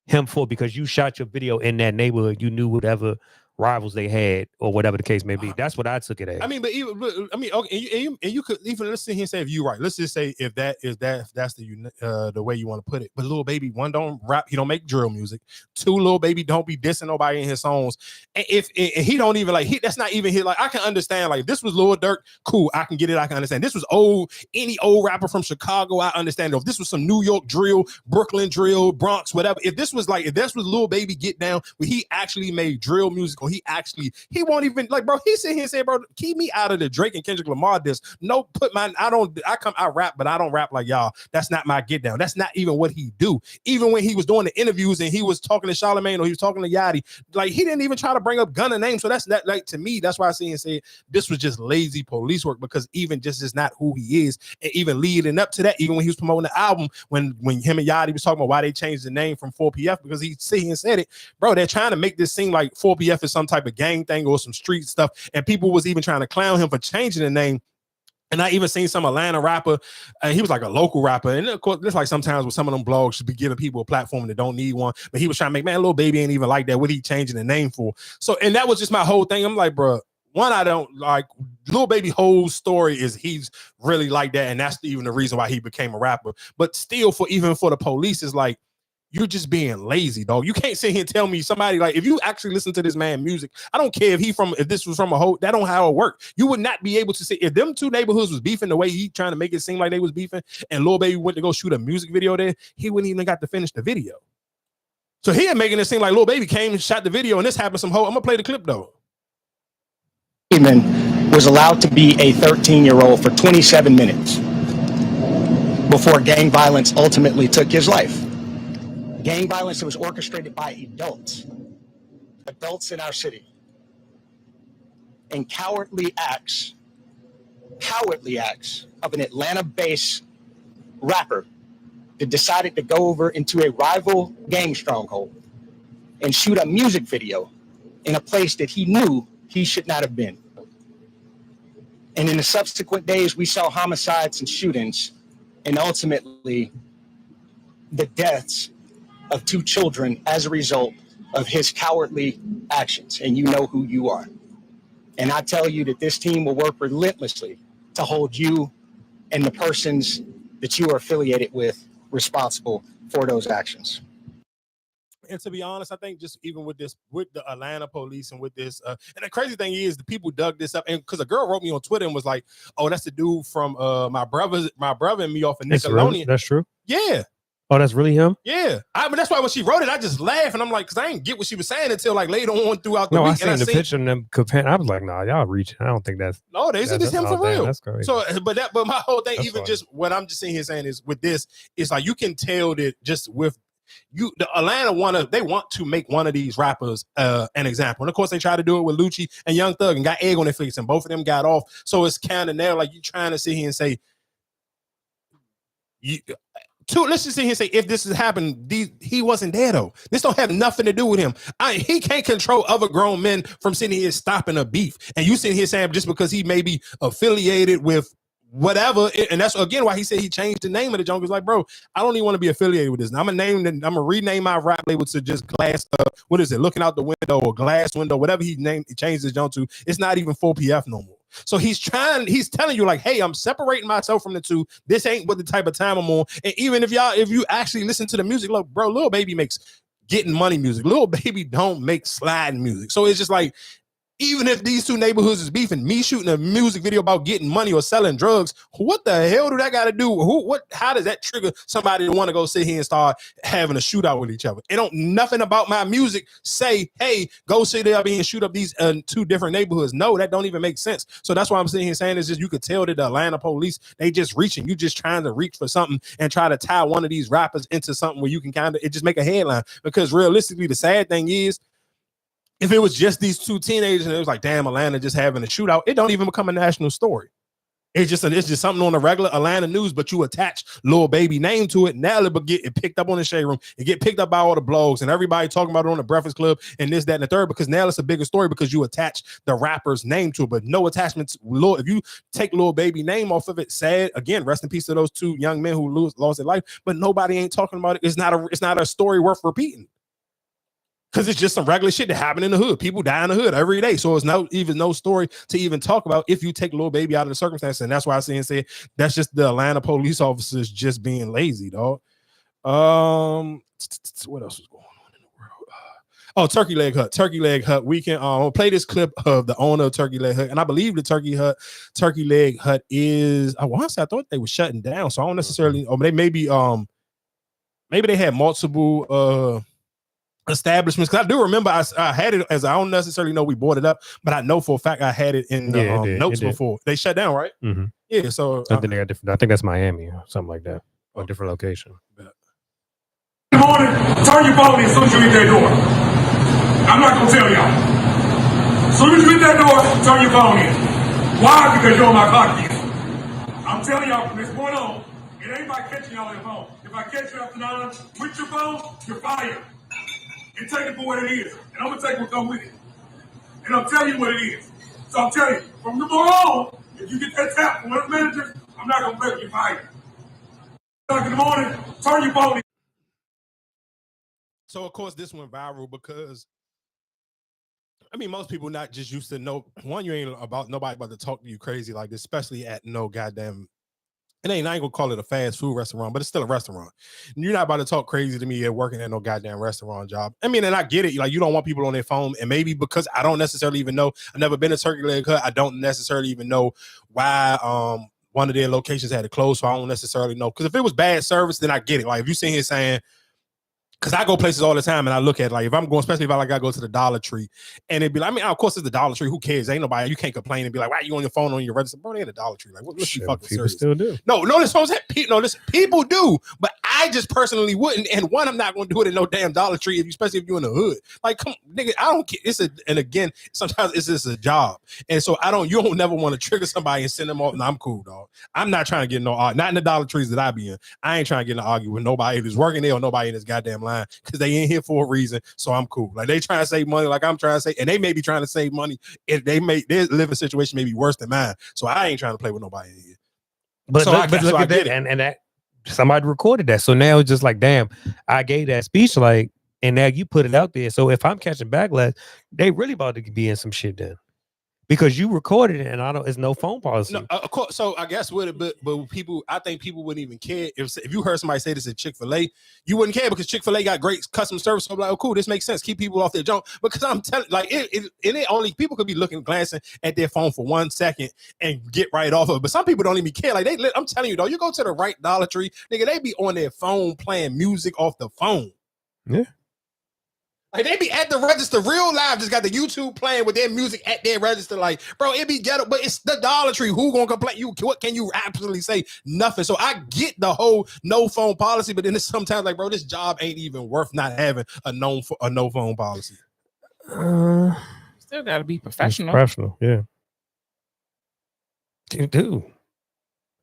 him for, because you shot your video in that neighborhood. You knew whatever rivals they had or whatever the case may be. That's what I took it as. I mean, but okay, and you could even let's sit here and say if you're right. Let's just say if that's the way you want to put it. But Lil Baby, 1, don't rap, he don't make drill music. 2, Lil Baby don't be dissing nobody in his songs. And if he don't even like that's not even his, like I can understand, like this was Lil Durk, cool, I can get it, I can understand. This was any old rapper from Chicago, I understand. If this was some New York drill, Brooklyn drill, Bronx, whatever, if this was Lil Baby get down where he actually made drill music, he won't even like, bro, he sit here and say, bro, keep me out of the Drake and Kendrick Lamar diss. No, I rap, but I don't rap like y'all. That's not my get down. That's not even what he do. Even when he was doing the interviews and he was talking to Charlamagne or he was talking to Yachty, like he didn't even try to bring up Gunna name. So that's not, like, to me, that's why I see and say this was just lazy police work, because even just is not who he is. And even leading up to that, even when he was promoting the album, when him and Yachty was talking about why they changed the name from 4PF, because he sit here and said it, bro, they're trying to make this seem like 4PF is some type of gang thing or some street stuff, and people was even trying to clown him for changing the name. And I even seen some Atlanta rapper, he was like a local rapper, and of course, it's like sometimes with some of them blogs should be giving people a platform that don't need one, but he was trying to make, man, Lil Baby ain't even like that. What he changing the name for? So, and that was just my whole thing. I'm like, bro, one, I don't like Lil Baby whole story is he's really like that, and that's even the reason why he became a rapper. But still, even for the police, is like, you're just being lazy, dog. You can't sit here and tell me somebody, like, if you actually listen to this man music, I don't care if this was from a whole, that don't how it worked. You would not be able to say, if them 2 neighborhoods was beefing the way he trying to make it seem like they was beefing, and Lil Baby went to go shoot a music video there, he wouldn't even got to finish the video. So he ain't making it seem like Lil Baby came and shot the video and this happened some whole. I'm gonna play the clip though. Was allowed to be a 13-year-old for 27 minutes before gang violence ultimately took his life. Gang violence that was orchestrated by adults in our city, and cowardly acts of an Atlanta-based rapper that decided to go over into a rival gang stronghold and shoot a music video in a place that he knew he should not have been. And in the subsequent days, we saw homicides and shootings, and ultimately the deaths of 2 children as a result of his cowardly actions. And you know who you are. And I tell you that this team will work relentlessly to hold you and the persons that you are affiliated with responsible for those actions. And to be honest, I think just even with the Atlanta police and with this, and the crazy thing is the people dug this up, and because a girl wrote me on Twitter and was like, "Oh, that's the dude from my brother and me off of Nickelodeon." That's true. Yeah. Oh, that's really him? Yeah. But that's why when she wrote it, I just laughed, and I'm like, because I didn't get what she was saying until like later on throughout the week. I seen the picture and them comparing. I was like, nah, y'all reaching. I don't think that's. No, they said it's him for real. That's crazy. So, but my whole thing, That's even funny. just what I'm just sitting here saying is with this, it's like you can tell that just with you, the Atlanta they want to make one of these rappers an example. And of course, they try to do it with Lucci and Young Thug and got egg on their face, and both of them got off. So it's kind of now like you trying to sit here and say, let's just sit here and say if this has happened, he wasn't there though. This don't have nothing to do with him. He can't control other grown men from sitting here stopping a beef. And you sitting here saying just because he may be affiliated with whatever, and that's again why he said he changed the name of the joint. It's like, bro, I don't even want to be affiliated with this. Now, I'm gonna rename my rap label to just Glass. What is it? Looking out the window or Glass Window, whatever he changed his joint to. It's not even 4PF no more. So he's telling you like, hey, I'm separating myself from the two. This ain't what the type of time I'm on. And even if you actually listen to the music, look, bro, Lil Baby makes getting money music. Lil Baby don't make sliding music. So it's just like, even if these two neighborhoods is beefing, me shooting a music video about getting money or selling drugs, what the hell do that got to do? How does that trigger somebody to want to go sit here and start having a shootout with each other? It don't nothing about my music say, hey, go sit there and shoot up these two different neighborhoods. No, that don't even make sense. So that's why I'm sitting here saying is just you could tell that the Atlanta police, they just reaching. You just trying to reach for something and try to tie one of these rappers into something where you can it just make a headline. Because realistically, the sad thing is, if it was just these two teenagers and it was like, damn, Atlanta just having a shootout, it don't even become a national story. It's just something on the regular Atlanta news, but you attach Lil Baby name to it. Now it'll get picked up on the Shade Room. It get picked up by all the blogs and everybody talking about it on the Breakfast Club and this, that, and the third, because now it's a bigger story because you attach the rapper's name to it, but no attachments. If you take Lil Baby name off of it, sad, again, rest in peace to those two young men who lost their life, but nobody ain't talking about it. It's not a story worth repeating. Because it's just some regular shit that happened in the hood. People die in the hood every day. So it's no story to even talk about if you take Lil Baby out of the circumstances. And that's why I say that's just the Atlanta police officers just being lazy, dog. What else was going on in the world? Turkey Leg Hut. Turkey Leg Hut. We can play this clip of the owner of Turkey Leg Hut. And I believe the Turkey Leg Hut is, I thought they were shutting down. So I don't necessarily, they maybe they had multiple establishments, because I do remember I had it as I don't necessarily know we bought it up, but I know for a fact I had it in the notes before they shut down, right? Mm-hmm. Yeah, so I think they got different. I think that's Miami or something like that, or a different location. Good morning. Turn your phone in as soon as you hit that door. I'm not gonna tell y'all. As soon as you hit that door, turn your phone in. Why? Because you're on my clock again. I'm telling y'all from this point on, it ain't about catching y'all on your phone. If I catch you after 9 with your phone, you're fired. And take it for what it is. And I'm going to take what comes with it. And I'm telling you what it is. So I'm telling you, from the moment on, if you get that tap from one of the managers, I'm not going to play with your fire. In the morning, turn your phone in. So, of course, this went viral because, most people not just used to know, one, you ain't nobody about to talk to you crazy like this, especially at no goddamn, I ain't gonna call it a fast food restaurant, but it's still a restaurant. You're not about to talk crazy to me at working at no goddamn restaurant job. And I get it. Like, you don't want people on their phone, and maybe because I don't necessarily even know, I've never been to Turkey Leg Hut. I don't necessarily even know why one of their locations had to close, so I don't necessarily know. Because if it was bad service, then I get it. Like, if you sit here saying, because I go places all the time and I look at, like, if I'm going, especially if I gotta go to the Dollar Tree, and it'd be like, of course it's the Dollar Tree. Who cares? Ain't nobody. You can't complain and be like, why are you on your phone on your register? Bro, they at the Dollar Tree. Like, what's you fucking people serious? still do. No, this whole listen, people do, but I just personally wouldn't. And one, I'm not gonna do it at no damn Dollar Tree, especially if you're in the hood. Like, come on, nigga, I don't care. And again, sometimes it's just a job, and so you don't never want to trigger somebody and send them off. And I'm cool, dog. I'm not trying to get not in the Dollar Trees that I be in. I ain't trying to get in an argument with nobody who's working there or nobody in this goddamn line, because they ain't here for a reason. So I'm cool. Like, they trying to save money, like I'm trying to save, and they may be trying to save money. If their living situation may be worse than mine. So I ain't trying to play with nobody in here. But look at that, and that somebody recorded that. So now it's just like, damn, I gave that speech, like, and now you put it out there. So if I'm catching backlash, they really about to be in some shit then, because you recorded it, and it's no phone policy. No, of course. So I guess with it, but people, I think people wouldn't even care if you heard somebody say this at Chick-fil-A, you wouldn't care, because Chick-fil-A got great customer service. So I'm like, oh, cool, this makes sense. Keep people off their junk. Because I'm telling, like, it only people could be glancing at their phone for 1 second and get right off of it. But some people don't even care. Like, I'm telling you, though, you go to the right Dollar Tree, nigga, they be on their phone playing music off the phone. Yeah. Like, they be at the register real live, just got the YouTube playing with their music at their register. Like, bro, it be ghetto, but it's the Dollar Tree. Who gonna complain? What can you absolutely say? Nothing. So I get the whole no phone policy, but then it's sometimes like, bro, this job ain't even worth not having a no phone policy. Still got to be professional. Professional, yeah. Dude.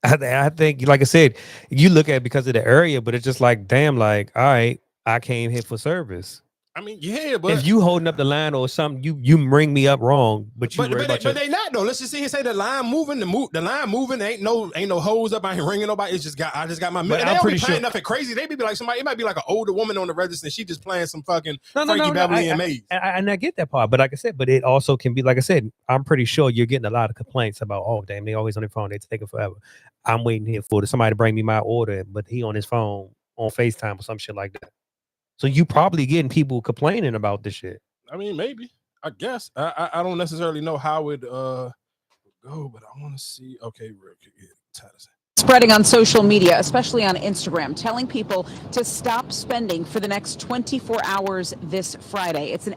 I think, like I said, you look at it because of the area, but it's just like, damn, like, all right, I came here for service. I mean, yeah, but if you holding up the line or something, you ring me up wrong, but you worry about but they not though. Let's just sit here and say the line moving, the line moving. Ain't no hose up. I ain't ringing nobody. It's just I just got my. But And I'm they don't be pretty playing sure- nothing crazy. They be like somebody. It might be like an older woman on the register. And she just playing some fucking No, Frankie Beverly and I, Maze. and I get that part, but like I said, but it also can be, like I said, I'm pretty sure you're getting a lot of complaints about, oh damn, they always on their phone, they taking forever. I'm waiting here for somebody to bring me my order, but he on his phone on FaceTime or some shit like that. So you probably getting people complaining about this shit. I mean, maybe. I guess. I don't necessarily know how it go, but I want to see. Okay, real quick. Spreading on social media, especially on Instagram, telling people to stop spending for the next 24 hours this Friday. It's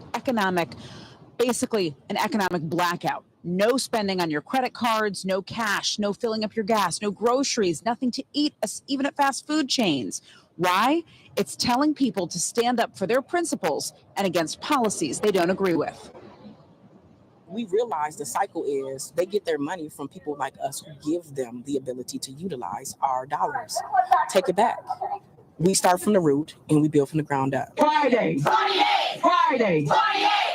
basically an economic blackout. No spending on your credit cards, no cash, no filling up your gas, no groceries, nothing to eat, even at fast food chains. Why? It's telling people to stand up for their principles and against policies they don't agree with. We realize the cycle is they get their money from people like us who give them the ability to utilize our dollars. Take it back. We start from the root and we build from the ground up.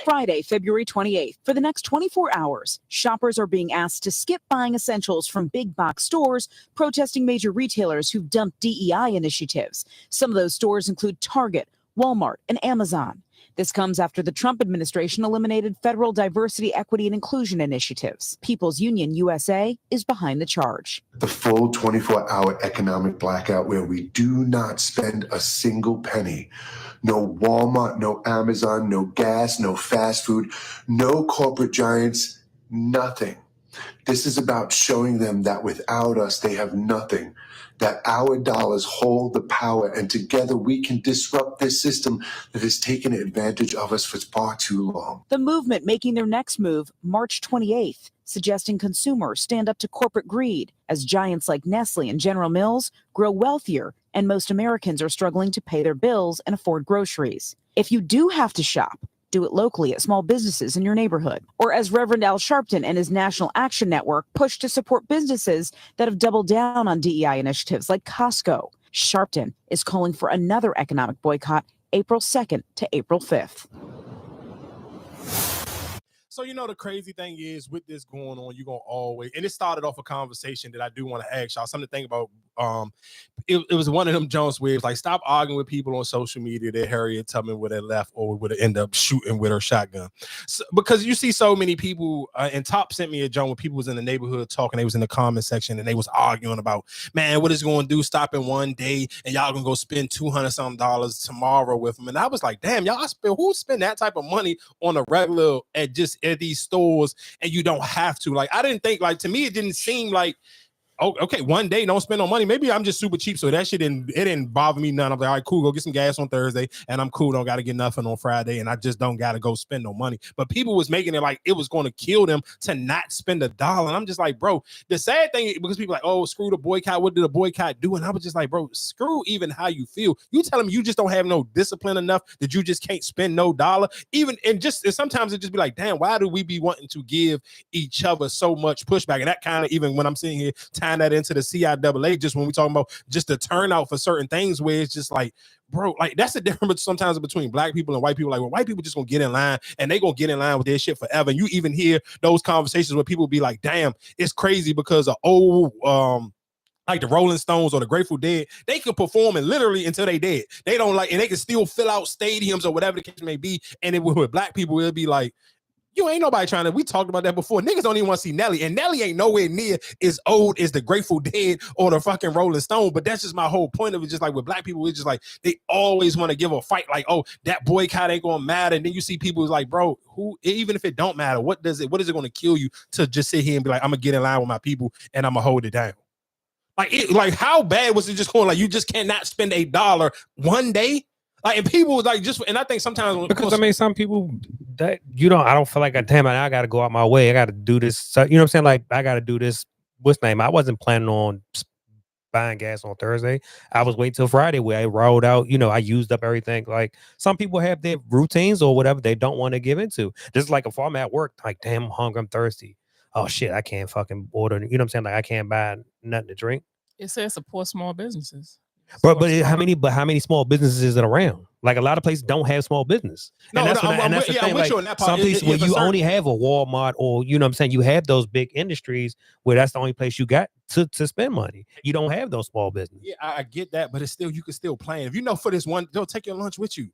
Friday, February 28th. For the next 24 hours, shoppers are being asked to skip buying essentials from big box stores, protesting major retailers who've dumped DEI initiatives. Some of those stores include Target, Walmart, and Amazon. This comes after the Trump administration eliminated federal diversity, equity, and inclusion initiatives. People's Union USA is behind the charge. The full 24-hour economic blackout where we do not spend a single penny. No Walmart, no Amazon, no gas, no fast food, no corporate giants, nothing. This is about showing them that without us, they have nothing, that our dollars hold the power, and together we can disrupt this system that has taken advantage of us for far too long. The movement making their next move March 28th, suggesting consumers stand up to corporate greed as giants like Nestle and General Mills grow wealthier and most Americans are struggling to pay their bills and afford groceries. If you do have to shop, do it locally at small businesses in your neighborhood. Or as Reverend Al Sharpton and his National Action Network push to support businesses that have doubled down on DEI initiatives like Costco. Sharpton is calling for another economic boycott April 2nd to April 5th. So, the crazy thing is with this going on, you're going to always, and it started off a conversation that I do want to ask y'all, something to think about. It was one of them Jones where it's like, stop arguing with people on social media that Harriet Tubman would have left or would have ended up shooting with her shotgun. So, because you see so many people, and Top sent me a Joan when people was in the neighborhood talking, they was in the comment section and they was arguing about, man, what is it going to do stopping one day and y'all going to go spend $200-something tomorrow with them. And I was like, damn, who spend that type of money on a regular at these stores, and you don't have to. Like, I didn't think, like, to me, it didn't seem like, oh, okay, one day, don't spend no money. Maybe I'm just super cheap, so that shit didn't bother me none. I'm like, all right, cool, go get some gas on Thursday, and I'm cool, don't got to get nothing on Friday, and I just don't got to go spend no money. But people was making it like it was going to kill them to not spend $1. And I'm just like, bro, the sad thing, because people like, oh, screw the boycott, what did the boycott do? And I was just like, bro, screw even how you feel. You tell them you just don't have no discipline enough that you just can't spend no dollar. Even, and sometimes it just be like, damn, why do we be wanting to give each other so much pushback? And that kind of, even when I'm sitting here that into the CIAA, just when we talking about just the turnout for certain things, where it's just like, bro, like that's the difference sometimes between black people and white people. Like, well, white people just gonna get in line and they gonna get in line with their shit forever. And you even hear those conversations where people be like, damn, it's crazy because of old like the Rolling Stones or the Grateful Dead, they can perform and literally until they dead. They don't like, and they can still fill out stadiums or whatever the case may be. And it, with black people, it'll be like, you ain't nobody trying to, we talked about that before. Niggas don't even want to see Nelly, and Nelly ain't nowhere near as old as the Grateful Dead or the fucking Rolling Stone. But that's just my whole point of it. Just like with black people, it's just like they always want to give a fight, like, oh, that boycott ain't gonna matter. And then you see people who's like, bro, who, even if it don't matter, what is it gonna kill you to just sit here and be like, I'm gonna get in line with my people and I'm gonna hold it down? Like how bad was it just going, like, you just cannot spend $1 one day? Like, and people was like, just, and I think sometimes because I mean, some people that I don't feel like, damn it, I got to go out my way. I got to do this. So, you know what I'm saying? Like, I got to do this. What's name? I wasn't planning on buying gas on Thursday. I was waiting till Friday where I rolled out. I used up everything. Like, some people have their routines or whatever they don't want to give into. Just like if I'm at work, like, damn, I'm hungry, I'm thirsty. oh shit, I can't fucking order. You know what I'm saying? Like I can't buy nothing to drink. It says support small businesses. But how many small businesses is it around? Like a lot of places don't have small business. No, and that's no, and that's the thing. I'm with Like, you on that part. some places where you only have a Walmart, or you know what I'm saying, you have those big industries where that's the only place you got to spend money. You don't have those small businesses. Yeah, I get that, but it's still, you can still plan. If you know for this one, they'll take your lunch with you.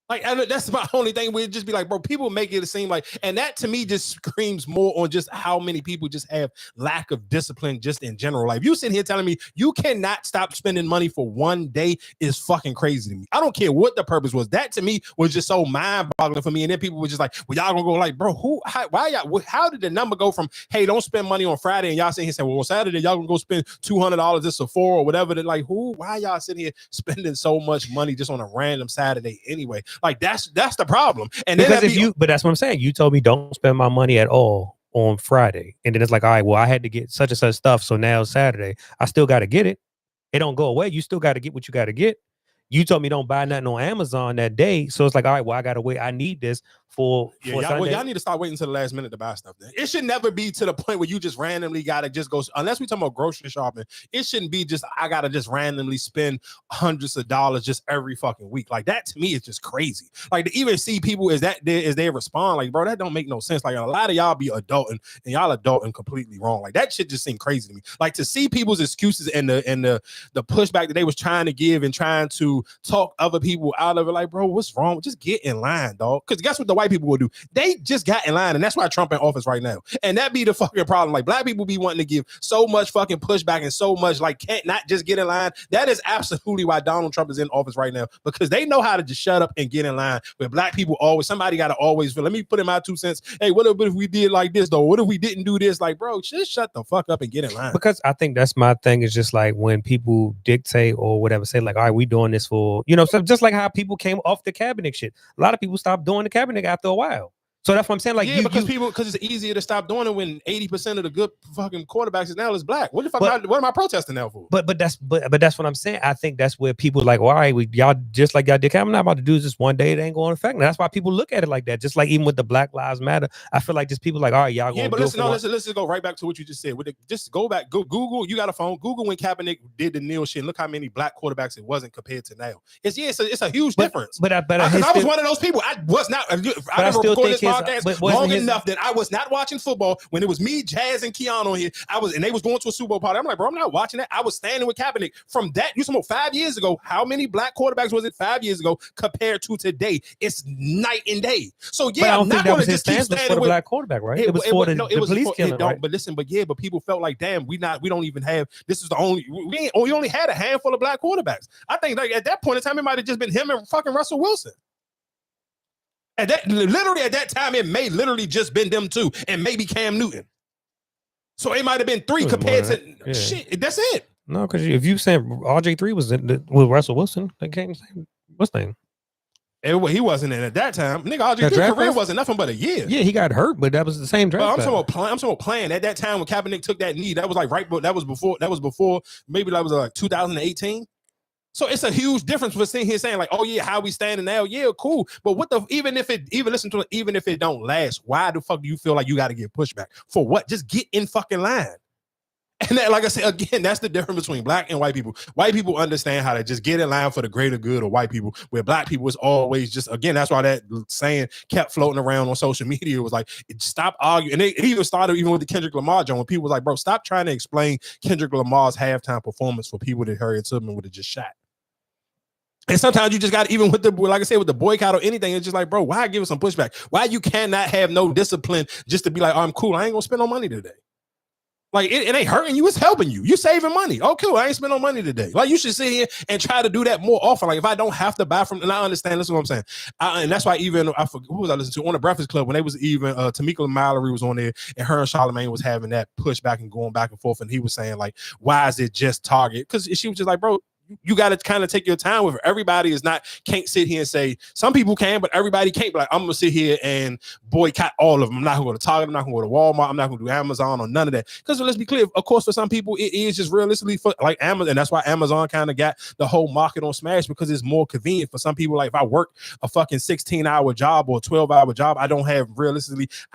Like, that's my only thing. We'd just be like, bro, people make it seem like, and that to me just screams more on just how many people just have lack of discipline just in general. Like, you sitting here telling me you cannot stop spending money for one day is fucking crazy to me. I don't care what the purpose was. That to me was just so mind-boggling for me. And then people were just like, well, y'all gonna go like, bro, how did the number go from, hey, don't spend money on Friday, and y'all sitting here saying, well, on Saturday y'all gonna go spend $200 at Sephora or whatever? That, like, why y'all sitting here spending so much money just on a random Saturday anyway? Like, that's the problem. And because then but that's what I'm saying. You told me don't spend my money at all on Friday, and then it's like, all right, well, I had to get such and such stuff, so now Saturday I still got to get it. It don't go away. You still got to get what you got to get. You told me don't buy nothing on Amazon that day, so it's like, all right, well, I gotta wait. I need this for Sunday. Y'all need to start waiting until the last minute to buy stuff. Then it should never be to the point where you just randomly gotta just go. Unless we talking about grocery shopping, it shouldn't be just I gotta just randomly spend hundreds of dollars just every fucking week. Like, that to me is just crazy. Like, to even see people as they respond, like, bro, that don't make no sense. Like, a lot of y'all be adulting, and y'all adulting completely wrong. Like, that shit just seemed crazy to me. Like, to see people's excuses and the pushback that they was trying to give and trying to talk other people out of it. Like, bro, what's wrong? Just get in line, dog. Because guess what the white people will do? They just got in line, and that's why Trump in office right now. And that be the fucking problem. Like, black people be wanting to give so much fucking pushback and so much like can't not just get in line. That is absolutely why Donald Trump is in office right now, because they know how to just shut up and get in line. But black people always, somebody got to always feel, let me put in my 2 cents. Hey, what if we did like this though? What if we didn't do this? Like, bro, just shut the fuck up and get in line. Because I think that's my thing, is just like when people dictate or whatever, say like, all right, we doing this for, you know, so just like how people came off the Kaepernick shit. A lot of people stopped doing the Kaepernick after a while. So that's what I'm saying. Like, because it's easier to stop doing it when 80% of the good fucking quarterbacks is now is black. What the fuck? What am I protesting now for? But that's what I'm saying. I think that's where people like, well, all right, y'all just like y'all did. I'm not about to do this one day. It ain't going to affect me. That's why people look at it like that. Just like even with the Black Lives Matter, I feel like just people like, all right, y'all. Yeah, but let's just go right back to what you just said. Just go back, go Google. You got a phone. Google when Kaepernick did the kneel shit. Look how many black quarterbacks it wasn't compared to now. It's a huge difference. But I was one of those people. I was not. I never recorded this podcast long enough that I was not watching football when it was me, Jazz, and Keon on here. And they was going to a Super Bowl party. I'm like, bro, I'm not watching that. I was standing with Kaepernick. From that, you talking about 5 years ago. How many black quarterbacks was it 5 years ago compared to today? It's night and day. So yeah, but I don't I'm think not that going was to his just keep stance standing for the with black quarterback, right? It was for the police killing, right? But people felt like, damn, we don't even have. This is the only we only had a handful of black quarterbacks. I think like at that point in time, it might have just been him and fucking Russell Wilson. At that time, it may literally just been them two and maybe Cam Newton. So it might have been three compared to shit. That's it. No, because if you saying RJ3 was with Russell Wilson, they can't say what's the name. He wasn't in at that time. Nigga, RJ3 career wasn't nothing but a year. Yeah, he got hurt, but that was the same draft. I'm talking about playing at that time when Kaepernick took that knee. That was like that was before maybe that was like 2018. So it's a huge difference for sitting here saying like, oh yeah, how we standing now? Yeah, cool. But even if it don't last, why the fuck do you feel like you got to get pushback for what? Just get in fucking line. And that, like I said again, that's the difference between black and white people. White people understand how to just get in line for the greater good of white people, where black people is always just, again, that's why that saying kept floating around on social media. It was like, stop arguing. And it even started even with the Kendrick Lamar joint, when people was like, bro, stop trying to explain Kendrick Lamar's halftime performance for people that Harriet Tubman would have just shot. And sometimes you just got, even with the, like I said, with the boycott or anything, it's just like, bro, why give us some pushback? Why you cannot have no discipline just to be like, oh, I'm cool, I ain't gonna spend no money today. Like, it ain't hurting you, it's helping you. You saving money. Oh, cool, I ain't spend no money today. Like, you should sit here and try to do that more often. Like, if I don't have to buy from, and I understand, this is what I'm saying. And that's why even, I forget, who was I listening to? On the Breakfast Club, when they was even, Tamika Mallory was on there, and her and Charlamagne was having that pushback and going back and forth, and he was saying, like, why is it just Target? Because she was just like, bro, you got to kind of take your time with it. Everybody can't sit here and say, some people can, but everybody can't be like, I'm gonna sit here and boycott all of them. I'm not gonna go to Target, I'm not gonna go to Walmart, I'm not gonna do Amazon or none of that. Because let's be clear, of course, for some people, it is just realistically for like Amazon, and that's why Amazon kind of got the whole market on Smash, because it's more convenient for some people. Like if I work a fucking 16-hour job or a 12-hour job, I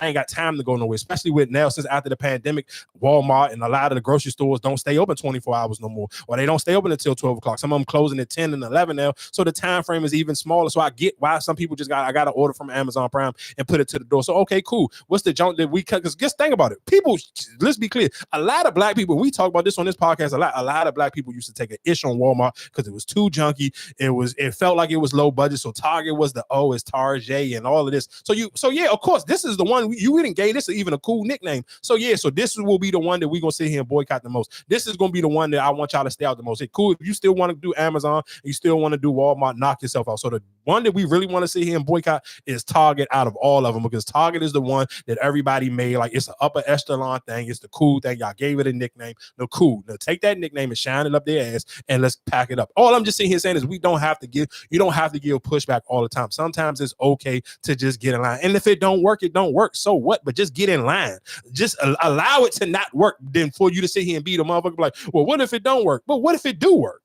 ain't got time to go nowhere, especially with now, since after the pandemic, Walmart and a lot of the grocery stores don't stay open 24 hours no more, or they don't stay open until 12 o'clock. Some of them closing at 10 and 11 now, so the time frame is even smaller. So I get why some people I got to order from Amazon Prime and put it to the door. So okay, cool. What's the junk that we cut? Because just think about it. People, let's be clear. A lot of black people, we talk about this on this podcast a lot of black people used to take an ish on Walmart because it was too junky. It felt like it was low budget. So Target was it's Target and all of this. So yeah, of course, this is the one you didn't gave this even a cool nickname. So yeah, so this will be the one that we're gonna sit here and boycott the most. This is gonna be the one that I want y'all to stay out the most. Hey, cool. If you still want to do Amazon, you still want to do Walmart, knock yourself out. So the one that we really want to sit here and boycott is Target out of all of them, because Target is the one that everybody made like it's an upper echelon thing. It's the cool thing. Y'all gave it a nickname. No, cool. Now take that nickname and shine it up their ass and let's pack it up. All I'm just sitting here saying is you don't have to give pushback all the time. Sometimes it's okay to just get in line. And if it don't work, it don't work. So what? But just get in line. Just allow it to not work. Then for you to sit here and beat a motherfucker like, well, what if it don't work? But what if it do work?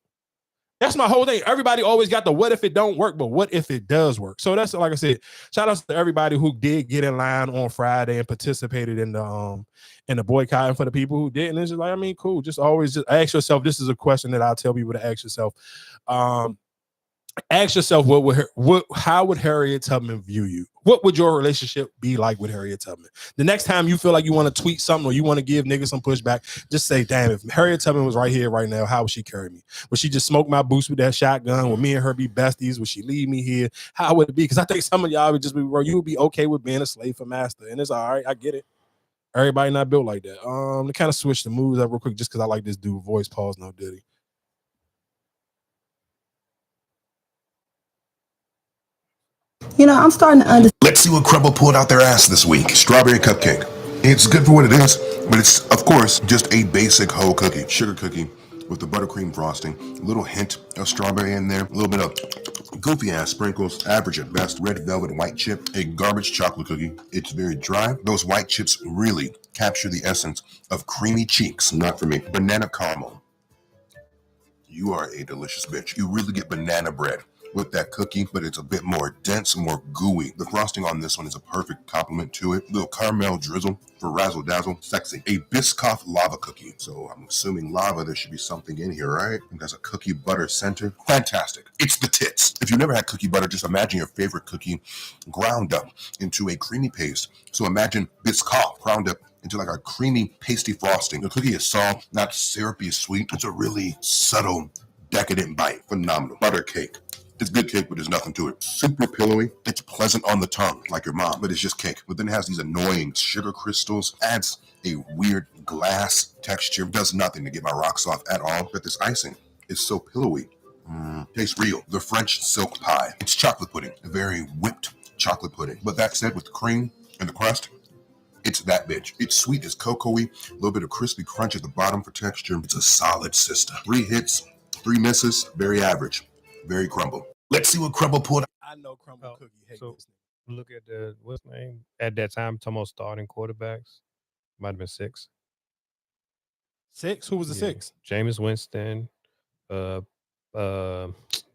That's my whole thing. Everybody always got the what if it don't work, but what if it does work? So that's, like I said, shout out to everybody who did get in line on Friday and participated in the boycott, and for the people who didn't. It's just like, I mean, cool. Just always just ask yourself. This is a question that I tell people to ask yourself. Ask yourself, how would Harriet Tubman view you? What would your relationship be like with Harriet Tubman? The next time you feel like you want to tweet something or you want to give niggas some pushback, just say, damn, if Harriet Tubman was right here, right now, how would she carry me? Would she just smoke my boots with that shotgun? Would me and her be besties? Would she leave me here? How would it be? Because I think some of y'all would just be, bro, you would be okay with being a slave for master. And it's all right. I get it. Everybody not built like that. To kind of switch the moves up real quick, just because I like this dude voice, pause, no Diddy. You know, I'm starting to understand. Let's see what Crumble pulled out their ass this week. Strawberry cupcake. It's good for what it is, but it's, of course, just a basic whole cookie. Sugar cookie with the buttercream frosting. A little hint of strawberry in there. A little bit of goofy-ass sprinkles. Average at best. Red velvet white chip. A garbage chocolate cookie. It's very dry. Those white chips really capture the essence of creamy cheeks. Not for me. Banana caramel. You are a delicious bitch. You really get banana bread with that cookie, but it's a bit more dense, more gooey. The frosting on this one is a perfect complement to it. Little caramel drizzle for razzle dazzle, sexy. A Biscoff lava cookie. So I'm assuming lava, there should be something in here, right? And there's a cookie butter center. Fantastic. It's the tits. If you've never had cookie butter, just imagine your favorite cookie ground up into a creamy paste. So imagine Biscoff ground up into like a creamy, pasty frosting. The cookie is soft, not syrupy, sweet. It's a really subtle, decadent bite. Phenomenal. Butter cake. It's good cake, but there's nothing to it. Super pillowy. It's pleasant on the tongue, like your mom, but it's just cake. But then it has these annoying sugar crystals. Adds a weird glass texture. Does nothing to get my rocks off at all. But this icing is so pillowy. Tastes real. The French silk pie. It's chocolate pudding. A very whipped chocolate pudding. But that said, with the cream and the crust, it's that bitch. It's sweet, it's cocoa-y, a little bit of crispy crunch at the bottom for texture. It's a solid sister. 3 hits, 3 misses, very average, very crumble. Let's see what Crumble pulled. I know Crumble Cookie hates So this look at what's the name? At that time, Tomo starting quarterbacks. Might have been 6. 6? Who was the 6? Jameis Winston,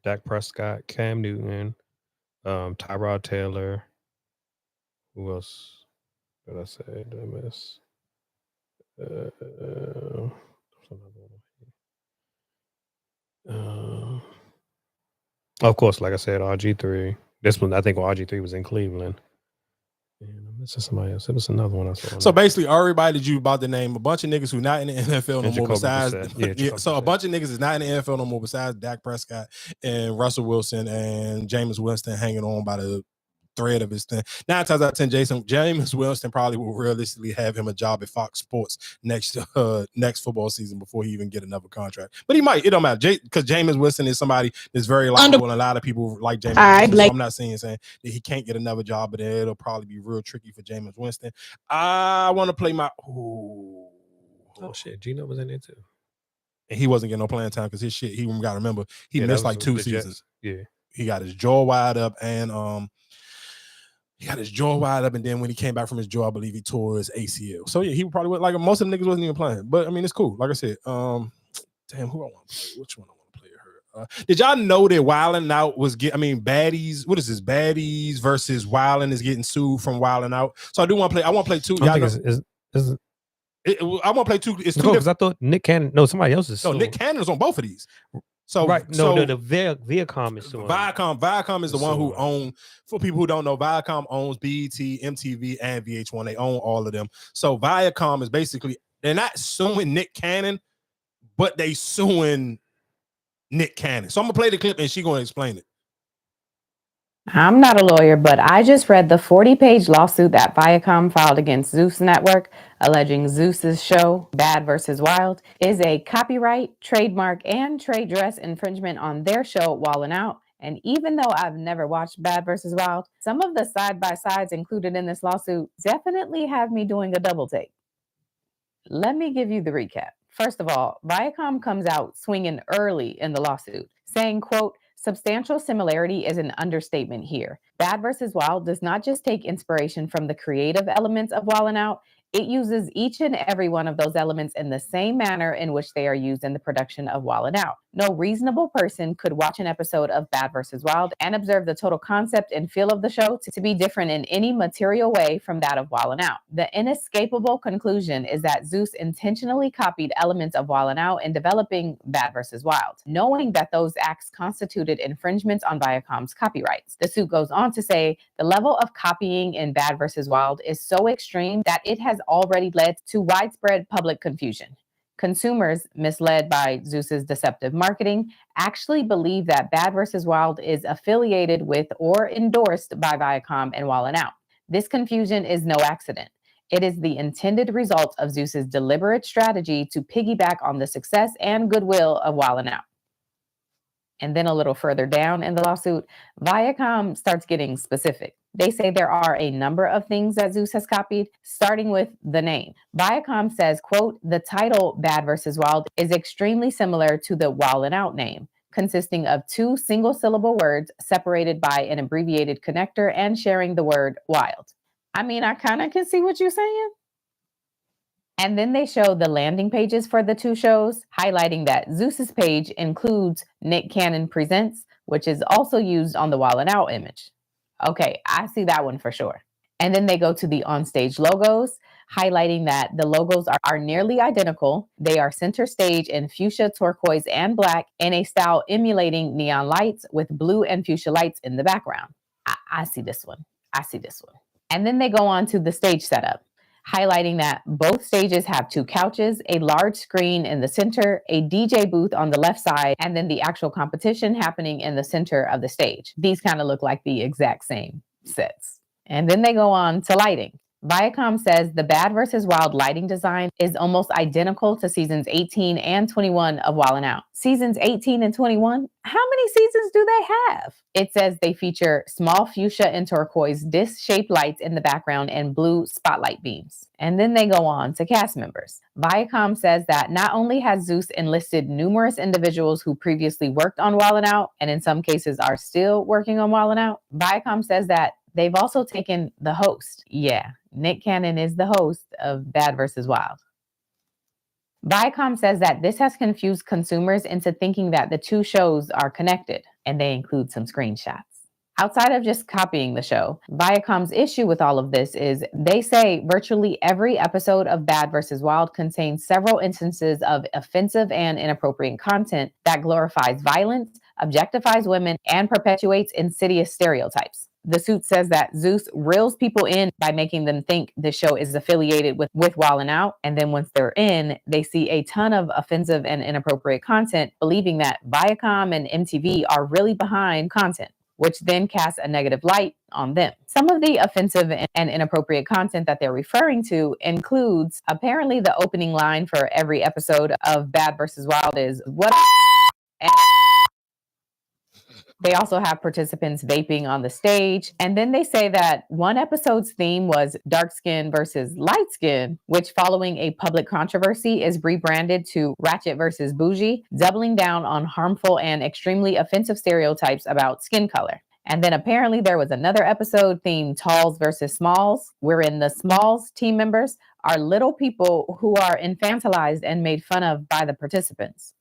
Dak Prescott, Cam Newton, Tyrod Taylor. Who else did I say? Did I miss? Of course, like I said, RG3. This one, I think, RG3 was in Cleveland. And I'm missing somebody else. It was another one I saw. So basically, everybody that you about to name, a bunch of niggas who not in the NFL no more besides. So a bunch of niggas is not in the NFL no more besides Dak Prescott and Russell Wilson and Jameis Winston hanging on by the thread of his thing. 9 times out of 10, Jameis Winston probably will realistically have him a job at Fox Sports next football season before he even get another contract. But he might. It don't matter because Jameis Winston is somebody that's very likable, and a lot of people like Jameis Winston. So I'm not saying that he can't get another job, but it'll probably be real tricky for Jameis Winston. I want to play my. Oh shit, Gino was in there too. and he wasn't getting no playing time because his shit. He got to remember he missed like 2 seasons. Yeah, he got his jaw wide up, and and then when he came back from his jaw, I believe he tore his ACL. So yeah, he probably would, like most of the niggas wasn't even playing. But I mean, it's cool. Like I said, damn, who I want to play? Which one I want to play her? Did y'all know that Wildin' Out was Baddies? What is this? Baddies versus Wildin' is getting sued from Wildin' Out. So I do want to play. I want to play two. I Y'all think I want to play two. It's two. Because I thought Nick Cannon. No, somebody else is. No, Nick Cannon's on both of these. So right, no, the Viacom is suing. Viacom is the one who own. For people who don't know, Viacom owns BET, MTV, and VH1. They own all of them. So Viacom is basically, they're not suing Nick Cannon, but they suing Nick Cannon. So I'm gonna play the clip and she's gonna explain it. I'm not a lawyer, but I just read the 40-page lawsuit that Viacom filed against Zeus Network, alleging Zeus's show, Bad vs. Wild, is a copyright, trademark, and trade dress infringement on their show, Wildin' Out. And even though I've never watched Bad vs. Wild, some of the side-by-sides included in this lawsuit definitely have me doing a double take. Let me give you the recap. First of all, Viacom comes out swinging early in the lawsuit, saying, quote, substantial similarity is an understatement here. Bad vs. Wild does not just take inspiration from the creative elements of Wildin' Out, it uses each and every one of those elements in the same manner in which they are used in the production of Wildin' Out. No reasonable person could watch an episode of Bad vs. Wild and observe the total concept and feel of the show to be different in any material way from that of Wildin' Out. The inescapable conclusion is that Zeus intentionally copied elements of Wildin' Out in developing Bad vs. Wild, knowing that those acts constituted infringements on Viacom's copyrights. The suit goes on to say the level of copying in Bad vs. Wild is so extreme that it has already led to widespread public confusion. Consumers, misled by Zeus's deceptive marketing, actually believe that Bad vs. Wild is affiliated with or endorsed by Viacom and Wildin' Out. This confusion is no accident. It is the intended result of Zeus's deliberate strategy to piggyback on the success and goodwill of Wildin' Out. And then a little further down in the lawsuit, Viacom starts getting specific. They say there are a number of things that Zeus has copied, starting with the name. Viacom says, quote, the title Bad vs. Wild is extremely similar to the Wildin' Out name, consisting of 2 single-syllable words separated by an abbreviated connector and sharing the word wild. I mean, I kind of can see what you're saying. And then they show the landing pages for the 2 shows, highlighting that Zeus's page includes Nick Cannon Presents, which is also used on the Wildin' Out image. Okay, I see that one for sure. And then they go to the onstage logos, highlighting that the logos are nearly identical. They are center stage in fuchsia, turquoise, and black in a style emulating neon lights with blue and fuchsia lights in the background. I see this one. And then they go on to the stage setup, highlighting that both stages have 2 couches, a large screen in the center, a DJ booth on the left side, and then the actual competition happening in the center of the stage. These kind of look like the exact same sets. And then they go on to lighting. Viacom says the Bad vs. Wild lighting design is almost identical to seasons 18 and 21 of Wildin' Out. Seasons 18 and 21? How many seasons do they have? It says they feature small fuchsia and turquoise disc-shaped lights in the background and blue spotlight beams. And then they go on to cast members. Viacom says that not only has Zeus enlisted numerous individuals who previously worked on Wildin' Out, and in some cases are still working on Wildin' Out, Viacom says that they've also taken the host. Yeah, Nick Cannon is the host of Bad vs. Wild. Viacom says that this has confused consumers into thinking that the 2 shows are connected, and they include some screenshots. Outside of just copying the show, Viacom's issue with all of this is they say virtually every episode of Bad vs. Wild contains several instances of offensive and inappropriate content that glorifies violence, objectifies women, and perpetuates insidious stereotypes. The suit says that Zeus reels people in by making them think the show is affiliated with Wildin' Out, and then once they're in, they see a ton of offensive and inappropriate content, believing that Viacom and MTV are really behind content, which then casts a negative light on them. Some of the offensive and inappropriate content that they're referring to includes apparently the opening line for every episode of Bad vs. Wild is, "What?" And They also have participants vaping on the stage. And then they say that one episode's theme was dark skin versus light skin, which following a public controversy is rebranded to Ratchet versus Bougie, doubling down on harmful and extremely offensive stereotypes about skin color. And then apparently there was another episode themed Talls versus Smalls, wherein the Smalls team members are little people who are infantilized and made fun of by the participants.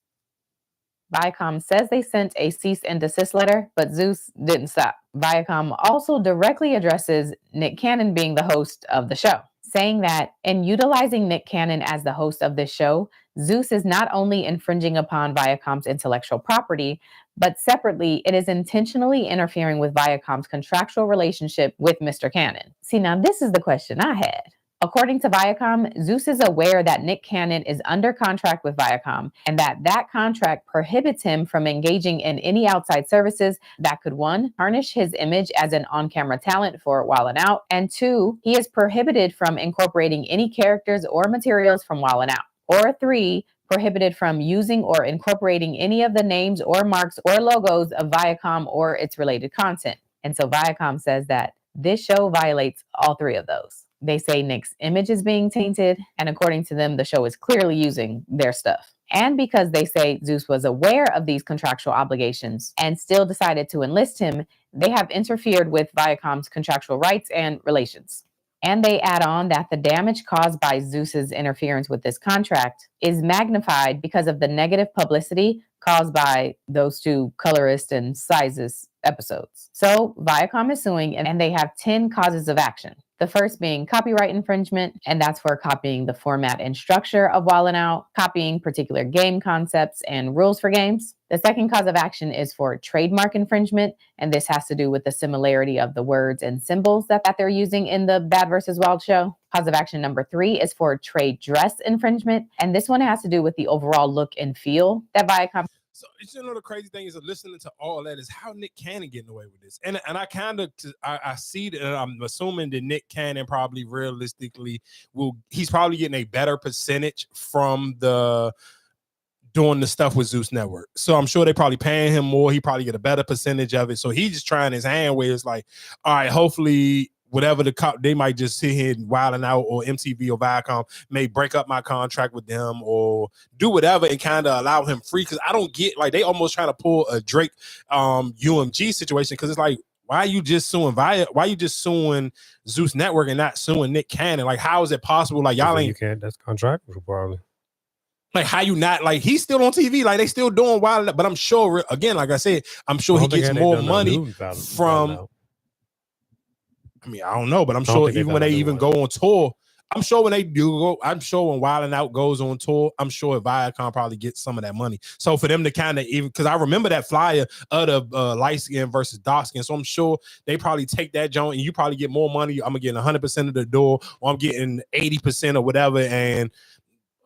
Viacom says they sent a cease and desist letter, but Zeus didn't stop. Viacom also directly addresses Nick Cannon being the host of the show, saying that in utilizing Nick Cannon as the host of this show, Zeus is not only infringing upon Viacom's intellectual property, but separately, it is intentionally interfering with Viacom's contractual relationship with Mr. Cannon. See, now this is the question I had. According to Viacom, Zeus is aware that Nick Cannon is under contract with Viacom and that contract prohibits him from engaging in any outside services that could, 1, tarnish his image as an on-camera talent for Wildin' Out, and 2, he is prohibited from incorporating any characters or materials from Wildin' Out, or 3, prohibited from using or incorporating any of the names or marks or logos of Viacom or its related content. And so Viacom says that this show violates all 3 of those. They say Nick's image is being tainted, and according to them, the show is clearly using their stuff. And because they say Zeus was aware of these contractual obligations and still decided to enlist him, they have interfered with Viacom's contractual rights and relations. And they add on that the damage caused by Zeus's interference with this contract is magnified because of the negative publicity caused by those 2 colorist and sizes episodes. So Viacom is suing, and they have 10 causes of action. The first being copyright infringement, and that's for copying the format and structure of Wildin' Out, copying particular game concepts and rules for games. The second cause of action is for trademark infringement, and this has to do with the similarity of the words and symbols that they're using in the Bad vs. Wild show. Cause of action number 3 is for trade dress infringement, and this one has to do with the overall look and feel that Viacom. So you know the crazy thing is that listening to all that is how Nick Cannon getting away with this, and I kind of I see that, and I'm assuming that Nick Cannon probably realistically he's probably getting a better percentage from the doing the stuff with Zeus Network. So I'm sure they probably paying him more. He probably get a better percentage of it. So he's just trying his hand where it's like, all right, hopefully whatever they might just sit here and Wildin' Out or MTV or Viacom may break up my contract with them or do whatever and kind of allow him free. Because I don't get, like, they almost trying to pull a Drake UMG situation, because it's like, why are you just suing why are you just suing Zeus Network and not suing Nick Cannon? Like, how is it possible? Like, y'all ain't, you can't, that's contractual probably. Like, how you not, like, he's still on TV, like they still doing Wild, but I'm sure, again, like I said, I'm sure he gets more money from. I mean, I don't know, but I'm sure even when they even go on tour, I'm sure when they do go, I'm sure when Wildin' Out goes on tour, I'm sure Viacom probably gets some of that money. So for them to kind of, even, because I remember that flyer of the light skin versus dark skin, so I'm sure they probably take that joint and you probably get more money. I'm getting 100% of the door, or I'm getting 80% or whatever, and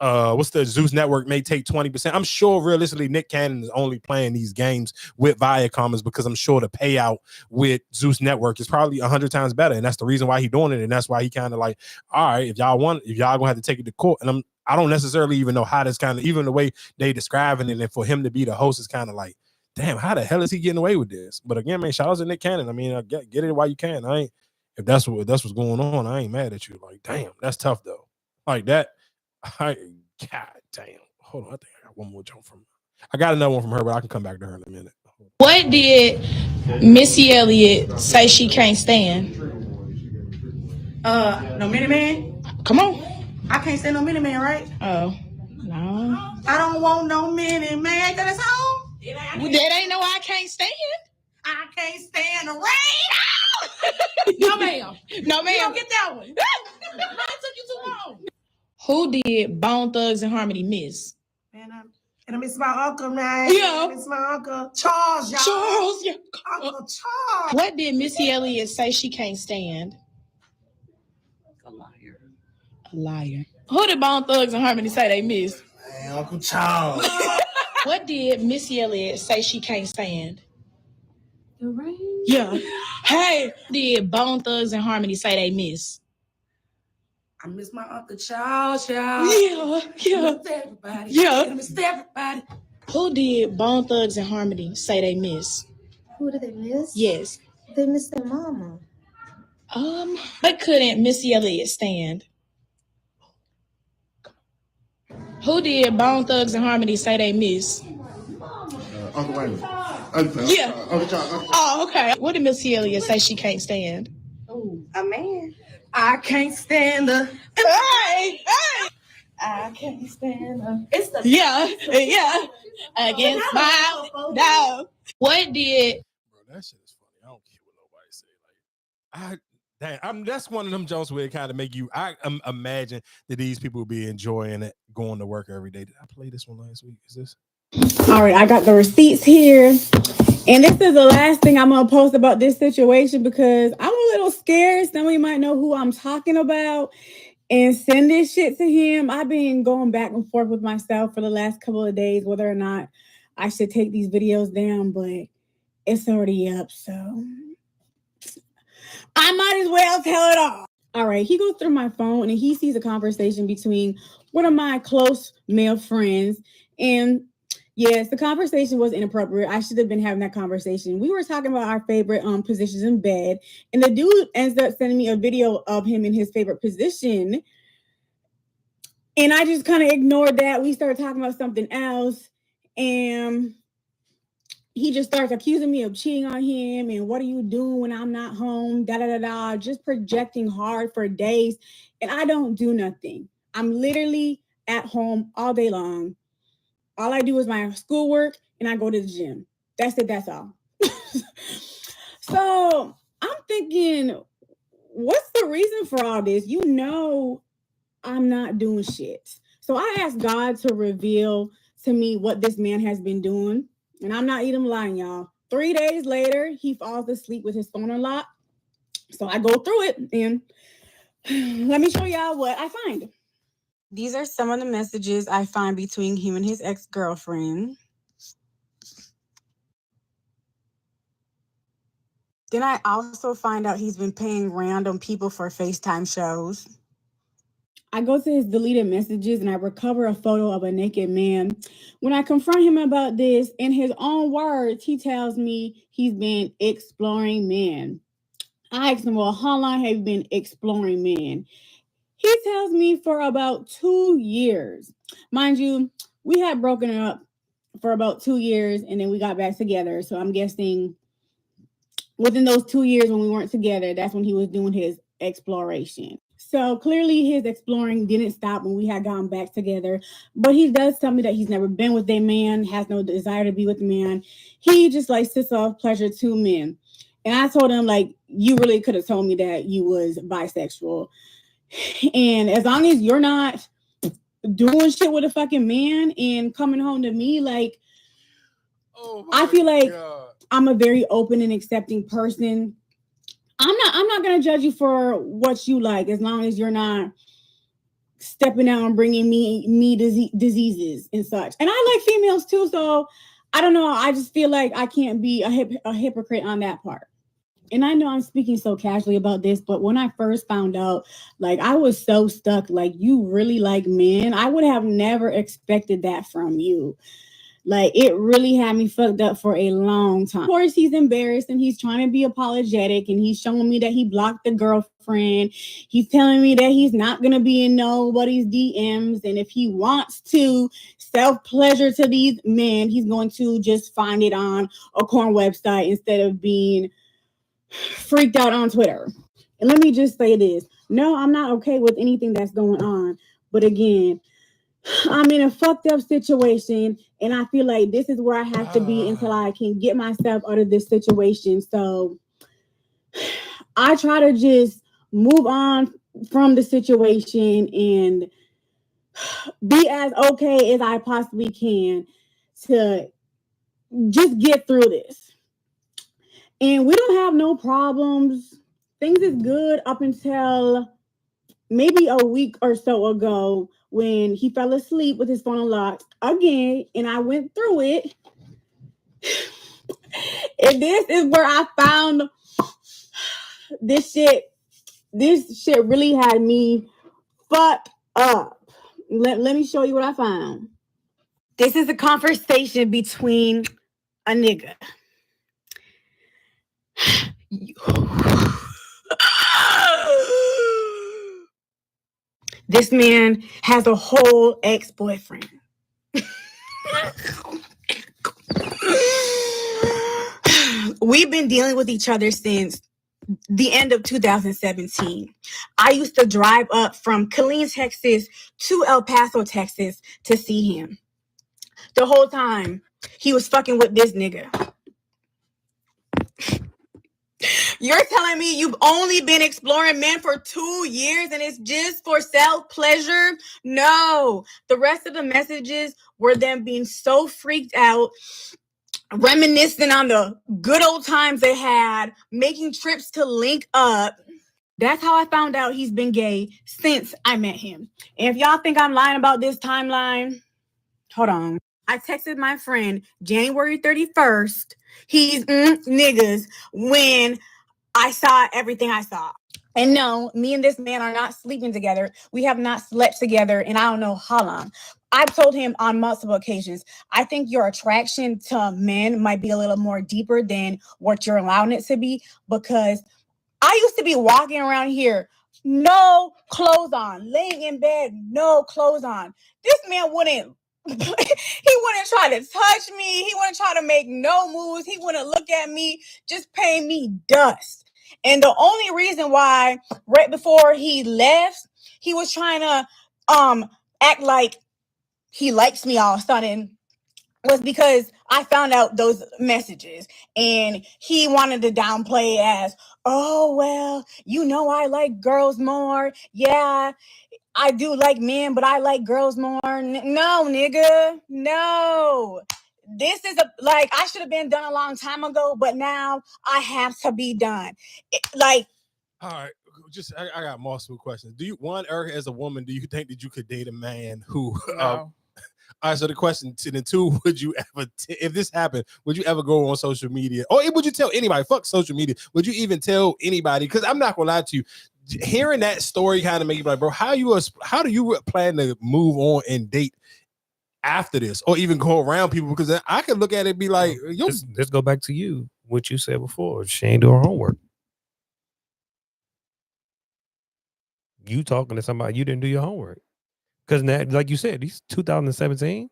what's the Zeus Network may take 20%. I'm sure realistically Nick Cannon is only playing these games with Viacom is because I'm sure the payout with Zeus Network is probably 100 times better, and that's the reason why he's doing it, and that's why he kind of like, all right, if y'all gonna have to take it to court, and I don't necessarily even know how this kind of, even the way they describing it, and for him to be the host is kind of like, damn, how the hell is he getting away with this? But again, man, shout out to Nick Cannon. I mean, get it while you can. I ain't, if that's what's going on, I ain't mad at you. Like, damn, that's tough though. Like that. God damn. Hold on. I think I got one more jump from her. I got another one from her, but I can come back to her in a minute. What did Missy Elliott say she can't stand? No Miniman? Come on. I can't stand no Miniman, right? Oh, no. I don't want no Miniman. Ain't that a song? That ain't no I can't stand. I can't stand the rain. No, ma'am. No, ma'am. You don't get that one. It took you too long. Who did Bone Thugs and Harmony miss? And I miss my uncle, man. Yeah. I miss my uncle Charles, y'all. Charles, yeah. Uncle Charles. What did Missy Elliott say she can't stand? A liar. A liar. Who did Bone Thugs and Harmony say they missed? Man, Uncle Charles. What did Missy Elliott say she can't stand? The rain. Yeah. Hey, did Bone Thugs and Harmony say they miss? I miss my Uncle Charles, y'all. Yeah. I miss everybody. Yeah. I miss everybody. Who did Bone Thugs and Harmony say they miss? Who did they miss? Yes. They missed their mama. But couldn't Missy Elliott stand? Who did Bone Thugs and Harmony say they miss? Uncle Wayne. Yeah. Oh, okay. What did Missy Elliott say she can't stand? A man. I can't stand the. Hey. I can't stand the. It's the. Yeah. Against my dog. What did? Bro, that shit is funny. I don't care what nobody say. That's one of them jokes where it kind of make you. I imagine that these people will be enjoying it, going to work every day. Did I play this one last week? Is this? All right, I got the receipts here. And this is the last thing I'm going to post about this situation because I'm a little scared. Some of you might know who I'm talking about and send this shit to him. I've been going back and forth with myself for the last couple of days, whether or not I should take these videos down, but it's already up. So I might as well tell it all. All right, he goes through my phone and he sees a conversation between one of my close male friends. And yes, the conversation was inappropriate. I should have been having that conversation. We were talking about our favorite positions in bed. And the dude ends up sending me a video of him in his favorite position. And I just kind of ignored that. We started talking about something else. And he just starts accusing me of cheating on him. And what are you doing when I'm not home? Just projecting hard for days. And I don't do nothing. I'm literally at home all day long. All I do is my schoolwork and I go to the gym. That's it. That's all. So I'm thinking, what's the reason for all this? You know, I'm not doing shit. So I asked God to reveal to me what this man has been doing. And I'm not even lying, y'all. 3 days later, he falls asleep with his phone unlocked. So I go through it and let me show y'all what I find. These are some of the messages I find between him and his ex-girlfriend. Then I also find out he's been paying random people for FaceTime shows. I go to his deleted messages and I recover a photo of a naked man. When I confront him about this, in his own words, he tells me he's been exploring men. I ask him, well, how long have you been exploring men? He tells me for about 2 years. Mind you, we had broken up for about 2 years and then we got back together. So I'm guessing within those 2 years when we weren't together, that's when he was doing his exploration. So clearly his exploring didn't stop when we had gotten back together. But he does tell me that he's never been with a man, has no desire to be with a man. He just likes to self-pleasure to men. And I told him, like, you really could have told me that you was bisexual. And as long as you're not doing shit with a fucking man and coming home to me, like, I feel like I'm a very open and accepting person. I'm not gonna judge you for what you like as long as you're not stepping out and bringing me diseases and such. And I like females too, so I don't know. I just feel like I can't be a hypocrite on that part. And I know I'm speaking so casually about this, but when I first found out, like, I was so stuck. Like, you really like men. I would have never expected that from you. Like, it really had me fucked up for a long time. Of course, he's embarrassed and he's trying to be apologetic and he's showing me that he blocked the girlfriend. He's telling me that he's not going to be in nobody's DMs. And if he wants to self-pleasure to these men, he's going to just find it on a corn website instead of being freaked out on Twitter. And let me just say this. No, I'm not okay with anything that's going on. But again, I'm in a fucked up situation and I feel like this is where I have to be until I can get myself out of this situation. So I try to just move on from the situation and be as okay as I possibly can to just get through this. And we don't have no problems. Things is good up until maybe a week or so ago when he fell asleep with his phone unlocked again, and I went through it. And this is where I found this shit. This shit really had me fucked up. Let me show you what I found. This is a conversation between a nigga. This man has a whole ex-boyfriend. We've been dealing with each other since the end of 2017. I used to drive up from Killeen, Texas to El Paso, Texas to see him. The whole time he was fucking with this nigga. You're telling me you've only been exploring men for 2 years and it's just for self-pleasure? No. The rest of the messages were them being so freaked out, reminiscing on the good old times they had, making trips to link up. That's how I found out he's been gay since I met him. And if y'all think I'm lying about this timeline, hold on. I texted my friend January 31st. He's niggas when I saw everything I saw. And no, me and this man are not sleeping together. We have not slept together in I don't know how long. I've told him on multiple occasions, I think your attraction to men might be a little more deeper than what you're allowing it to be, because I used to be walking around here, no clothes on, laying in bed, no clothes on. This man wouldn't try to touch me. He wouldn't try to make no moves. He wouldn't look at me, just pay me dust. And the only reason why right before he left, he was trying to act like he likes me all of a sudden was because I found out those messages and he wanted to downplay as, oh, well, you know, I like girls more. Yeah, I do like men, but I like girls more. No, nigga, no. This is I should have been done a long time ago, but now I have to be done. All right, I got multiple questions. Do you, Erica, as a woman, do you think that you could date a man who? No. All right, so the question to the two: would you ever, if this happened, would you ever go on social media, or would you tell anybody? Fuck social media. Would you even tell anybody? Because I'm not gonna lie to you. Hearing that story kind of make you like, bro, how do you plan to move on and date after this, or even go around people? Because I could look at it and be like, yo, let's go back to you. What you said before. She ain't doing her homework. You talking to somebody, you didn't do your homework. Because like you said, these 2017.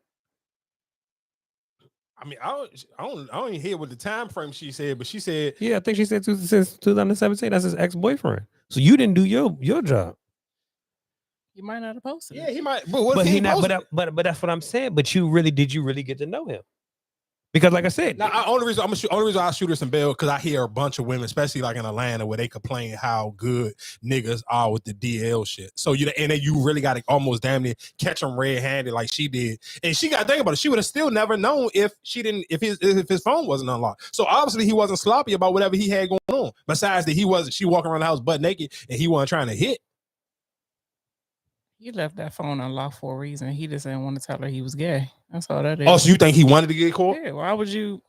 I mean, I don't even hear what the time frame she said, but she said, yeah, I think she said since 2017. That's his ex-boyfriend. So you didn't do your job. You might not have posted. Yeah, he might. But what but if he not. But that's what I'm saying. But did you really get to know him? Because like I said, only reason I shoot her some bail because I hear a bunch of women, especially like in Atlanta, where they complain how good niggas are with the DL shit. So and then you really got to almost damn near catch them red-handed like she did, and she got to think about it. She would have still never known if his phone wasn't unlocked. So obviously he wasn't sloppy about whatever he had going on. Besides that, she walking around the house butt naked and he wasn't trying to hit. He left that phone unlocked for a reason. He just didn't want to tell her he was gay. That's all that is. Oh, so you think he wanted to get caught? Yeah. Why would you?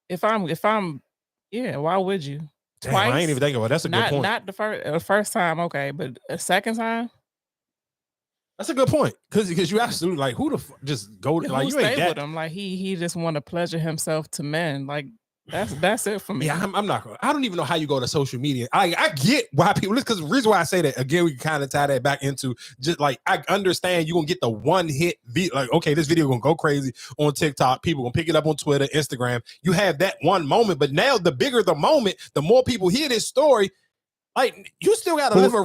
If I'm, yeah. Why would you? Damn, twice? I ain't even thinking about it. That's a good point. Not the first time, okay, but a second time. That's a good point because you absolutely like who the just go like you ain't with him like he just want to pleasure himself to men like. That's it for me. Yeah, I'm not going. I don't even know how you go to social media. I get why people, because the reason why I say that again, we kind of tie that back into just like I understand you're gonna get the one hit like okay, this video gonna go crazy on TikTok. People gonna pick it up on Twitter, Instagram. You have that one moment, but now the bigger the moment, the more people hear this story. Like you still got to live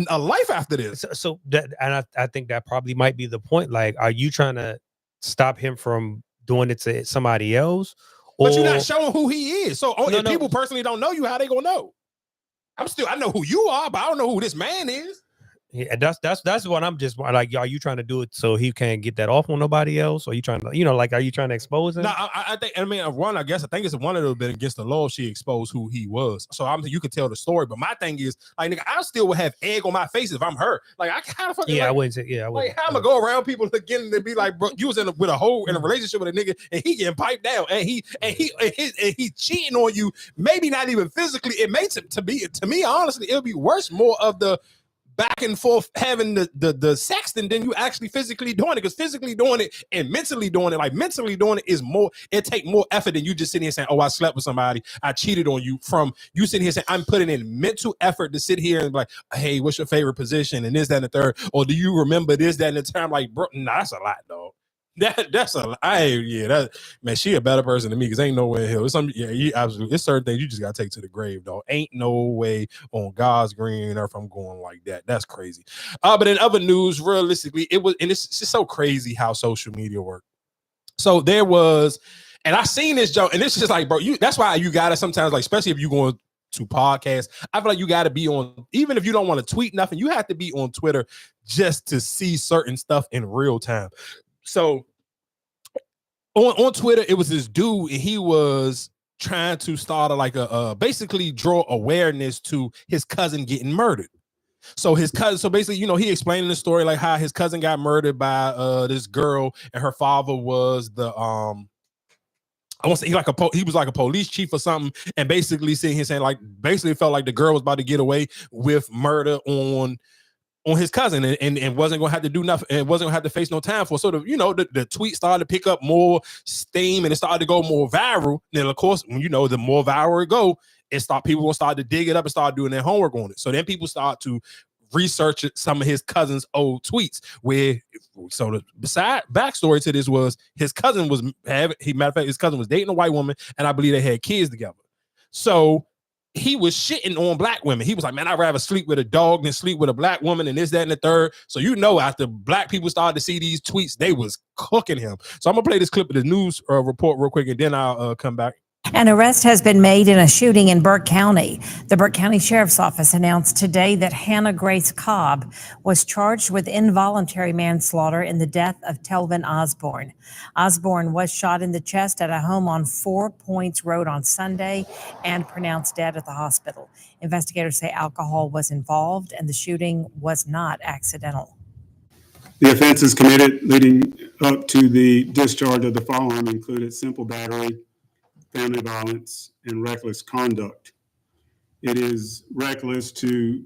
a life after this. So that, and I think that probably might be the point. Like, are you trying to stop him from doing it to somebody else? But you're not showing who he is. So if people personally don't know you, how they gonna know? I know who you are, but I don't know who this man is. Yeah, that's what I'm just like. Are you trying to do it so he can't get that off on nobody else? Or are you trying to, are you trying to expose him? No, I think I think it's one of those been against the law. She exposed who he was, so you can tell the story. But my thing is, like, nigga, I still would have egg on my face if I'm her. Like, I kind of fucking I wouldn't say I wouldn't. Like, how I'm gonna go around people again and be like, bro, you was in a relationship with a nigga and he getting piped down and he cheating on you. Maybe not even physically. It makes it to me honestly, it'll be worse. More of the back and forth having the sex than you actually physically doing it. Because physically doing it and mentally doing it, like mentally doing it is more, it take more effort than you just sitting here saying, oh, I slept with somebody, I cheated on you, from you sitting here saying, I'm putting in mental effort to sit here and be like, hey, what's your favorite position? And this, that, and the third. Or do you remember this, that, and the time? Like, bro, nah, that's a lot, dog. That's a, that, man, she a better person than me, because ain't no way in hell. It's some, yeah, you absolutely, it's certain things you just gotta take to the grave, dog. Ain't no way on God's green earth I'm going like that. That's crazy. But in other news, realistically, it was, and it's just so crazy how social media works. So there was, and I seen this joke, and it's just like, bro, that's why you gotta sometimes, like, especially if you going to podcasts, I feel like you got to be on, even if you don't want to tweet nothing, you have to be on Twitter just to see certain stuff in real time. So on Twitter, it was this dude, and he was trying to start basically draw awareness to his cousin getting murdered. So his cousin, so basically, he explained the story, like how his cousin got murdered by this girl, and her father was the I want to say he was like a police chief or something, and basically sitting here saying, like, basically felt like the girl was about to get away with murder on his cousin, and wasn't gonna have to do nothing, and wasn't gonna have to face no time for. So the tweet started to pick up more steam, and it started to go more viral. And of course, when the more viral it go, people will start to dig it up and start doing their homework on it. So then people start to research some of his cousin's old tweets, so the backstory to this was his cousin was his cousin was dating a white woman, and I believe they had kids together. So he was shitting on black women. He was like, man, I'd rather sleep with a dog than sleep with a black woman, and this, that, and the third. So after black people started to see these tweets, they was cooking him. So I'm gonna play this clip of the news report real quick, and then I'll come back. An arrest has been made in a shooting in Burke County. The Burke County Sheriff's Office announced today that Hannah Grace Cobb was charged with involuntary manslaughter in the death of Telvin Osborne. Osborne was shot in the chest at a home on 4 Points Road on Sunday and pronounced dead at the hospital. Investigators say alcohol was involved and the shooting was not accidental. The offenses committed leading up to the discharge of the firearm included simple battery, family violence, and reckless conduct. It is reckless to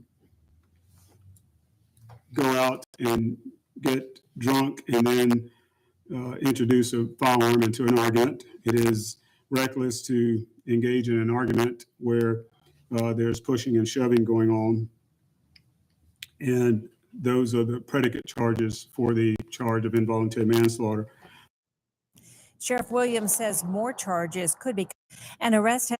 go out and get drunk and then introduce a firearm into an argument. It is reckless to engage in an argument where there's pushing and shoving going on. And those are the predicate charges for the charge of involuntary manslaughter. Sheriff Williams says more charges could be. An arrest.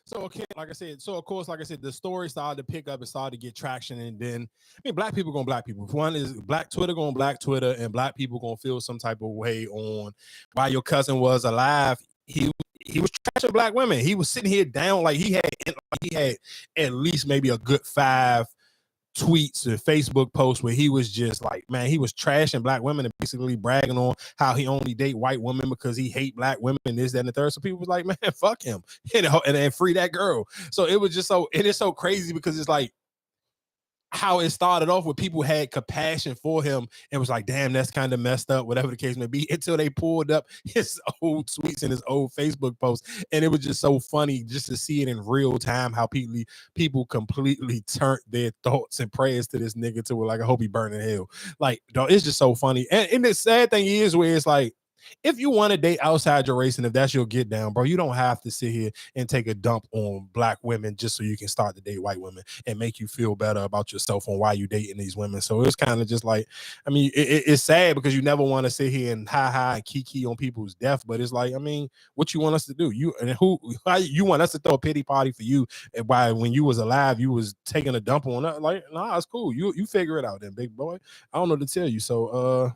So, okay, like I said, the story started to pick up and started to get traction. And then, black people going black people. One is black Twitter going black Twitter, and black people going to feel some type of way on why your cousin was alive. He was trashing black women. He was sitting here down, like he had at least maybe a good 5 tweets and Facebook posts where he was just like, man, he was trashing black women and basically bragging on how he only date white women because he hate black women and this, that, and the third. So people was like, man, fuck him, and free that girl. So it was just it is so crazy, because it's like how it started off with people had compassion for him and was like, damn, that's kind of messed up, whatever the case may be, until they pulled up his old tweets and his old Facebook posts. And it was just so funny just to see it in real time, how people completely turned their thoughts and prayers to this nigga to like, I hope he burn in hell. Like, dog, it's just so funny. And the sad thing is where it's like, if you want to date outside your race, and if that's your get down, bro, you don't have to sit here and take a dump on black women just so you can start to date white women and make you feel better about yourself on why you dating these women. So it's kind of just like, it's sad because you never want to sit here and hi and kiki on people's death, but it's like, what you want us to do? You want us to throw a pity party for you, and why when you was alive you was taking a dump on us? Like, nah, it's cool. You figure it out then, big boy. I don't know what to tell you. So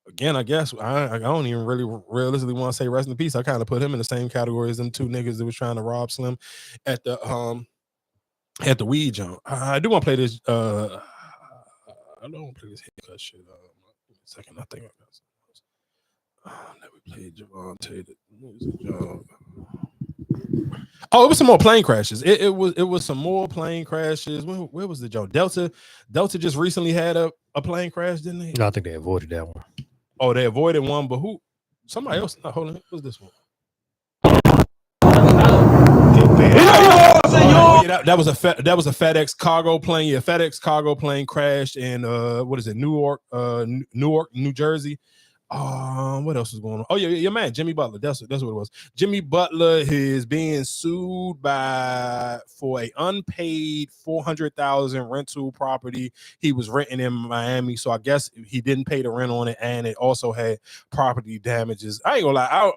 again, I guess I don't even really realistically want to say rest in peace. I kind of put him in the same category as them 2 niggas that was trying to rob Slim at the weed jump. I do want to play this. I don't want to play this haircut shit. Second, I think I got never played Gervonta. Oh, it was some more plane crashes. It was some more plane crashes. Where was the joke? Delta just recently had a plane crash, didn't they? No, I think they avoided that one. Oh, they avoided one, but who? Somebody else. No, hold on. What's this one? that was a FedEx cargo plane. Yeah, FedEx cargo plane crashed in what is it, Newark, New Jersey. What else is going on? Oh yeah, your man Jimmy Butler. That's what it was. Jimmy Butler is being sued for a unpaid $400,000 rental property he was renting in Miami. So I guess he didn't pay the rent on it, and it also had property damages. I ain't gonna lie.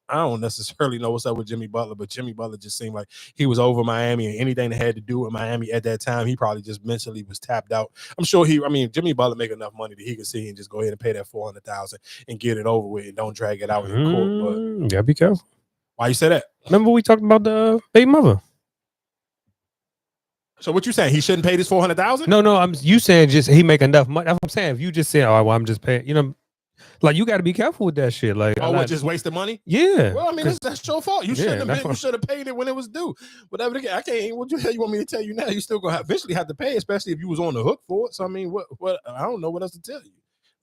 I don't necessarily know what's up with Jimmy Butler, but Jimmy Butler just seemed like he was over Miami, and anything that had to do with Miami at that time, he probably just mentally was tapped out. I'm sure Jimmy Butler make enough money that he could see and just go ahead and pay that $400,000 and get it over with and don't drag it out in court. But gotta be careful. Why you say that? Remember we talked about the baby mother. So what you saying? He shouldn't pay this $400,000? No, you saying just he make enough money. That's what I'm saying. If you just say, oh, well, I'm just paying, like you got to be careful with that shit. Like, just wasting money? Yeah. Well, that's your fault. You shouldn't have. You should have paid it when it was due. Whatever. I can't. What the hell you want me to tell you now? You still gonna eventually have to pay, especially if you was on the hook for it. So what? I don't know what else to tell you.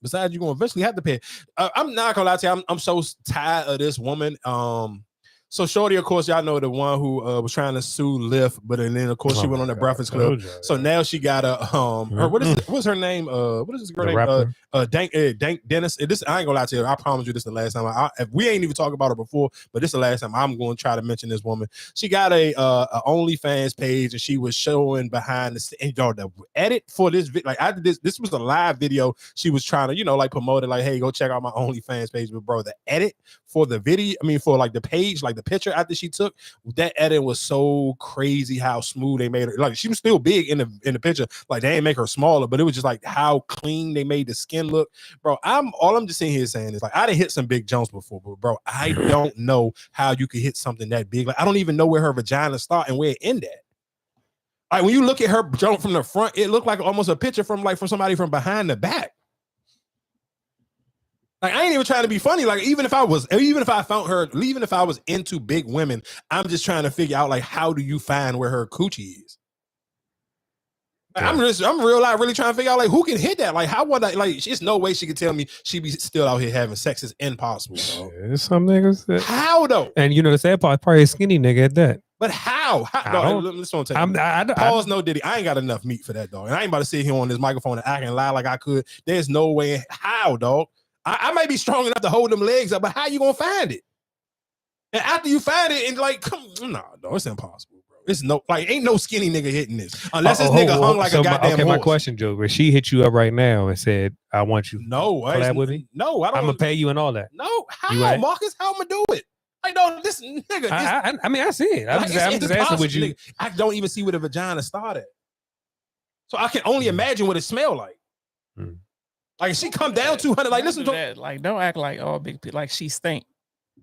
Besides, you're gonna eventually have to pay. I'm not gonna lie to you. I'm so tired of this woman. So Shorty, of course, y'all know the one who was trying to sue Lyft, but then of course she went on the Breakfast Club. So now she got a what's her name? What is this girl name? Dank Dennis. This I ain't gonna lie to you. I promise you this is the last time. If we ain't even talked about her before, but this is the last time I'm going to try to mention this woman. She got a OnlyFans page, and she was showing behind the scenes. The edit for this video, like I did this was a live video. She was trying to like promote it, like, hey, go check out my OnlyFans page. But bro, the edit for the video, for like the page, like the picture after she took, that edit was so crazy how smooth they made her. Like she was still big in the picture, like they ain't make her smaller, but it was just like how clean they made the skin look. Bro, I'm just sitting here saying is like I done hit some big jumps before, but bro, I don't know how you could hit something that big. Like I don't even know where her vagina start and where it end at. Like when you look at her jump from the front, it looked like almost a picture from somebody from behind the back. Like I ain't even trying to be funny. Like even if I was into big women, I'm just trying to figure out like how do you find where her coochie is? Like, I'm really trying to figure out like who can hit that. Like how would I like? There's no way she could tell me she be still out here having sex. It's impossible. There's some niggas that, how though? And the sad part, probably a skinny nigga at that. But how? Pause, no Diddy. I ain't got enough meat for that, dog. And I ain't about to sit here on this microphone and act and lie like I could. There's no way. How, dog? I might be strong enough to hold them legs up, but how you gonna find it? And after you find it, and like, no, it's impossible, bro. It's ain't no skinny nigga hitting this unless this nigga hung like a goddamn horse. My question, Joe, where she hit you up right now and said, "I want you." No, collab with me. No, I don't. I'm gonna pay you and all that. No, how, Marcus? How I'm gonna do it? Like, no, this nigga. I see it. I'm just asking with you. Nigga. I don't even see where the vagina started, so I can only imagine what it smelled like. Like she come down 200. Like listen to that. Like don't act like all big people. Like she stink.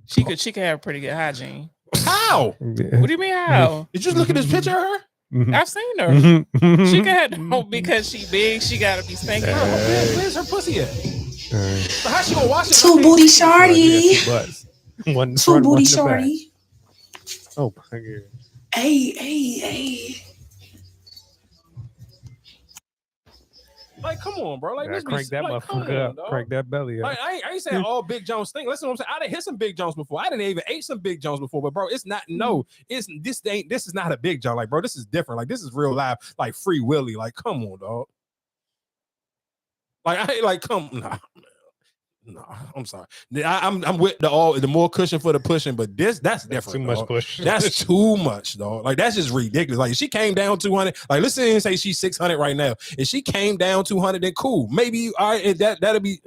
She could have pretty good hygiene. How? What do you mean how? Did you just look at this picture of her? I've seen her. She could because she big. She gotta be stinking. Where's her pussy at? So how she gonna wash it? Two booty shorty. Two booty shorty. Oh my God. Hey. Like, come on, bro. Like, crank that motherfucker up. Crank that belly up. Like, I ain't saying all big Jones stink. Listen, what I'm saying. I done hit some big Jones before. I didn't even ate some big Jones before. But bro, it's not. No, this is not a big John. Like, bro, this is different. Like, this is real life. Like Free Willy. Like, come on, dog. Like, I ain't like No, I'm sorry. I'm with the more cushion for the pushing, but that's different. Too much push. That's too much, dog. Like that's just ridiculous. Like if she came down 200, like let's say and say she's 600 right now. If she came down 200, then cool. Maybe all right. That'll be.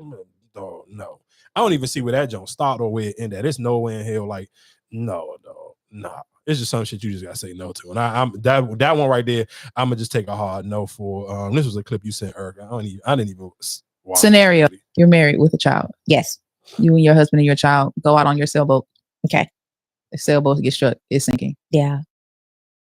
Dog, no, I don't even see where that joint start or where it end at. There's no way in hell. Like no, dog, nah. It's just some shit you just gotta say no to. And I'm that one right there. I'm gonna just take a hard no for. This was a clip you sent, Eric. I didn't even. Wow. Scenario: you're married with a child. Yes, you and your husband and your child go out on your sailboat. Okay, the sailboat gets struck, it's sinking. Yeah,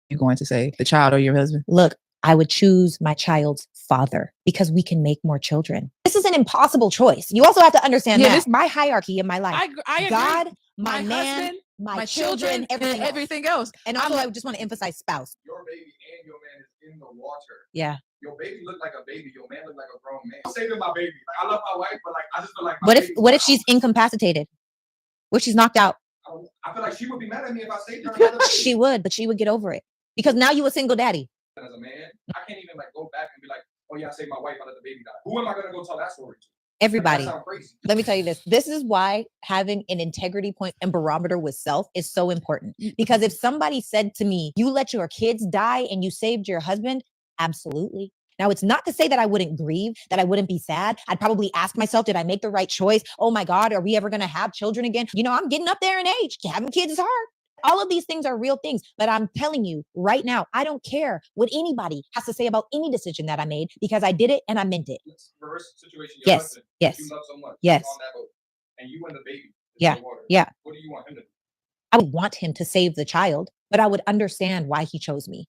you're going to say the child or your husband? Look, I would choose my child's father because we can make more children. This is an impossible choice. You also have to understand that. This is my hierarchy in my life. I agree. God, my man, husband, my children, everything else. And also, I just want to emphasize spouse. Your baby and your man is in the water. Yeah. Your baby look like a baby. Your man look like a grown man. I'm saving my baby. Like, I love my wife, but like I just feel like. What if she's incapacitated? What if she's knocked out? I feel like she would be mad at me if I saved her. She would, but she would get over it because now you a single daddy. As a man, I can't even like go back and be like, oh yeah, I saved my wife, I let the baby die. Who am I gonna go tell that story to? Everybody. That sounds crazy. Let me tell you this. This is why having an integrity point and barometer with self is so important. Because if somebody said to me, you let your kids die and you saved your husband, absolutely. Now, it's not to say that I wouldn't grieve, that I wouldn't be sad. I'd probably ask myself, did I make the right choice? Oh my God, are we ever going to have children again? You know, I'm getting up there in age. Having kids is hard. All of these things are real things, but I'm telling you right now, I don't care what anybody has to say about any decision that I made because I did it and I meant it. Reverse situation. Your Yes, husband, yes, you love so much. yes. On that boat, and you and the baby. Yeah, Water. yeah. What do you want him to do? I would want him to save the child, but I would understand why he chose me.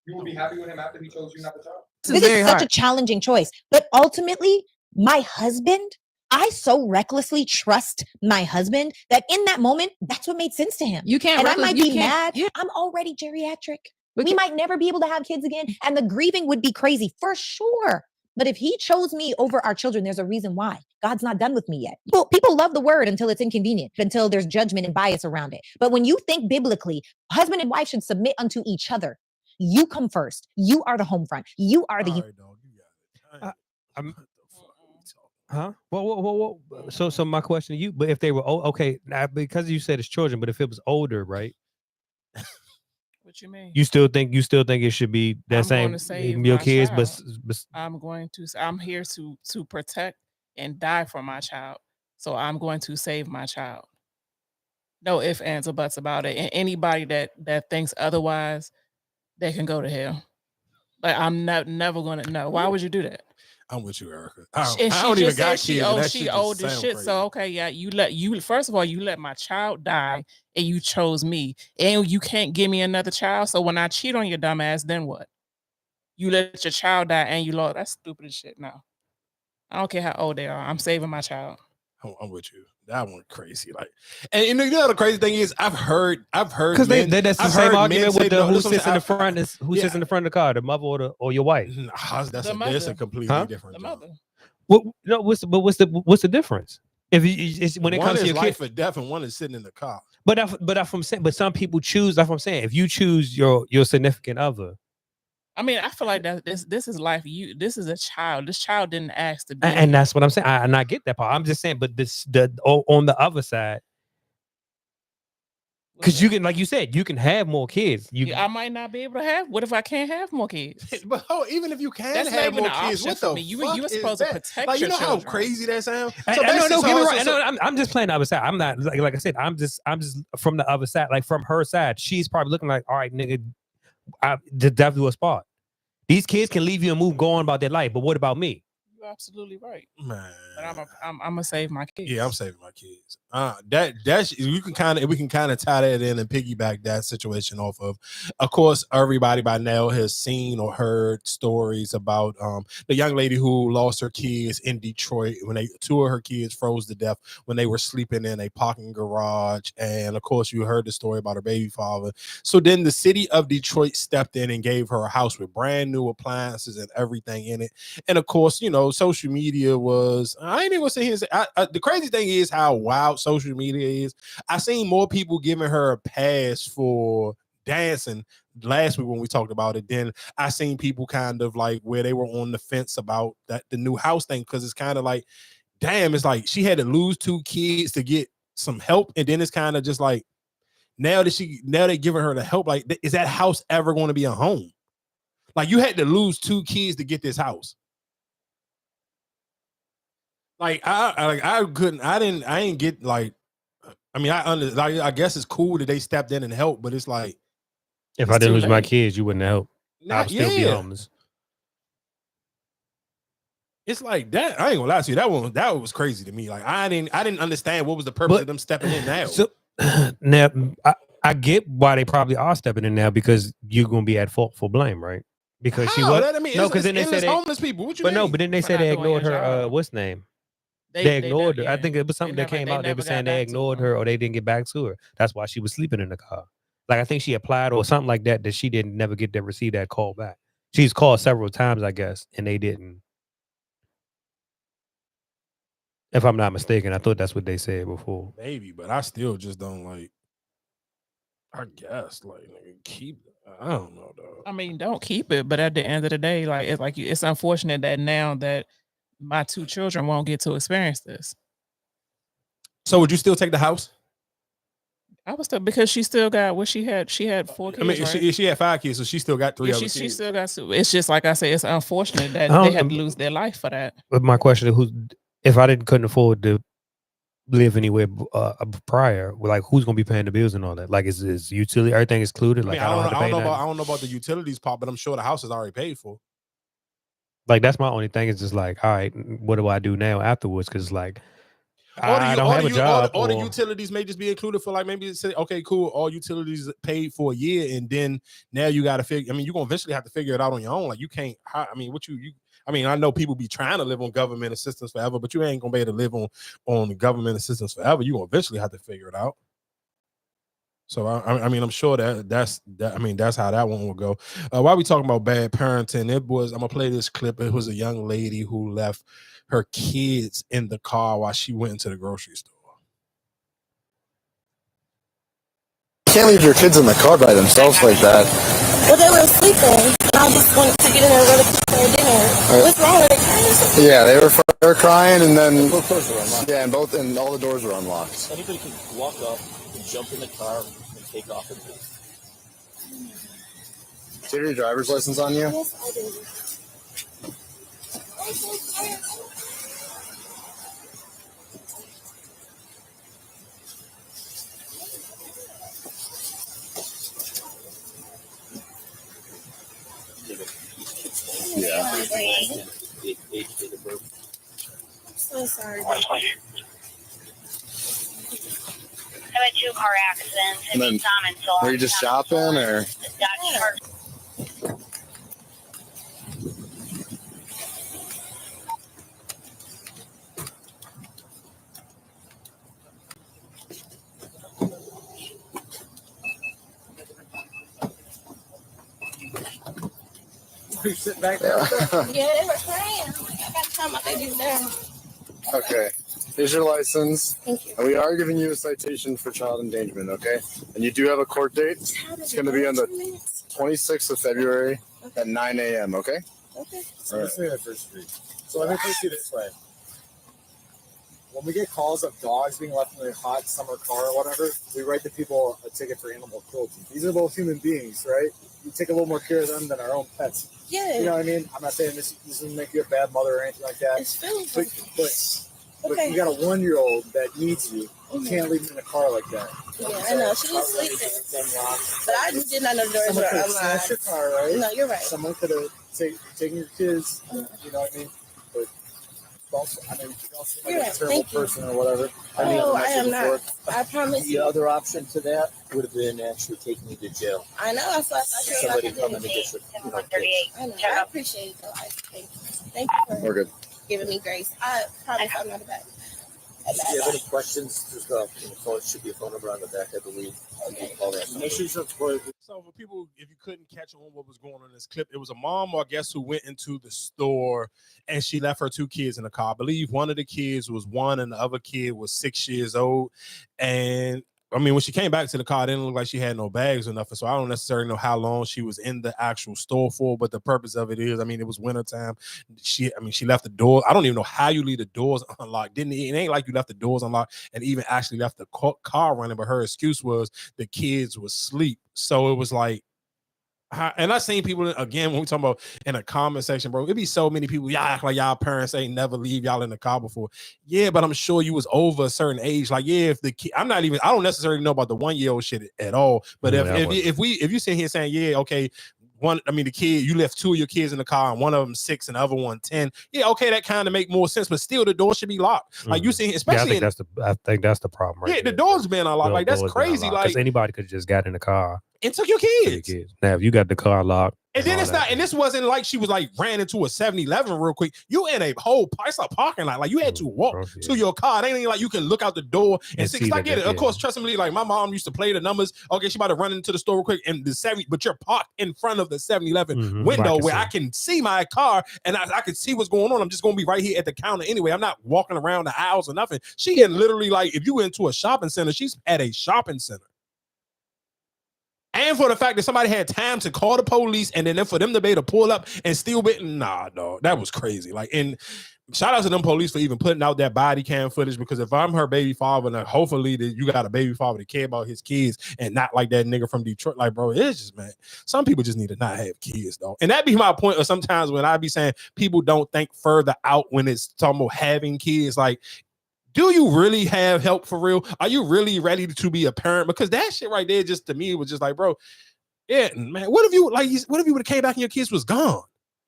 You would be happy with him after he chose you, not the child. This is such a challenging choice, but ultimately, my husband, I so recklessly trust my husband that in that moment, that's what made sense to him. You can't. And I might be mad. Yeah. I'm already geriatric. We might never be able to have kids again, and the grieving would be crazy for sure. But if he chose me over our children, there's a reason why. God's not done with me yet. People love the word until it's inconvenient, until there's judgment and bias around it. But when you think biblically, husband and wife should submit unto each other. You come first. You are the home front. You are the. All right, dog, you got it. Huh? Well. So my question to you, but if they were okay, now because you said it's children, but if it was older, right? What you mean? You still think it should be that same your kids, but I'm here to protect and die for my child. So I'm going to save my child. No ifs, ands, or buts about it. And anybody that thinks otherwise, they can go to hell. Like I'm never gonna know. Why would you do that? I'm with you, Erica. And I she don't even just got said kids. she old as shit. Crazy. So okay, yeah, you first of all, you let my child die and you chose me. And you can't give me another child. So when I cheat on your dumb ass, then what? You let your child die and you lost. That's stupid as shit now. I don't care how old they are. I'm saving my child. I'm with you. That one crazy. Like, and you know the crazy thing is, I've heard because that's the same argument with the who sits in the front sits in the front of the car, the mother or your wife. That's a completely different job. What's the difference? If it's when it comes to your life kid, or death, and one is sitting in the car. But I'm saying, but some people choose. That's what I'm saying. If you choose your significant other. I mean, I feel like that this is life. This is a child. This child didn't ask to be. And that's what I'm saying. And I get that part. I'm just saying, but on the other side, because you can, like you said, you can have more kids. I might not be able to have. What if I can't have more kids? But even if you can that's have more an kids, what the fuck you were supposed is to that? protect like, you know your how children. crazy that sounds. So no, get me right. No, I'm just playing the other side. I'm not like I said. I'm just from the other side, like from her side. She's probably looking like, all right, nigga, the devil a spot. These kids can leave you and go on about their life, but what about me? You're absolutely right, man. But I'm gonna save my kids. Yeah, I'm saving my kids. That's we can kind of tie that in and piggyback that situation off of. Of course, everybody by now has seen or heard stories about the young lady who lost her kids in Detroit when two of her kids froze to death when they were sleeping in a parking garage. And of course, you heard the story about her baby father. So then the city of Detroit stepped in and gave her a house with brand new appliances and everything in it. And of course, you know, social media was, I ain't even gonna sit here and say, the crazy thing is how wild social media is. I seen more people giving her a pass for dancing last week when we talked about it. Then I seen people kind of like where they were on the fence about the new house thing, because it's kind of like, damn, it's like she had to lose 2 kids to get some help, and then it's kind of just like now they're giving her the help. Like, is that house ever going to be a home? Like, you had to lose 2 kids to get this house. Like I didn't get like, I mean, I guess it's cool that they stepped in and helped, but it's like, if I didn't lose my kids, you wouldn't help. I'd still be yeah. homeless. It's like that. I ain't gonna lie to you. That was crazy to me. Like, I didn't understand what was the purpose of them stepping in now. So now I get why they probably are stepping in now, because you're gonna be at fault for blame, right? Because she was because then they said homeless people. What you mean? No, but then they said they ignored her. What's name? They ignored her. I think it was something that came out. They were saying they ignored her or they didn't get back to her. That's why she was sleeping in the car. Like, I think she applied or something like that she didn't never get to receive that call back. She's called several times, I guess, and they didn't. If I'm not mistaken, I thought that's what they said before. Maybe, but I still just don't like. I guess, like, nigga, keep it. I don't know, though. I mean, don't keep it, but at the end of the day, like it's unfortunate that now that my 2 children won't get to experience this. So would you still take the house? I was still, because she still got what she had. She had 4 kids. I mean, right? she had 5 kids, so she still got 3 Yeah, other kids. she still got. It's just like I said, it's unfortunate that I they don't- had to lose their life for that. But my question is, if I couldn't afford to live anywhere prior, like who's gonna be paying the bills and all that? Like, is utility everything is included? I Like, mean, I have to pay nothing? I don't know about the utilities part, but I'm sure the house is already paid for. Like, that's my only thing. Is just like, all right, what do I do now afterwards? Because like, I don't have a job. All the utilities may just be included for, like, maybe say, okay, cool, all utilities paid for a year, and then now you got to figure. I mean, you're gonna eventually have to figure it out on your own. Like, you can't. I mean, I mean, I know people be trying to live on government assistance forever, but you ain't gonna be able to live on government assistance forever. You gonna eventually have to figure it out. So I mean, I'm sure that's how that one will go. While we talking about bad parenting, I'm gonna play this clip. It was a young lady who left her kids in the car while she went into the grocery store. You can't leave your kids in the car by themselves like that. Well, they were sleeping. I just wanted to get in there really quick for dinner. What's wrong with it? Yeah, they were crying, and then both doors were unlocked. Yeah, and all the doors were unlocked. Anybody can walk up and jump in the car and take off and leave. Do you have your driver's license on you? Yes, I do. Yeah. I'm so sorry. I've had 2 car accidents. And then, were you just shopping, or? You sit back there? Yeah, they were crying. I got to calm my babies down. Okay. Here's your license. Thank you. And we are giving you a citation for child endangerment, okay? And you do have a court date. It's going to be on the 26th of February at 9 a.m., okay? Okay. All right. So let me put it this way. When we get calls of dogs being left in a hot summer car or whatever, we write the people a ticket for animal cruelty. These are both human beings, right? You take a little more care of them than our own pets. Yeah. You know what I mean? I'm not saying this doesn't make you a bad mother or anything like that. It's feelings. But Okay. you got a 1-year-old that needs you. You can't leave him in a car like that. Yeah, I know. She was sleeping. But I just did not know the doors Someone were could have smashed your unlocked. car, right? No, you're right. Someone could have taken your kids, you know what I mean? But you don't seem like You're a right. terrible Thank you. person or whatever. Oh, I am not. I promise The you. other option to that would have been actually taking you to jail. I know. I thought Somebody come in and get your I know. I appreciate it, though. Thank you. Thank you for We're good. giving me grace. I promise I'm not a bad. If you have any questions, just phone should be a phone number on the back, I believe. You can call that number. Make sure you subscribe. So for people, if you couldn't catch on what was going on in this clip, it was a mom, or I guess, who went into the store and she left her 2 kids in the car. I believe one of the kids was 1 and the other kid was 6 years old. And I mean, when she came back to the car, it didn't look like she had no bags or nothing. So I don't necessarily know how long she was in the actual store for, but the purpose of it is, I mean, it was wintertime. She left the door. I don't even know how you leave the doors unlocked. It ain't like you left the doors unlocked and even actually left the car running, but her excuse was the kids was asleep. So it was like, and I seen people, again, when we talk about in a comment section, bro, it'd be so many people, y'all act like y'all parents ain't never leave y'all in the car before. Yeah, but I'm sure you was over a certain age. Like, yeah, if the kid, I don't necessarily know about the 1-year-old shit at all. But if you sit here saying, yeah, okay, the kid, you left 2 of your kids in the car and one of them 6 and the other one 10. Yeah, okay, that kind of make more sense, but still the door should be locked. Like you see, especially I think that's the problem, right? Yeah, the door's been unlocked. Like, that's crazy. Like, because anybody could have just got in the car and took your kids. Now, if you got the car locked, and then it's not, and this wasn't like she was like ran into a 7-Eleven real quick. You in a whole it's a parking lot. Like, you had to walk to your car. It ain't like you can look out the door and see. Cause I get it. Of course, trust me, like my mom used to play the numbers. Okay, she about to run into the store real quick, and but you're parked in front of the 7-Eleven window where I can see my car and I can see what's going on. I'm just gonna be right here at the counter anyway. I'm not walking around the aisles or nothing. She had literally, like, if you went to a shopping center, she's at a shopping center. And for the fact that somebody had time to call the police and then for them to be able to pull up and still be, nah, dog, that was crazy. Like, and shout out to them police for even putting out that body cam footage, because if I'm her baby father, then hopefully that you got a baby father that care about his kids and not like that nigga from Detroit. Like, bro, it's just, man, some people just need to not have kids, though. And that be my point. Or sometimes when I be saying people don't think further out when it's talking about having kids, like, do you really have help for real? Are you really ready to be a parent? Because that shit right there, just to me, was just like, bro, yeah, man, what if you would have came back and your kids was gone?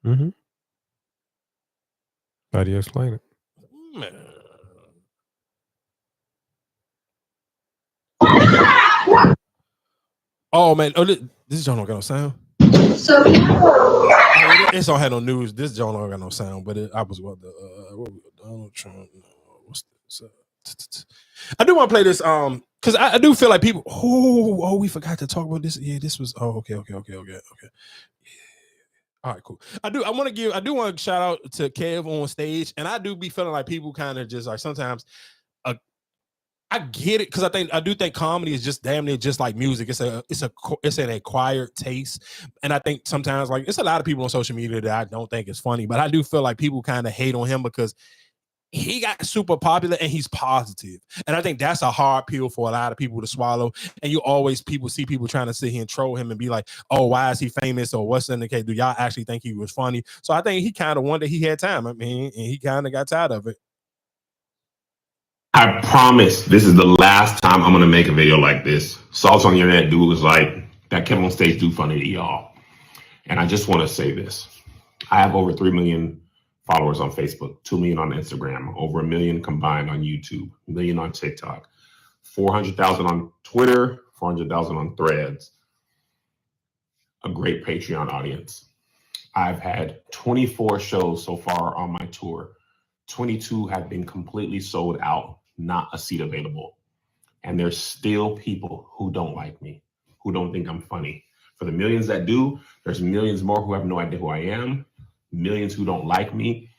Mm-hmm. How do you explain it? Man. Oh man, this joint don't got no sound. It's don't have no news. This joint don't got no sound. But I was what Donald Trump. What's this? I do want to play this because I do feel like people. Oh, we forgot to talk about this. Yeah, this was. Oh, okay. Yeah. All right, cool. I do want to shout out to Kev on stage, and I do be feeling like people kind of just like sometimes. I get it, because I do think comedy is just damn near just like music. It's an acquired taste, and I think sometimes like it's a lot of people on social media that I don't think is funny, but I do feel like people kind of hate on him because he got super popular and he's positive, and I think that's a hard pill for a lot of people to swallow. And you always see people trying to sit here and troll him and be like, "Oh, why is he famous?" or "What's in the case? Do y'all actually think he was funny?" So I think he kind of wondered he had time. I mean, and he kind of got tired of it. I promise this is the last time I'm gonna make a video like this. Salts on the internet dude was like, that Kevin on stage do funny to y'all. And I just want to say this. I have over 3 million followers on Facebook, 2 million on Instagram, over 1 million combined on YouTube, 1 million on TikTok, 400,000 on Twitter, 400,000 on Threads, a great Patreon audience. I've had 24 shows so far on my tour. 22 have been completely sold out, not a seat available. And there's still people who don't like me, who don't think I'm funny. For the millions that do, there's millions more who have no idea who I am, millions who don't like me.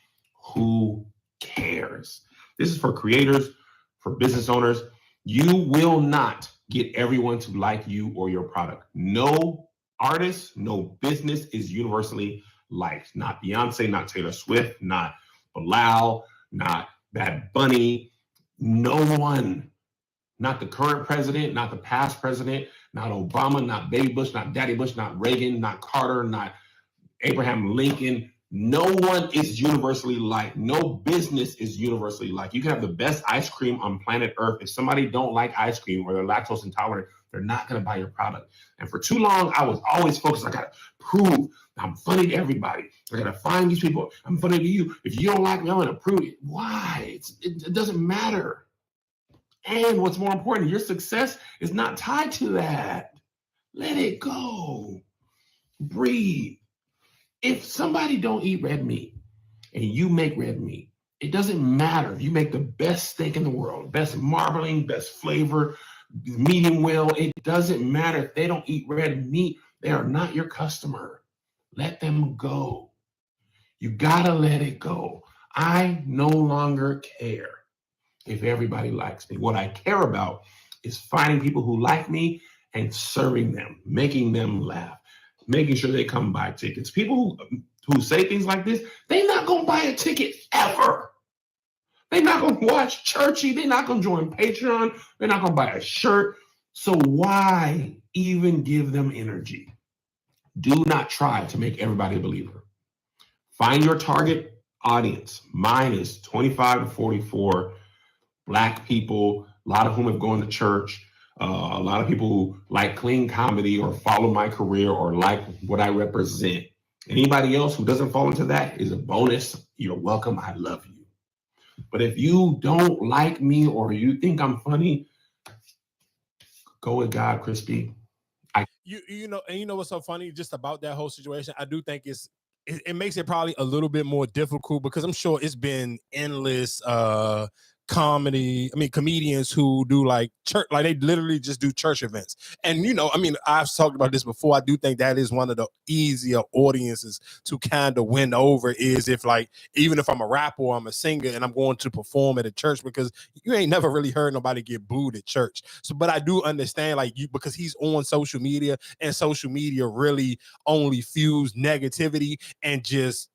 Who cares? This is for creators, for business owners. You will not get everyone to like you or your product. No artist, no business is universally liked. Not Beyonce, not Taylor Swift, not Bilal, not Bad Bunny, no one, not the current president, not the past president, not Obama, not Baby Bush, not Daddy Bush, not Reagan, not Carter, not Abraham Lincoln. No one is universally liked. No business is universally liked. You can have the best ice cream on planet Earth. If somebody don't like ice cream or they're lactose intolerant, they're not going to buy your product. And for too long, I was always focused. I got to prove I'm funny to everybody. I got to find these people. I'm funny to you. If you don't like me, I'm going to prove it. Why? It doesn't matter. And what's more important, your success is not tied to that. Let it go. Breathe. If somebody don't eat red meat and you make red meat, it doesn't matter if you make the best steak in the world, best marbling, best flavor, medium well. It doesn't matter if they don't eat red meat. They are not your customer. Let them go. You gotta let it go. I no longer care if everybody likes me. What I care about is finding people who like me and serving them, making them laugh, making sure they come buy tickets. People who say things like this, they're not gonna buy a ticket ever. They're not gonna watch Churchy. They're not gonna join Patreon. They're not gonna buy a shirt. So why even give them energy? Do not try to make everybody a believer. Find your target audience. Mine is 25 to 44 Black people, a lot of whom have gone to church. A lot of people who like clean comedy or follow my career or like what I represent. Anybody else who doesn't fall into that is a bonus. You're welcome. I love you. But if you don't like me or you think I'm funny, go with God, Crispy. You know what's so funny just about that whole situation? I do think it makes it probably a little bit more difficult because I'm sure it's been endless comedians who do like church, like they literally just do church events. And you know, I mean, I've talked about this before. I do think that is one of the easier audiences to kind of win over, is if like, even if I'm a rapper or I'm a singer and I'm going to perform at a church, because you ain't never really heard nobody get booed at church. So, but I do understand, like, you, because he's on social media, and social media really only fuels negativity and just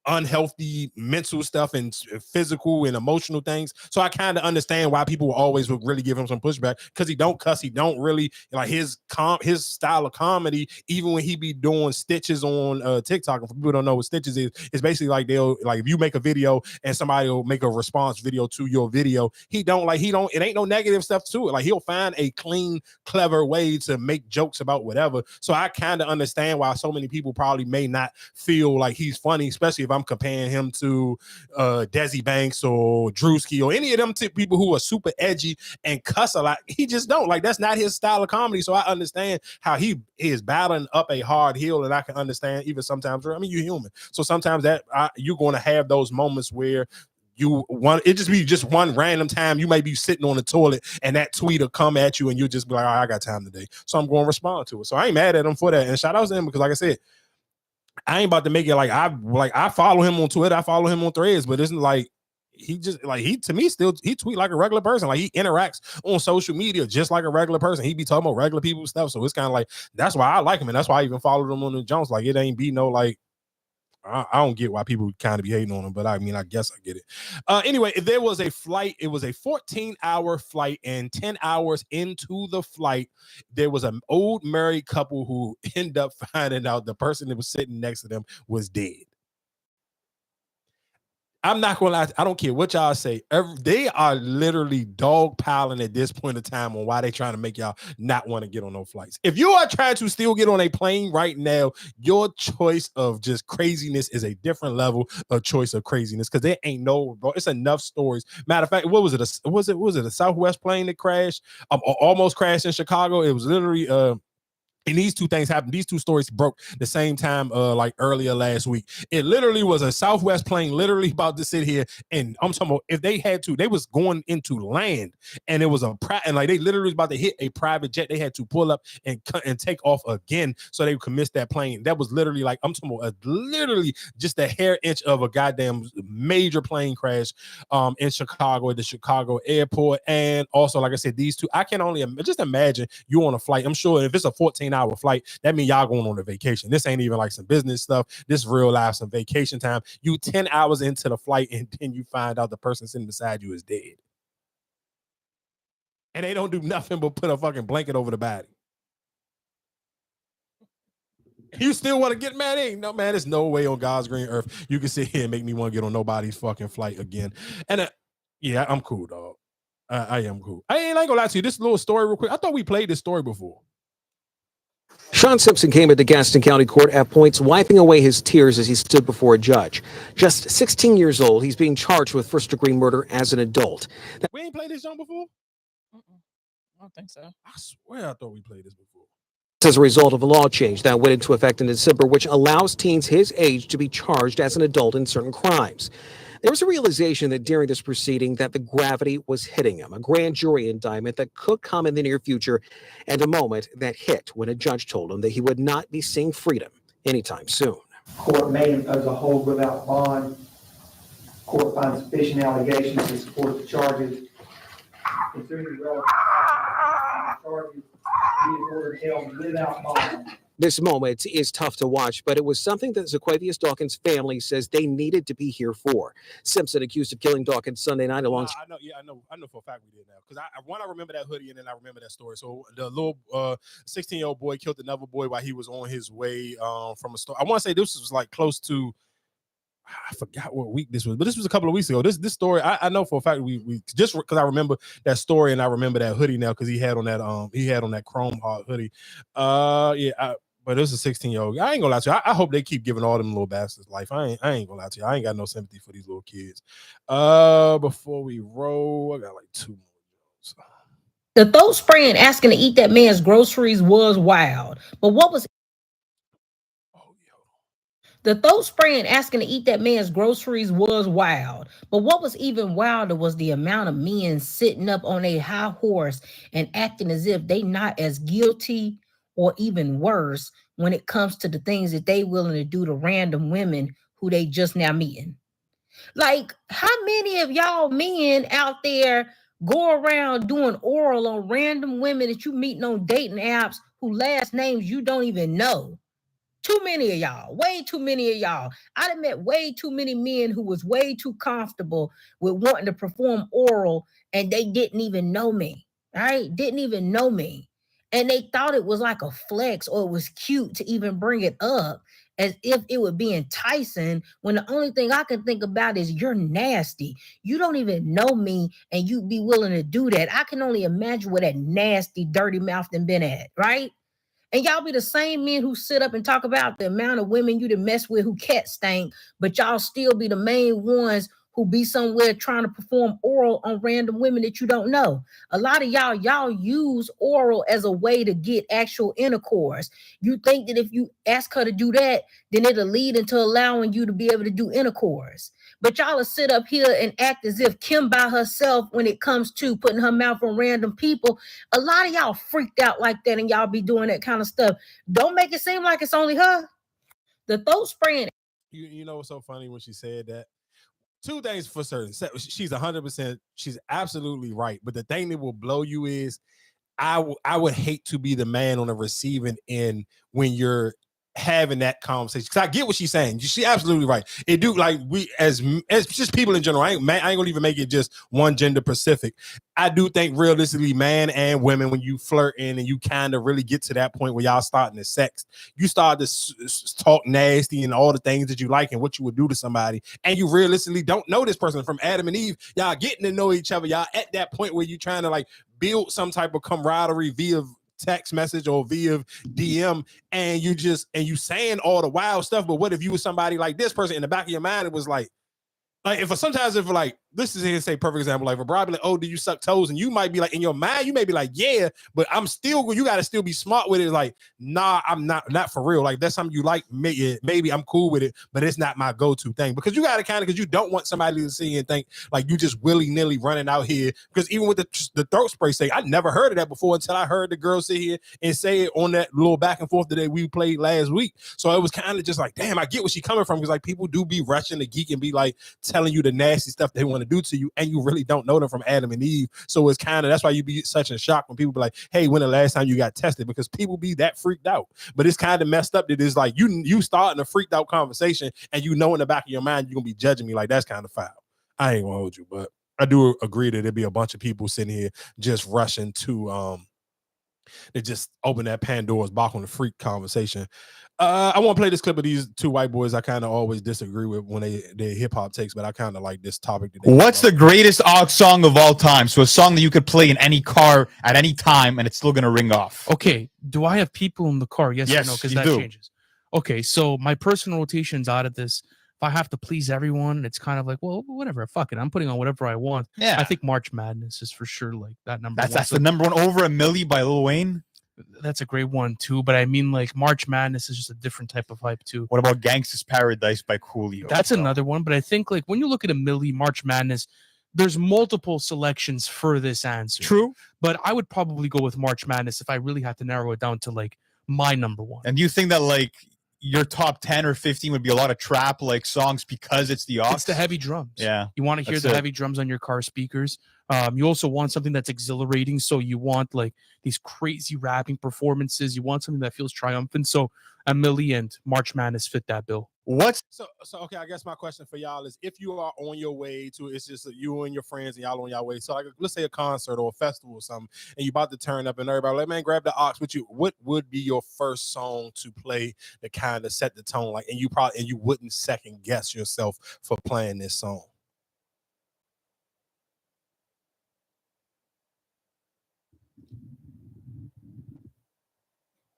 unhealthy mental stuff and physical and emotional things. So I kind of understand why people always would really give him some pushback, because he don't cuss, he don't really like his style of comedy. Even when he be doing stitches on TikTok, and for people who don't know what stitches is, it's basically like they'll, like, if you make a video and somebody will make a response video to your video, it ain't no negative stuff to it. Like, he'll find a clean, clever way to make jokes about whatever. So I kind of understand why so many people probably may not feel like he's funny, especially if I'm comparing him to Desi Banks or Drewski or any of them people who are super edgy and cuss a lot. He just don't, like, that's not his style of comedy. So I understand how he is battling up a hard hill, and I can understand even sometimes, I mean, you're human, so sometimes you're going to have those moments where just one random time you may be sitting on the toilet and that tweet will come at you and you'll just be like, all right, I got time today, so I'm going to respond to it. So I ain't mad at him for that, and shout out to him, because like I said, I ain't about to make it like I follow him on Twitter, I follow him on Threads, but it's like to me he tweet like a regular person. Like, he interacts on social media just like a regular person. He be talking about regular people stuff. So it's kind of like, that's why I like him, and that's why I even followed him on the Jones. Like, it ain't be no like, I don't get why people kind of be hating on him, but I mean, I guess I get it. Anyway, there was a flight. It was a 14-hour flight, and 10 hours into the flight, there was an old married couple who ended up finding out the person that was sitting next to them was dead. I'm not gonna lie, I don't care what y'all say. They are literally dog piling at this point in time on why they trying to make y'all not want to get on no flights. If you are trying to still get on a plane right now, your choice of just craziness is a different level of choice of craziness, because there ain't it's enough stories. Matter of fact, what was it? Was it a Southwest plane that crashed? Almost crashed in Chicago. It was literally and these two things happened. These two stories broke the same time, like earlier last week. It literally was a Southwest plane, literally about to sit here, and I'm talking about, if they had to, they was going into land, and it was and like they literally was about to hit a private jet. They had to pull up and take off again so they could miss that plane. That was literally like, I'm talking about literally just a hair inch of a goddamn major plane crash in Chicago, at the Chicago airport. And also, like I said, these two, I can only just imagine you on a flight. I'm sure if it's a 14-hour flight, that means y'all going on a vacation. This ain't even like some business stuff. This real life, some vacation time. You 10 hours into the flight, and then you find out the person sitting beside you is dead. And they don't do nothing but put a fucking blanket over the body. You still want to get mad? Ain't no, man, there's no way on God's green earth you can sit here and make me want to get on nobody's fucking flight again. And yeah, I'm cool, dog. I am cool. I ain't gonna lie to you. This little story real quick. I thought we played this story before. Sean Simpson came into Gaston County Court at points wiping away his tears as he stood before a judge. Just 16 years old, he's being charged with first-degree murder as an adult. We ain't played this song before? I don't think so. I swear I thought we played this before. As a result of a law change that went into effect in December, which allows teens his age to be charged as an adult in certain crimes. There was a realization that during this proceeding that the gravity was hitting him, a grand jury indictment that could come in the near future, and a moment that hit when a judge told him that he would not be seeing freedom anytime soon. Court made him as a hold without bond. Court finds sufficient allegations to support the charges. Considering the relevant charges, he is ordered held without bond. This moment is tough to watch, but it was something that Zaquavius Dawkins' family says they needed to be here for. Simpson accused of killing Dawkins Sunday night along. I know for a fact we did now, because I remember that hoodie, and then I remember that story. So the little 16-year-old boy killed another boy while he was on his way from a store. I want to say this was like close to, I forgot what week this was, but this was a couple of weeks ago. This story, I know for a fact we just because I remember that story, and I remember that hoodie now because he had on that chrome heart hoodie. But this is a 16-year-old. I ain't gonna lie to you. I hope they keep giving all them little bastards life. I ain't gonna lie to you. I ain't got no sympathy for these little kids. Before we roll, I got like 2 more. The throat spraying asking to eat that man's groceries was wild. But what was The throat spraying, asking to eat that man's groceries was wild. But what was even wilder was the amount of men sitting up on a high horse and acting as if they not as guilty or even worse when it comes to the things that they willing to do to random women who they just now meeting. Like, how many of y'all men out there go around doing oral on random women that you meeting on dating apps who last names you don't even know? Too many of y'all, way too many of y'all. I done met way too many men who was way too comfortable with wanting to perform oral and they didn't even know me, right? Didn't even know me. And they thought it was like a flex or it was cute to even bring it up as if it would be enticing when the only thing I can think about is you're nasty. You don't even know me and you be willing to do that. I can only imagine where that nasty, dirty mouth done been at, right? And y'all be the same men who sit up and talk about the amount of women you done mess with who cat stank, but y'all still be the main ones who be somewhere trying to perform oral on random women that you don't know. A lot of y'all use oral as a way to get actual intercourse. You think that if you ask her to do that, then it'll lead into allowing you to be able to do intercourse. But y'all will sit up here and act as if Kim by herself when it comes to putting her mouth on random people. A lot of y'all freaked out like that and y'all be doing that kind of stuff. Don't make it seem like it's only her. The throat spraying. You know what's so funny when she said that? Two things for certain. She's 100%. She's absolutely right. But the thing that will blow you is I would hate to be the man on the receiving end when you're having that conversation, because I get what she's saying. She's absolutely right. It do, like, we as just people in general. I ain't gonna even make it just one gender specific. I do think realistically, man and women, when you flirt in and you kind of really get to that point where y'all starting to sex, you start to talk nasty and all the things that you like and what you would do to somebody, and you realistically don't know this person from Adam and Eve. Y'all getting to know each other. Y'all at that point where you trying to like build some type of camaraderie via text message or via DM, and you saying all the wild stuff. But what if you was somebody like this person in the back of your mind? It was like if this is here, say perfect example, like if Rob be like, oh, do you suck toes? And you might be like, in your mind, you may be like, yeah, but you got to still be smart with it. Like, nah, I'm not for real. Like, that's something you like, maybe I'm cool with it, but it's not my go-to thing. Because you got to because you don't want somebody to see and think like you just willy-nilly running out here. Because even with the throat spray say, I never heard of that before until I heard the girl sit here and say it on that little back and forth that we played last week. So it was kind of just like, damn, I get where she's coming from. Because like people do be rushing the geek and be like telling you the nasty stuff they want to do to you, and you really don't know them from Adam and Eve. So it's kind of, that's why you be such a shock when people be like, hey, when the last time you got tested? Because people be that freaked out. But it's kind of messed up that it's like you starting a freaked out conversation and you know in the back of your mind you're gonna be judging me. Like, that's kind of foul. I ain't gonna hold you, but I do agree that there'd be a bunch of people sitting here just rushing to they just open that Pandora's box on the freak conversation. I want to play this clip of these two white boys I kind of always disagree with when they hip hop takes, but I kind of like this topic today. What's the greatest aux song of all time? So a song that you could play in any car at any time and it's still gonna ring off. Okay, do I have people in the car? Yes or no? Because that changes. Okay, so my personal rotation's out of this. If I have to please everyone, it's kind of like, well, whatever, fuck it. I'm putting on whatever I want. Yeah. I think March Madness is for sure like that number. That's the number one, over a milli by Lil Wayne. That's a great one too, but I mean, like, March Madness is just a different type of hype too. What about Gangsta's Paradise by Coolio? That's another one, but I think like when you look at a milli, March Madness, there's multiple selections for this answer. True, but I would probably go with March Madness if I really had to narrow it down to like my number one. And do you think that like your top 10 or 15 would be a lot of trap like songs because it's the aux? It's the heavy drums. Yeah, you want to hear the heavy drums on your car speakers. You also want something that's exhilarating, so you want like these crazy rapping performances. You want something that feels triumphant. So a milli and March Madness fit that bill. What's so okay? I guess my question for y'all is: if you are on your way to, it's just you and your friends and y'all on your way. So like, let's say a concert or a festival or something, and you about to turn up, and everybody like, man, grab the aux with you. What would be your first song to play that kind of set the tone? Like, and you wouldn't second guess yourself for playing this song.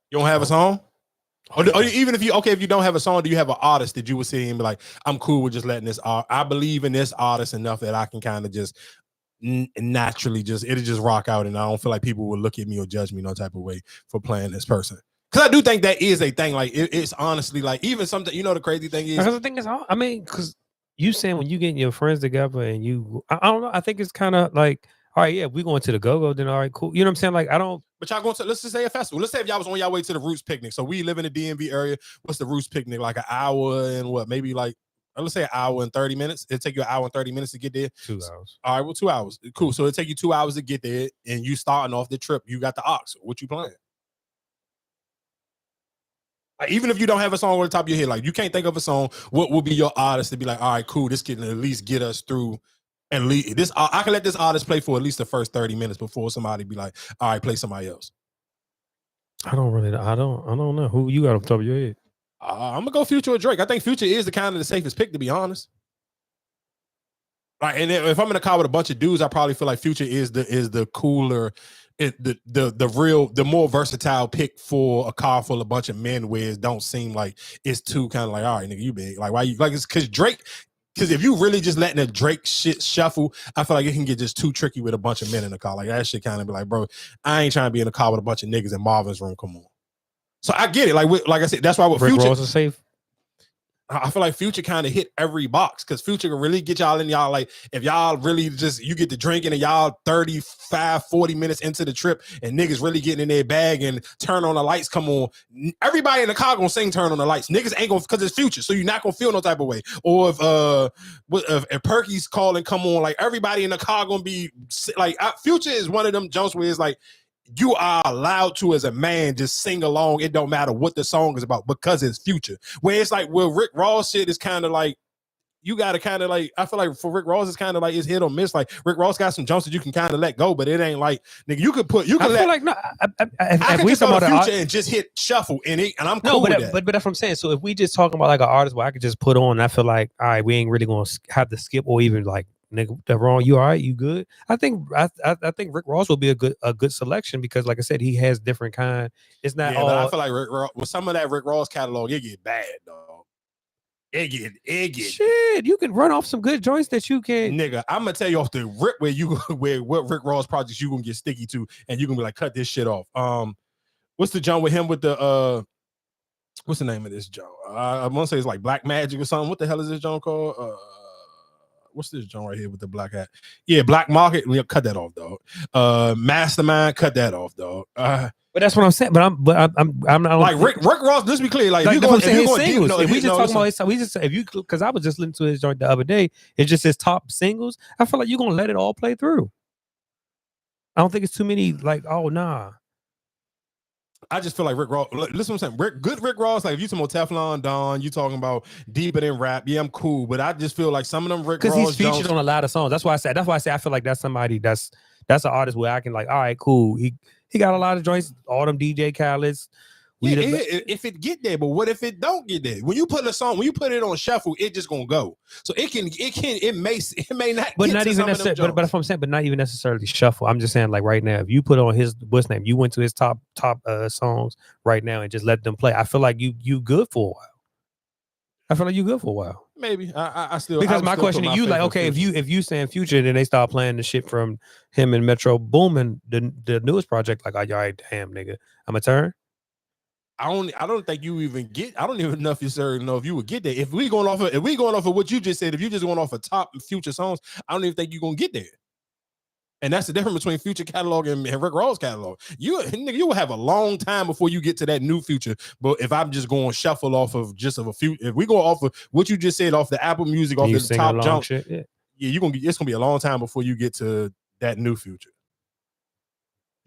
You don't have a song? Or even if you don't have a song, do you have an artist that you would see and be like, I'm cool with just letting this I believe in this artist enough that I can kind of just naturally it'll just rock out, and I don't feel like people will look at me or judge me no type of way for playing this person. Because I do think that is a thing. Like it's honestly like even something. You know, the crazy thing is Because the thing is, I mean, because you saying when you getting your friends together and you, I don't know. I think it's kind of like, all right, yeah, we going to the go-go, then all right, cool. You know what I'm saying? Like I don't. But y'all going to, let's just say a festival. Let's say if y'all was on y'all way to the Roots picnic. So we live in the DMV area. What's the Roots picnic? Like an hour and what? Maybe like, let's say an hour and 30 minutes. It'll take you an hour and 30 minutes to get there. 2 hours. All right, well, 2 hours. Cool. So it'll take you 2 hours to get there and you starting off the trip. You got the aux. What you playing? Like, even if you don't have a song on the top of your head, like you can't think of a song, what would be your artist to be like, all right, cool, this can at least get us through and lead this. I can let this artist play for at least the first 30 minutes before somebody be like, all right, play somebody else. I don't know who you got off the top of your head. I'm gonna go Future or Drake. I think Future is the kind of the safest pick, to be honest. Like, and if I'm in a car with a bunch of dudes, I probably feel like Future is the cooler, the more versatile pick for a car full of a bunch of men, where it don't seem like it's too kind of like, all right, nigga, you big. Like, why you like it's because Drake. Because if you really just letting a Drake shit shuffle, I feel like it can get just too tricky with a bunch of men in the car. Like that shit kind of be like, bro, I ain't trying to be in a car with a bunch of niggas in Marvin's room. Come on. So I get it. Like I said, that's why with Rick Future Ross is safe. I feel like Future kind of hit every box because Future can really get y'all in y'all. Like if y'all really just, you get to drinking and y'all 35, 40 minutes into the trip and niggas really getting in their bag and turn on the lights, come on. Everybody in the car gonna sing turn on the lights. Niggas ain't gonna, because it's Future. So you're not gonna feel no type of way. Or if Perky's calling, come on, like everybody in the car gonna be like, Future is one of them jumps where it's like, you are allowed to, as a man, just sing along. It don't matter what the song is about because it's Future. Where it's like, well, Rick Ross shit is kind of like, you got to kind of like, I feel like for Rick Ross, it's kind of like it's hit or miss. Like Rick Ross got some jumps that you can kind of let go, but it ain't like, nigga, you could I feel like, no, I if we just go talking to about Future and just hit shuffle and I'm no, cool but with that. But that's what I'm saying. So if we just talking about like an artist where I could just put on, I feel like, all right, we ain't really gonna have to skip or even like, nigga, that wrong. You all right? You good? I think Rick Ross will be a good selection because, like I said, he has different kind. It's not Yeah, all. but I feel like Rick Ross, with some of that Rick Ross catalog, it get bad, dog. It get shit. You can run off some good joints that you can. Nigga, I'm gonna tell you off the rip where what Rick Ross projects you gonna get sticky to, and you gonna be like, cut this shit off. What's the joint with him with the what's the name of this joint? I want to say it's like Black Magic or something. What the hell is this joint called? What's this joint right here with the black hat? Yeah, Black Market. We'll cut that off, dog. Mastermind, cut that off, dog. But that's what I'm saying. But I'm not like Rick Ross. Let's be clear. Like, if you if we just talking about his, we just if you, because I was just listening to his joint the other day. It's just his top singles. I feel like you're gonna let it all play through. I don't think it's too many. Like, oh nah. I just feel like Rick Ross. Listen, what I'm saying, good Rick Ross. Like if you talking about Teflon Don, you talking about deeper than rap. Yeah, I'm cool, but I just feel like some of them Rick Ross, because he's featured on a lot of songs. That's why I say I feel like that's somebody that's an artist where I can like, all right, cool. He got a lot of joints. All them DJ Khaled's. Yeah, if it get there, but what if it don't get there? When you put a song, when you put it on shuffle, it just gonna go. So it may not. But get not to even necessarily. But if I'm saying, but not even necessarily shuffle. I'm just saying, like right now, if you put on his what's name, you went to his top songs right now and just let them play. I feel like you good for a while. I feel like you good for a while. Maybe I still, because my question to you, like, okay, if you saying Future, then they start playing the shit from him and Metro Boomin, the newest project. Like, all right, damn nigga, I'm a turn. I don't think you even get. I don't even know if you know if you would get there. If we going off of what you just said, if you just going off of top Future songs, I don't even think you're gonna get there. And that's the difference between Future catalog and Rick Ross catalog. You will have a long time before you get to that new Future. But if I'm just going shuffle off of just of a few, if we go off of what you just said off the Apple Music, off the top jump, shit, yeah, it's gonna be a long time before you get to that new Future.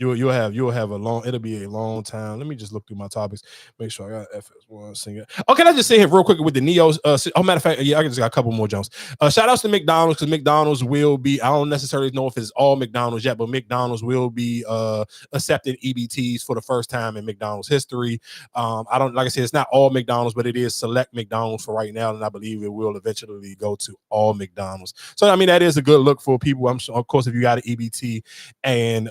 You'll have it'll be a long time. Let me just look through my topics, make sure I got FS1 singer. Oh, can I just say here real quick with the Neos? Matter of fact, yeah, I just got a couple more jumps. Shout outs to McDonald's, because McDonald's will be, I don't necessarily know if it's all McDonald's yet, but McDonald's will be accepting EBTs for the first time in McDonald's history. I don't, like I said, it's not all McDonald's, but it is select McDonald's for right now, and I believe it will eventually go to all McDonald's. So I mean, that is a good look for people. I'm sure, of course, if you got an EBT and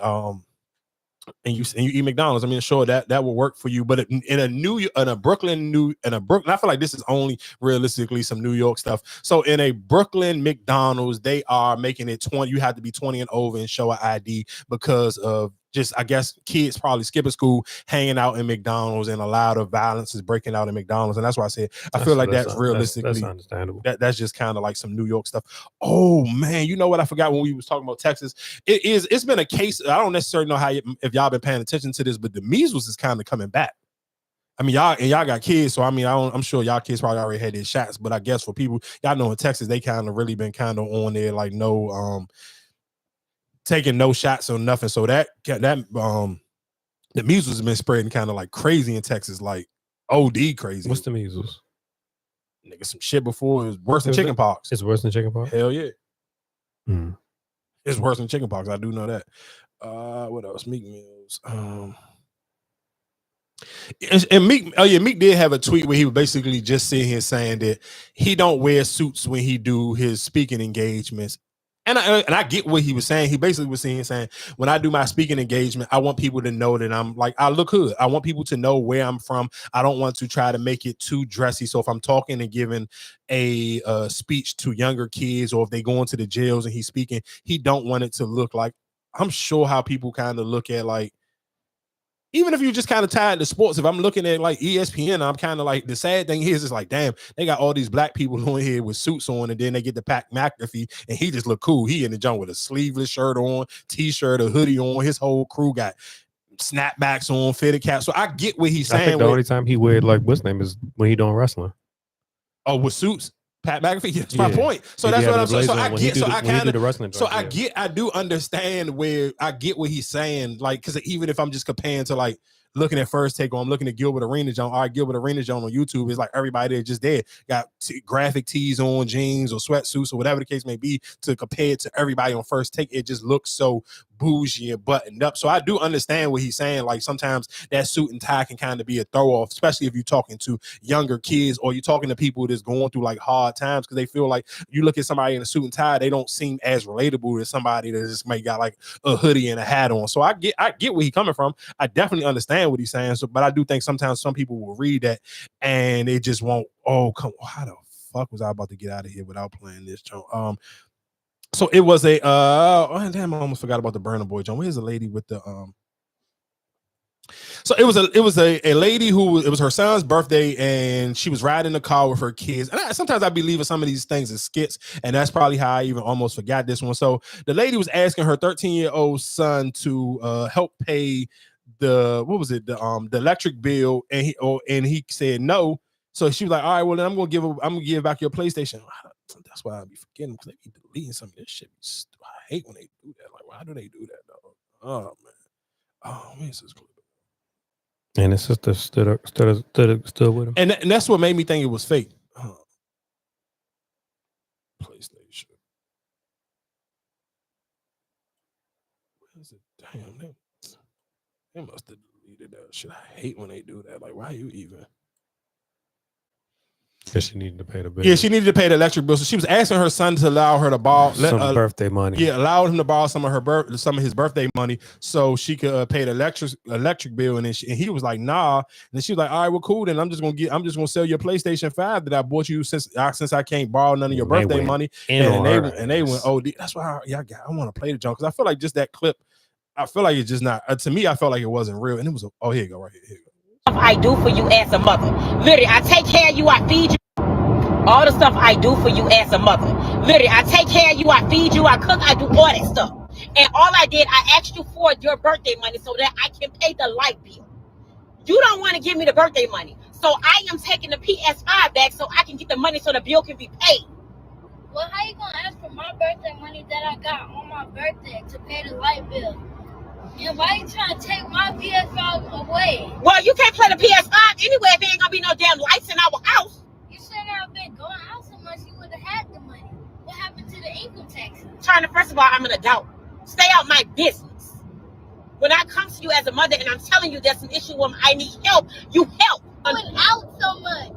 you eat McDonald's, I mean, sure, that will work for you. But in a Brooklyn, I feel like this is only realistically some New York stuff. So in a Brooklyn McDonald's, they are making it 20. You have to be 20 and over and show an ID because of just, I guess, kids probably skipping school, hanging out in McDonald's, and a lot of violence is breaking out in McDonald's. And that's why I said I feel like that's realistically that's understandable. That's just kind of like some New York stuff. Oh man, you know what I forgot when we was talking about Texas? It's been a case. I don't necessarily know if y'all been paying attention to this, but the measles is kind of coming back. I mean, y'all got kids, so I mean, I'm sure y'all kids probably already had their shots, but I guess for people, y'all know in Texas, they kind of really been kind of on there, like taking no shots or nothing. So that the measles has been spreading kind of like crazy in Texas, like OD crazy. What's the measles? Nigga, some shit before it was worse than chicken pox. It's worse than chicken pox? Hell yeah. Hmm. It's worse than chicken pox. I do know that. What else? Meek Mills. And Meek, Meek did have a tweet where he was basically just sitting here saying that he don't wear suits when he do his speaking engagements. And I get what he was saying. He basically was saying, when I do my speaking engagement, I want people to know that I'm like, I look hood. I want people to know where I'm from. I don't want to try to make it too dressy. So if I'm talking and giving a speech to younger kids, or if they go into the jails and he's speaking, he don't want it to look like, I'm sure how people kind of look at, like, even if you're just kind of tied to sports, if I'm looking at like ESPN, I'm kind of like, the sad thing is, it's like, damn, they got all these black people on here with suits on, and then they get the Pat McAfee, and he just look cool. He in the joint with a sleeveless shirt on, t-shirt, a hoodie on. His whole crew got snapbacks on, fitted caps. So I get what he's saying. I think the only time he wear like what's name is when he doing wrestling. Oh, with suits. Pat McAfee, that's my point. So that's what I'm saying. So I get, so I kind of, so I get, I do understand where I get what he's saying. Like, because even if I'm just comparing to like looking at First Take, or I'm looking at Gilbert Arenas on, all right, Gilbert Arenas on YouTube, is like everybody there just there got graphic tees on, jeans or sweatsuits or whatever the case may be, to compare it to everybody on First Take. It just looks so bougie and buttoned up. So I do understand what he's saying. Like, sometimes that suit and tie can kind of be a throw off, especially if you're talking to younger kids, or you're talking to people that's going through like hard times, because they feel like you look at somebody in a suit and tie, they don't seem as relatable as somebody that just may got like a hoodie and a hat on. So I get where he's coming from. I definitely understand what he's saying. So, but I do think sometimes some people will read that and they just won't. Oh, come on, how the fuck was I about to get out of here without playing this joint? So it was a oh damn, I almost forgot about the Burna Boy joint. Where's the lady with the So it was a lady who, it was her son's birthday, and she was riding the car with her kids. And sometimes I be leaving some of these things as skits, and that's probably how I even almost forgot this one. So the lady was asking her 13-year-old son to help pay the the electric bill, and he said no. So she was like, all right, well then I'm gonna give back your PlayStation. That's why I be forgetting, because they be deleting some of this shit. I hate when they do that. Like, why do they do that though? Oh man. Oh man, this is cool. And his sister stood with him. And that's what made me think it was fake. PlayStation. Where is it? Damn, they must have deleted that shit. I hate when they do that. Like, why you even? Because she needed to pay the bill. Yeah, she needed to pay the electric bill. So she was asking her son to allow her to borrow some birthday money. Yeah, allowed him to borrow some of his birthday money so she could pay the electric bill. And then he was like, nah. And then she was like, all right, well, cool. Then I'm just gonna sell your PlayStation 5 that I bought you since I can't borrow none of your birthday money. And they went OD. That's why I want to play the junk, because I feel like just that clip. I feel like it's just not. To me, I felt like it wasn't real. And it was. Oh, here you go, right here. Here you go. I do for you as a mother. Literally, I take care of you, I feed you. All the stuff I do for you as a mother. Literally, I take care of you, I feed you, I cook, I do all that stuff. And all I did, I asked you for your birthday money so that I can pay the light bill. You don't want to give me the birthday money. So I am taking the PS5 back so I can get the money so the bill can be paid. Well, how you going to ask for my birthday money that I got on my birthday to pay the light bill? And why you trying to take my PS5 away? Well, you can't play the PS5 anyway if there ain't gonna be no damn lights in our house. You shouldn't have been going out so much. You would have had the money. What happened to the income tax? First of all, I'm an adult. Stay out my business. When I come to you as a mother and I'm telling you there's an issue where I need help, you help. Going out so much.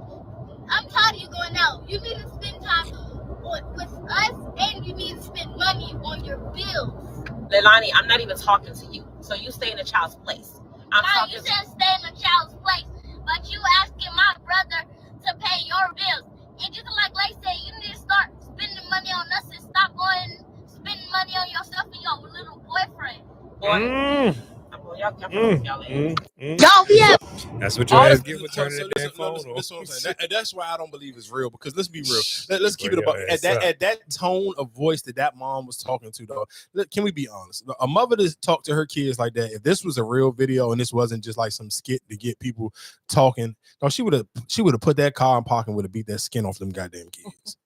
I'm tired of you going out. You need to spend time with us, and you need to spend money on your bills. Leilani, I'm not even talking to you. So you stay in a child's place. You said stay in a child's place, but you asking my brother to pay your bills. And just like Blake said, you need to start spending money on us and stop going spending money on yourself and your little boyfriend. Y'all be at That's what your All ass the- get for so turning the damn listen, phone listen, off. listen what I'm saying. That's why I don't believe it's real. Because let's be real. Let's keep Bring it about your at ass that up. at that tone of voice that mom was talking to though. Can we be honest? A mother to talk to her kids like that. If this was a real video and this wasn't just like some skit to get people talking, no, she would have put that car in park and would have beat that skin off them goddamn kids.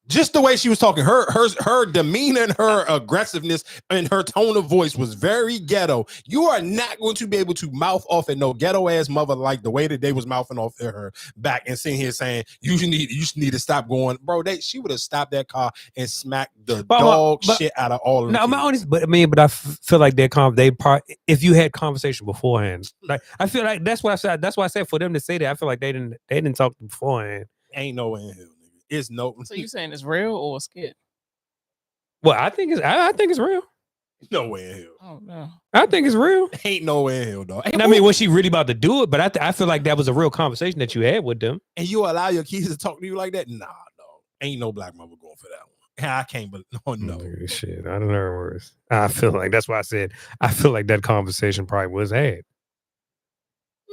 Just the way she was talking, her demeanor and her aggressiveness and her tone of voice was very ghetto. You are not going to be able to mouth off at no ghetto ass mother like the way that they was mouthing off at her back and sitting here saying you need to stop going, bro. She would have stopped that car and smacked the dog shit out of all of them. No, my honest, but I feel like if you had conversation beforehand, like I feel like that's what I said. That's why I said for them to say that, I feel like they didn't talk beforehand. Ain't no way in hell, nigga. It's no. So you saying it's real or a skit? Well, I think it's real. No way in hell. Oh no. I think it's real. Ain't no way in hell, dog. And I mean, was she really about to do it? But I feel like that was a real conversation that you had with them. And you allow your kids to talk to you like that? Nah, dog. Ain't no black mother going for that one. I can't believe. Oh no. Shit, I don't know words. I feel like that's why I said I feel like that conversation probably was had.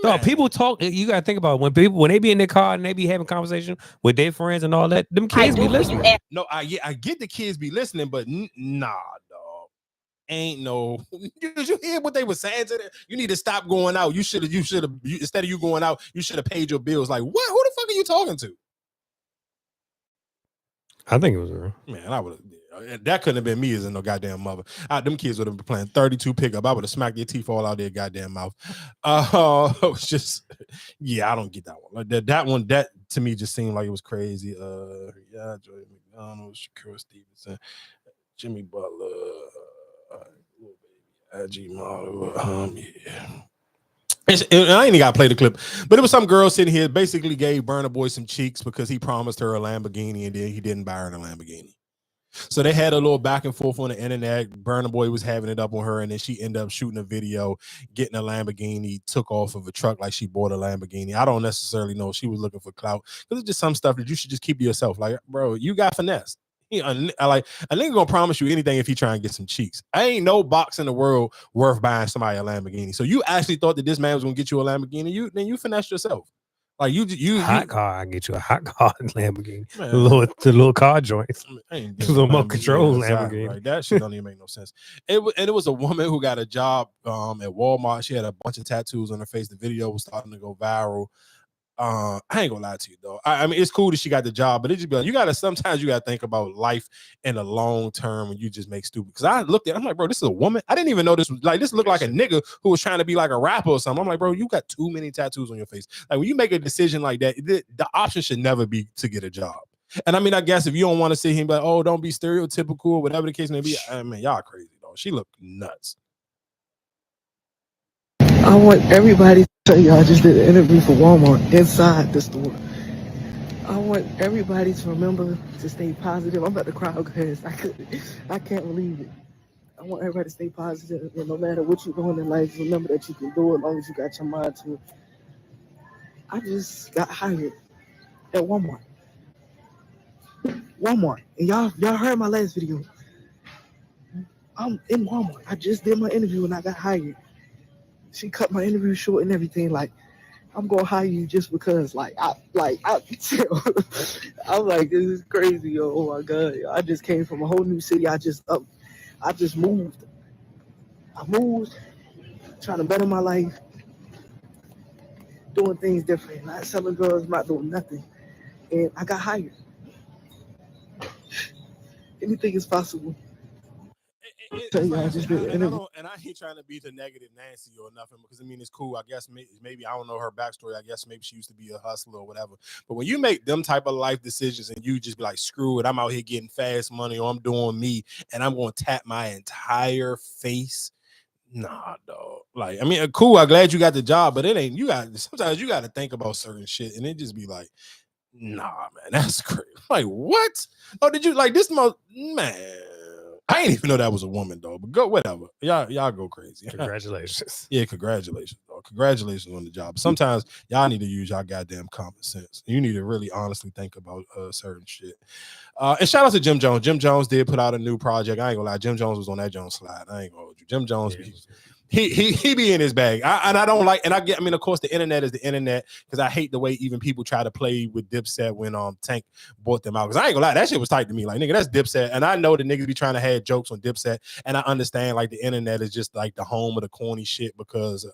No, people talk. You gotta think about when they be in their car and they be having conversation with their friends and all that. Them kids be listening. No, I get the kids be listening, but nah, dog. Ain't no. Did you hear what they were saying to them? You need to stop going out. You should have. Instead of you going out, you should have paid your bills. Like what? Who the fuck are you talking to? I think it was real. Man, I would have. That couldn't have been me as in no goddamn mother. Them kids would have been playing 32 pickup. I would have smacked their teeth all out their goddamn mouth. It was just, yeah, I don't get that one. Like that one, that to me just seemed like it was crazy. Yeah, Joey McDonald, Shakur Stevenson, Jimmy Butler, Lil Baby, IG model. Yeah. I ain't even got to play the clip, but it was some girl sitting here basically gave Burna Boy some cheeks because he promised her a Lamborghini and then he didn't buy her the Lamborghini. So they had a little back and forth on the internet. Burna Boy was having it up on her, and then she ended up shooting a video, getting a Lamborghini, took off of a truck like she bought a Lamborghini. I don't necessarily know if she was looking for clout because it's just some stuff that you should just keep to yourself. Like, bro, you got finesse. Like a nigga gonna promise you anything if he try and get some cheeks. I ain't no box in the world worth buying somebody a Lamborghini. So you actually thought that this man was gonna get you a Lamborghini? Then you finessed yourself. Like you hot car, I get you a hot car Lamborghini. The little car joints. The little more control Lamborghini. Right. That shit don't even make no sense. It was a woman who got a job at Walmart. She had a bunch of tattoos on her face. The video was starting to go viral. I ain't gonna lie to you though. I mean, it's cool that she got the job, but it just be like, sometimes you gotta think about life in the long term when you just make stupid. Because I looked at it, I'm like, bro, this is a woman. I didn't even know this was like, this looked like a nigga who was trying to be like a rapper or something. I'm like, bro, you got too many tattoos on your face. Like when you make a decision like that, the option should never be to get a job. And I mean, I guess if you don't want to see him, like, oh, don't be stereotypical or whatever the case may be. I mean, y'all crazy though. She looked nuts. I want everybody to tell you I just did an interview for Walmart inside the store. I want everybody to remember to stay positive. I'm about to cry because I can't believe it. I want everybody to stay positive, and no matter what you're doing in life, remember that you can do it as long as you got your mind to it. I just got hired at Walmart. And y'all heard my last video. I'm in Walmart. I just did my interview and I got hired. She cut my interview short and everything. Like, I'm gonna hire you just because. I'm like, this is crazy, yo. Oh my god, I just came from a whole new city. I just moved. I moved, trying to better my life, doing things different, not selling drugs, not doing nothing, and I got hired. Anything is possible. And I ain't trying to be the negative Nancy or nothing because I mean it's cool. I guess maybe I don't know her backstory. I guess maybe she used to be a hustler or whatever. But when you make them type of life decisions and you just be like, screw it, I'm out here getting fast money or I'm doing me and I'm going to tap my entire face. Nah, dog. Like, I mean, cool. I'm glad you got the job, but it ain't. Sometimes you got to think about certain shit and it just be like, nah, man, that's crazy. Like, what? Oh, did you like this? Man. I didn't even know that was a woman, though. But go, whatever. Y'all go crazy. Congratulations. Yeah, congratulations, dog. Congratulations on the job. Sometimes y'all need to use y'all goddamn common sense. You need to really honestly think about certain shit. And shout out to Jim Jones. Jim Jones did put out a new project. I ain't gonna lie. Jim Jones was on that Jones slide. I ain't gonna hold you. Jim Jones, he be in his bag. And I don't like, and I mean, of course, the internet is the internet, because I hate the way even people try to play with Dipset when Tank bought them out. Because I ain't gonna lie, that shit was tight to me. Like, nigga, that's Dipset. And I know the niggas be trying to have jokes on Dipset, and I understand like the internet is just like the home of the corny shit, because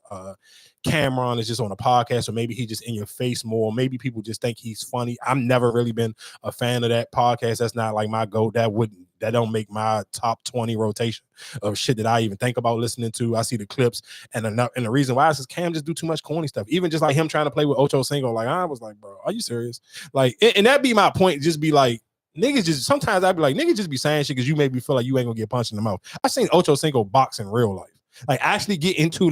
Cameron is just on a podcast, or maybe he just in your face more. Maybe people just think he's funny. I've never really been a fan of that podcast. That's not like my go. That don't make my top 20 rotation of shit that I even think about listening to. I see the clips, and the reason why is because Cam just do too much corny stuff. Even just like him trying to play with Ocho Cinco, like I was like, bro, are you serious? Like, and that be my point. Just be like, niggas just, sometimes I'd be like, niggas just be saying shit because you make me feel like you ain't gonna get punched in the mouth. I seen Ocho Cinco box in real life. Like, actually get into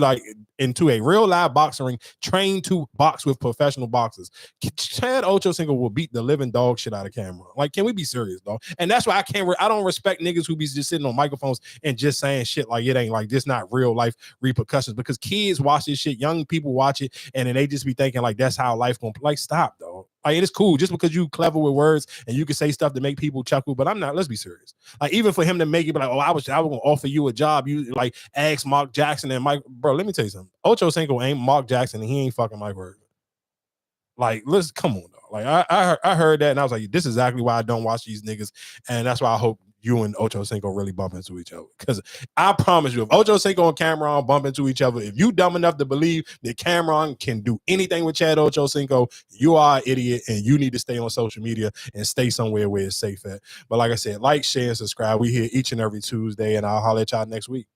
a real live boxing ring, trained to box with professional boxers. Chad Ochocinco will beat the living dog shit out of Cameron. Like, can we be serious, dog? And that's why I don't respect niggas who be just sitting on microphones and just saying shit like it ain't like this, not real life repercussions, because kids watch this shit, young people watch it, and then they just be thinking like that's how life gonna, like, stop, dog. Like, it's cool just because you clever with words and you can say stuff to make people chuckle, but I'm not. Let's be serious. Like, even for him to make it be like, oh, I was gonna offer you a job, you like ask Mark Jackson and Mike, bro. Let me tell you something. Ocho Cinco ain't Mark Jackson, and he ain't fucking Mike Word. Like, let's come on, dog. Like, I heard that, and I was like, this is exactly why I don't watch these niggas, and that's why I hope you and Ocho Cinco really bump into each other. Because I promise you, if Ocho Cinco and Cameron bump into each other, if you dumb enough to believe that Cameron can do anything with Chad Ocho Cinco, you are an idiot, and you need to stay on social media and stay somewhere where it's safe at. But like I said, like, share, and subscribe. We here each and every Tuesday, and I'll holler at y'all next week.